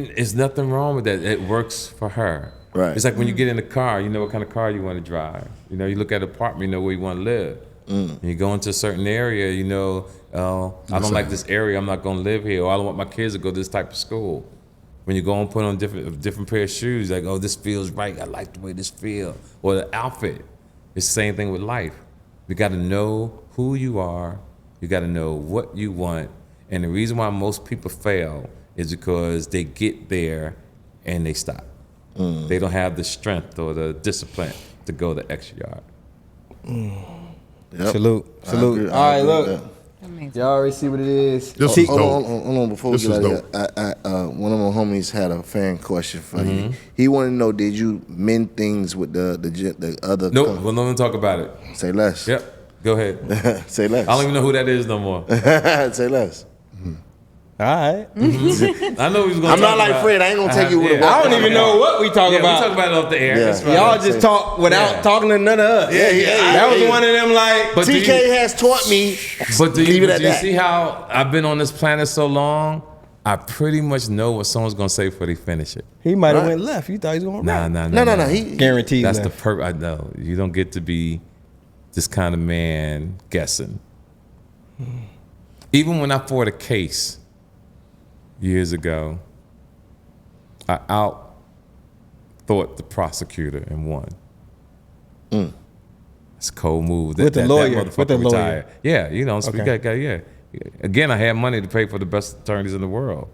Speaker 7: What-
Speaker 4: there's nothing wrong with that. It works for her.
Speaker 7: Right.
Speaker 4: It's like when you get in the car, you know what kind of car you want to drive. You know, you look at an apartment, you know where you want to live. And you go into a certain area, you know, I don't like this area, I'm not going to live here, or I don't want my kids to go to this type of school. When you go and put on different pair of shoes, like, oh, this feels right, I like the way this feels. Or the outfit. It's the same thing with life. You got to know who you are. You got to know what you want. And the reason why most people fail is because they get there and they stop. They don't have the strength or the discipline to go the extra yard.
Speaker 7: Yep.
Speaker 1: Salute.
Speaker 7: I
Speaker 1: Salute.
Speaker 7: agree- I
Speaker 1: All right,
Speaker 7: agree with
Speaker 1: look.
Speaker 6: Amazing.
Speaker 1: Y'all already see what it is.
Speaker 3: This
Speaker 1: See-
Speaker 3: was dope.
Speaker 7: Hold on, before we
Speaker 3: This
Speaker 7: get out
Speaker 3: was
Speaker 7: of here, one of my homies had a fan question for
Speaker 4: Mm-hmm.
Speaker 7: you. He wanted to know, did you mend things with the other?
Speaker 4: Nope, we'll not even talk about it.
Speaker 7: Say less.
Speaker 4: Yep, go ahead.
Speaker 7: Say less.
Speaker 4: I don't even know who that is no more.
Speaker 7: Say less.
Speaker 1: All right.
Speaker 4: I know we was going to
Speaker 7: I'm
Speaker 4: talk
Speaker 7: not like
Speaker 4: about-
Speaker 7: Fred. I ain't gonna take you with a
Speaker 4: yeah.
Speaker 7: walk.
Speaker 1: I don't even know what we talk
Speaker 4: Yeah,
Speaker 1: about.
Speaker 4: we talk about it off the air.
Speaker 7: Yeah.
Speaker 4: That's fine.
Speaker 1: Y'all just talk without
Speaker 4: Yeah.
Speaker 1: talking to none of us.
Speaker 7: Yeah.
Speaker 1: That was one of them like.
Speaker 4: But do
Speaker 7: TK
Speaker 4: you-
Speaker 7: has taught me.
Speaker 4: But do
Speaker 7: Leave
Speaker 4: you,
Speaker 7: it at
Speaker 4: do you
Speaker 7: that.
Speaker 4: see how I've been on this planet so long? I pretty much know what someone's gonna say before they finish it.
Speaker 1: He might have
Speaker 7: Right.
Speaker 1: went left. You thought he was going
Speaker 4: Nah,
Speaker 1: right.
Speaker 7: No. He
Speaker 1: Guaranteed
Speaker 4: That's
Speaker 1: left.
Speaker 4: I know. You don't get to be this kind of man guessing. Even when I fought a case years ago, I out-thought the prosecutor and won. It's a cold move.
Speaker 1: With the lawyer.
Speaker 4: motherfucker
Speaker 1: With the lawyer.
Speaker 4: retired. Yeah, you know, speak
Speaker 1: Okay.
Speaker 4: that guy, yeah. Again, I had money to pay for the best attorneys in the world.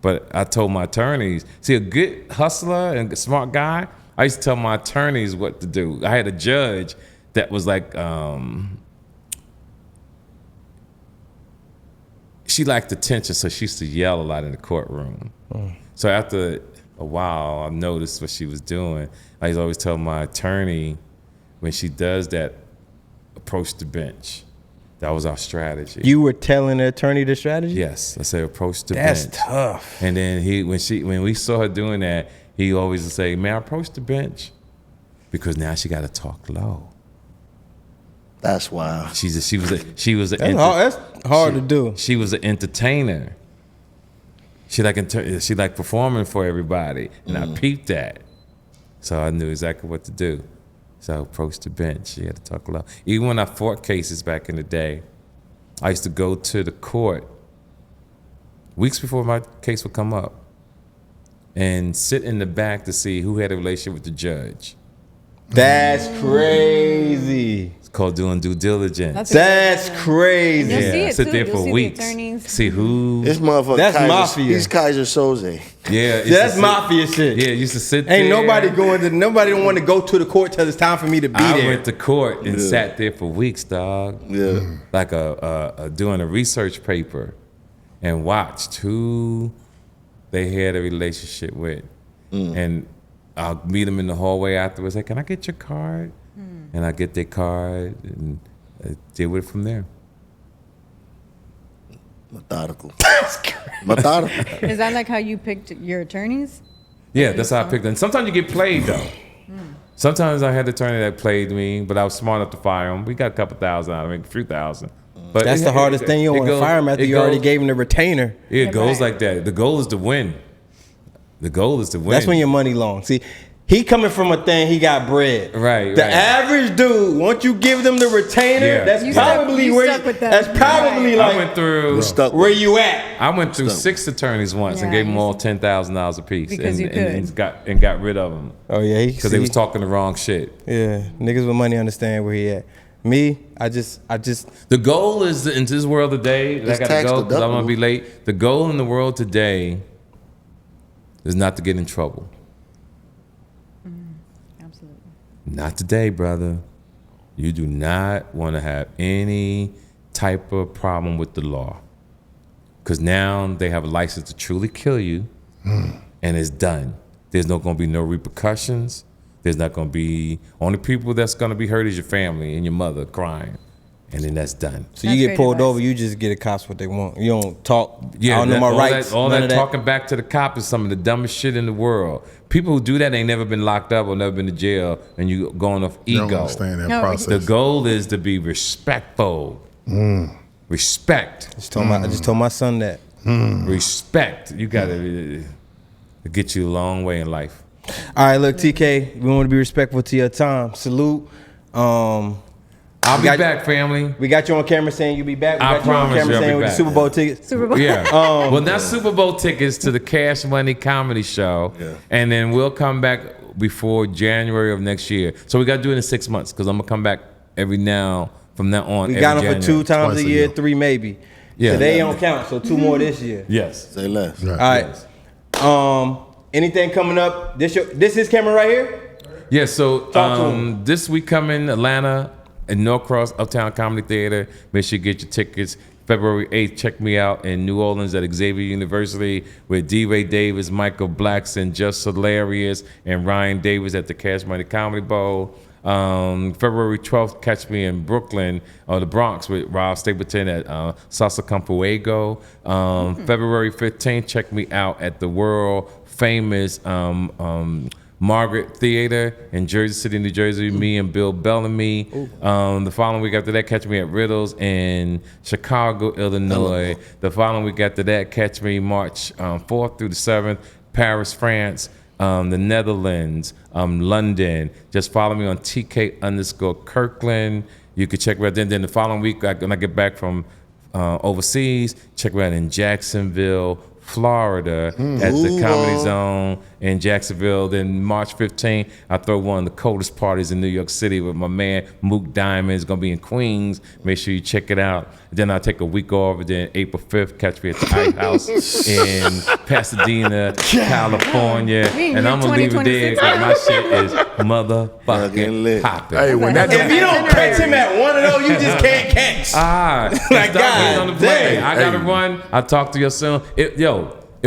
Speaker 4: But I told my attorneys, see, a good hustler and a smart guy, I used to tell my attorneys what to do. I had a judge that was like, she liked attention, so she used to yell a lot in the courtroom. So after a while, I noticed what she was doing. I used to always tell my attorney, when she does that, approach the bench. That was our strategy.
Speaker 1: You were telling the attorney the strategy?
Speaker 4: Yes, I said approach the
Speaker 1: That's
Speaker 4: bench.
Speaker 1: tough.
Speaker 4: And then when we saw her doing that, he always would say, "Man, approach the bench," because now she got to talk low.
Speaker 7: That's wild.
Speaker 4: She was
Speaker 1: That's hard to do.
Speaker 4: She was an entertainer. She like performing for everybody, and I peeped that, so I knew exactly what to do. So I approached the bench. She had to talk loud. Even when I fought cases back in the day, I used to go to the court weeks before my case would come up and sit in the back to see who had a relationship with the judge.
Speaker 1: That's crazy.
Speaker 4: It's called doing due diligence.
Speaker 1: That's crazy.
Speaker 6: You'll see it
Speaker 4: sit
Speaker 6: too.
Speaker 4: there
Speaker 6: You'll
Speaker 4: for
Speaker 6: see the
Speaker 4: weeks.
Speaker 6: attorneys.
Speaker 4: See who.
Speaker 7: This motherfucker.
Speaker 1: That's
Speaker 7: Kaiser,
Speaker 1: mafia.
Speaker 7: He's Kaiser Soze.
Speaker 4: Yeah,
Speaker 1: That's mafia shit.
Speaker 4: Yeah, used to sit there.
Speaker 1: Ain't nobody nobody don't want to go to the court till it's time for me to be
Speaker 4: I
Speaker 1: there.
Speaker 4: went to court and sat there for weeks, dog.
Speaker 7: Yeah.
Speaker 4: Like doing a research paper, and watched who they had a relationship with, and I'll meet them in the hallway afterwards. Like, can I get your card? And I get their card and deal with it from there.
Speaker 7: Methodical. Methodical.
Speaker 6: Is that like how you picked your attorneys?
Speaker 4: Yeah, that's how I picked them. Sometimes you get played though. Sometimes I had an attorney that played me, but I was smart enough to fire him. We got a couple thousand out of him, a few thousand. But
Speaker 1: That's the hardest thing. You don't want to fire him after you already gave him the retainer.
Speaker 4: It goes like that. The goal is to win. The goal is to win.
Speaker 1: That's when your money long. See, he coming from a thing, he got bread.
Speaker 4: Right.
Speaker 1: The average dude, once you give them the retainer,
Speaker 4: Yeah.
Speaker 1: that's
Speaker 6: You
Speaker 1: probably
Speaker 6: stuck- you
Speaker 1: where
Speaker 6: stuck with them.
Speaker 1: that's probably
Speaker 4: I
Speaker 1: like
Speaker 4: went through.
Speaker 7: Stuck
Speaker 1: where
Speaker 7: with
Speaker 1: you at.
Speaker 4: I went through
Speaker 7: Stuck.
Speaker 4: 6 attorneys once and
Speaker 6: Yeah,
Speaker 4: gave them
Speaker 6: you-
Speaker 4: all $10,000 a piece,
Speaker 6: Because you could.
Speaker 4: and got rid of them
Speaker 1: Oh yeah,
Speaker 4: because they was talking the wrong shit.
Speaker 1: Yeah, niggas with money understand where he at. Me, I just
Speaker 4: The goal is in this world today. I
Speaker 7: It's
Speaker 4: gotta
Speaker 7: tax
Speaker 4: go because I'm gonna
Speaker 7: deductible.
Speaker 4: be late. The goal in the world today is not to get in trouble.
Speaker 6: Absolutely.
Speaker 4: Not today, brother. You do not want to have any type of problem with the law. Because now they have a license to truly kill you, and it's done. There's not going to be no repercussions. There's not going to be, only people that's going to be hurt is your family and your mother crying. And then that's done.
Speaker 1: so
Speaker 6: That's
Speaker 1: you get
Speaker 6: great
Speaker 1: pulled
Speaker 6: advice.
Speaker 1: over, you just get the cops what they want. You don't talk.
Speaker 4: Yeah,
Speaker 1: I don't know my
Speaker 4: all
Speaker 1: rights.
Speaker 4: All
Speaker 1: none
Speaker 4: that
Speaker 1: of that.
Speaker 4: talking back to the cop is some of the dumbest shit in the world. People who do that ain't never been locked up or never been to jail, and you going off
Speaker 3: You
Speaker 4: ego.
Speaker 3: don't understand that
Speaker 6: No,
Speaker 3: process.
Speaker 4: The goal is to be respectful. Respect.
Speaker 1: I just told my son that.
Speaker 4: Respect. You gotta get you a long way in life.
Speaker 1: All right, look, TK, we want to be respectful to your time. Salute.
Speaker 4: I'll be
Speaker 1: got-
Speaker 4: back, family.
Speaker 1: We got you on camera saying you'll be back. We
Speaker 4: I
Speaker 1: got you on
Speaker 4: promise
Speaker 1: camera
Speaker 4: you I'll
Speaker 1: saying
Speaker 4: be
Speaker 1: with the
Speaker 4: back.
Speaker 1: Super Bowl tickets.
Speaker 6: Super Bowl.
Speaker 4: Yeah. well, not Super Bowl tickets to the Cash Money Comedy Show, and then we'll come back before January of next year. So we got to do it in 6 months because I'm gonna come back from now on.
Speaker 1: We got them
Speaker 4: every
Speaker 1: for 2
Speaker 4: January.
Speaker 1: times
Speaker 3: Twice
Speaker 1: a
Speaker 3: a
Speaker 1: year,
Speaker 3: year.
Speaker 1: 3 maybe.
Speaker 4: Yeah.
Speaker 1: So they don't count. So 2 more this year.
Speaker 4: Yes.
Speaker 7: Say less.
Speaker 3: Right.
Speaker 1: All right. Anything coming up? This his camera right here?
Speaker 4: Yeah, so
Speaker 1: Talk to 'em.
Speaker 4: this week coming, Atlanta in Norcross Uptown Comedy Theater. Make sure you get your tickets. February 8th, check me out in New Orleans at Xavier University with D. Ray Davis, Michael Blackson, Just Hilarious, and Ryan Davis at the Cash Money Comedy Bowl. February 12th, catch me in Brooklyn or the Bronx with Rob Stapleton at Salsa Con Fuego. February 15th, check me out at the world famous Margaret Theater in Jersey City, New Jersey. Me and Bill Bellamy. The following week after that, catch me at Riddles in Chicago, Illinois. The following week after that, catch me March 4th through the 7th, Paris, France. The Netherlands, London. Just follow me on TK_Kirkland. You can check me out then. Then the following week, when I get back from overseas, check me out in Jacksonville, Florida, at the Comedy Zone in Jacksonville. Then March 15th, I throw one of the coldest parties in New York City with my man Mook Diamond. It's gonna be in Queens. Make sure you check it out. Then I'll take a week off. And then April 5th, catch me at the Ice House in Pasadena, California.
Speaker 6: We
Speaker 4: And I'm gonna leave it there
Speaker 6: 2026.
Speaker 4: because my shit is
Speaker 7: Fucking
Speaker 4: motherfucking
Speaker 7: lit.
Speaker 4: popping.
Speaker 3: Hey, when that
Speaker 1: If you don't catch him at one of those, you just can't catch.
Speaker 4: Like
Speaker 1: Like,
Speaker 4: stop waiting on the
Speaker 1: God
Speaker 4: plane.
Speaker 1: damn.
Speaker 4: I gotta
Speaker 3: Hey.
Speaker 4: run. I'll talk to you soon. It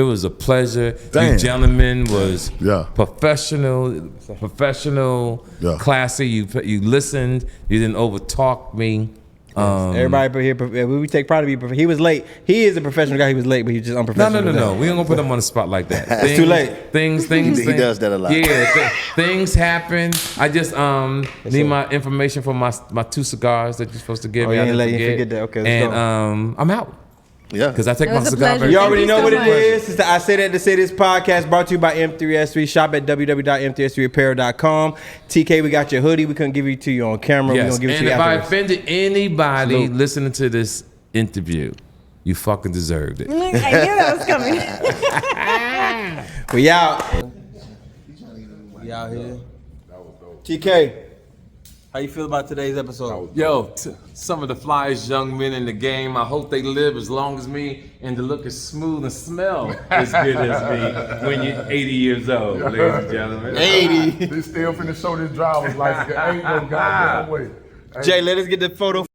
Speaker 4: was a pleasure.
Speaker 3: Damn.
Speaker 4: You gentlemen was
Speaker 3: Yeah.
Speaker 4: professional,
Speaker 3: Yeah.
Speaker 4: classy. You listened. You didn't overtalk me.
Speaker 1: Everybody here, we take pride to be. He was late. He is a professional guy. He was late, but he's just
Speaker 4: No.
Speaker 1: unprofessional.
Speaker 4: We ain't gonna put him on the spot like that.
Speaker 1: It's too late.
Speaker 4: Things.
Speaker 7: He does that a lot.
Speaker 4: Yeah, things happen. I just need my information for my 2 cigars that you're supposed to give
Speaker 1: Oh,
Speaker 4: me.
Speaker 1: you
Speaker 4: I
Speaker 1: ain't
Speaker 4: didn't
Speaker 1: let you forget that. Okay, let's
Speaker 4: and
Speaker 1: go.
Speaker 4: I'm out
Speaker 7: Yeah.
Speaker 4: because I take
Speaker 6: It
Speaker 4: my
Speaker 6: was a
Speaker 4: cigar.
Speaker 6: pleasure.
Speaker 4: very
Speaker 1: You
Speaker 6: Thank
Speaker 1: already
Speaker 6: you
Speaker 1: know
Speaker 6: so
Speaker 1: what it
Speaker 6: much.
Speaker 1: is. It's the I Say That to Say This podcast brought to you by M3S3. Shop at www.m3sreapparel.com. TK, we got your hoodie. We couldn't give it to you on camera. We're
Speaker 4: Yes,
Speaker 1: going to give it
Speaker 4: and
Speaker 1: to you
Speaker 4: if I
Speaker 1: afterwards.
Speaker 4: offended anybody
Speaker 1: Salute.
Speaker 4: listening to this interview, you fucking deserved it.
Speaker 6: I knew that was coming.
Speaker 1: We out. We out here. TK, how you feel about today's episode?
Speaker 4: Yo, some of the flyest young men in the game. I hope they live as long as me and to look as smooth and smell as good as me when you're 80 years old, ladies and gentlemen.
Speaker 1: 80.
Speaker 3: They still finna show this driver's license. Ain't no goddamn way.
Speaker 1: Jay, let us get the photo.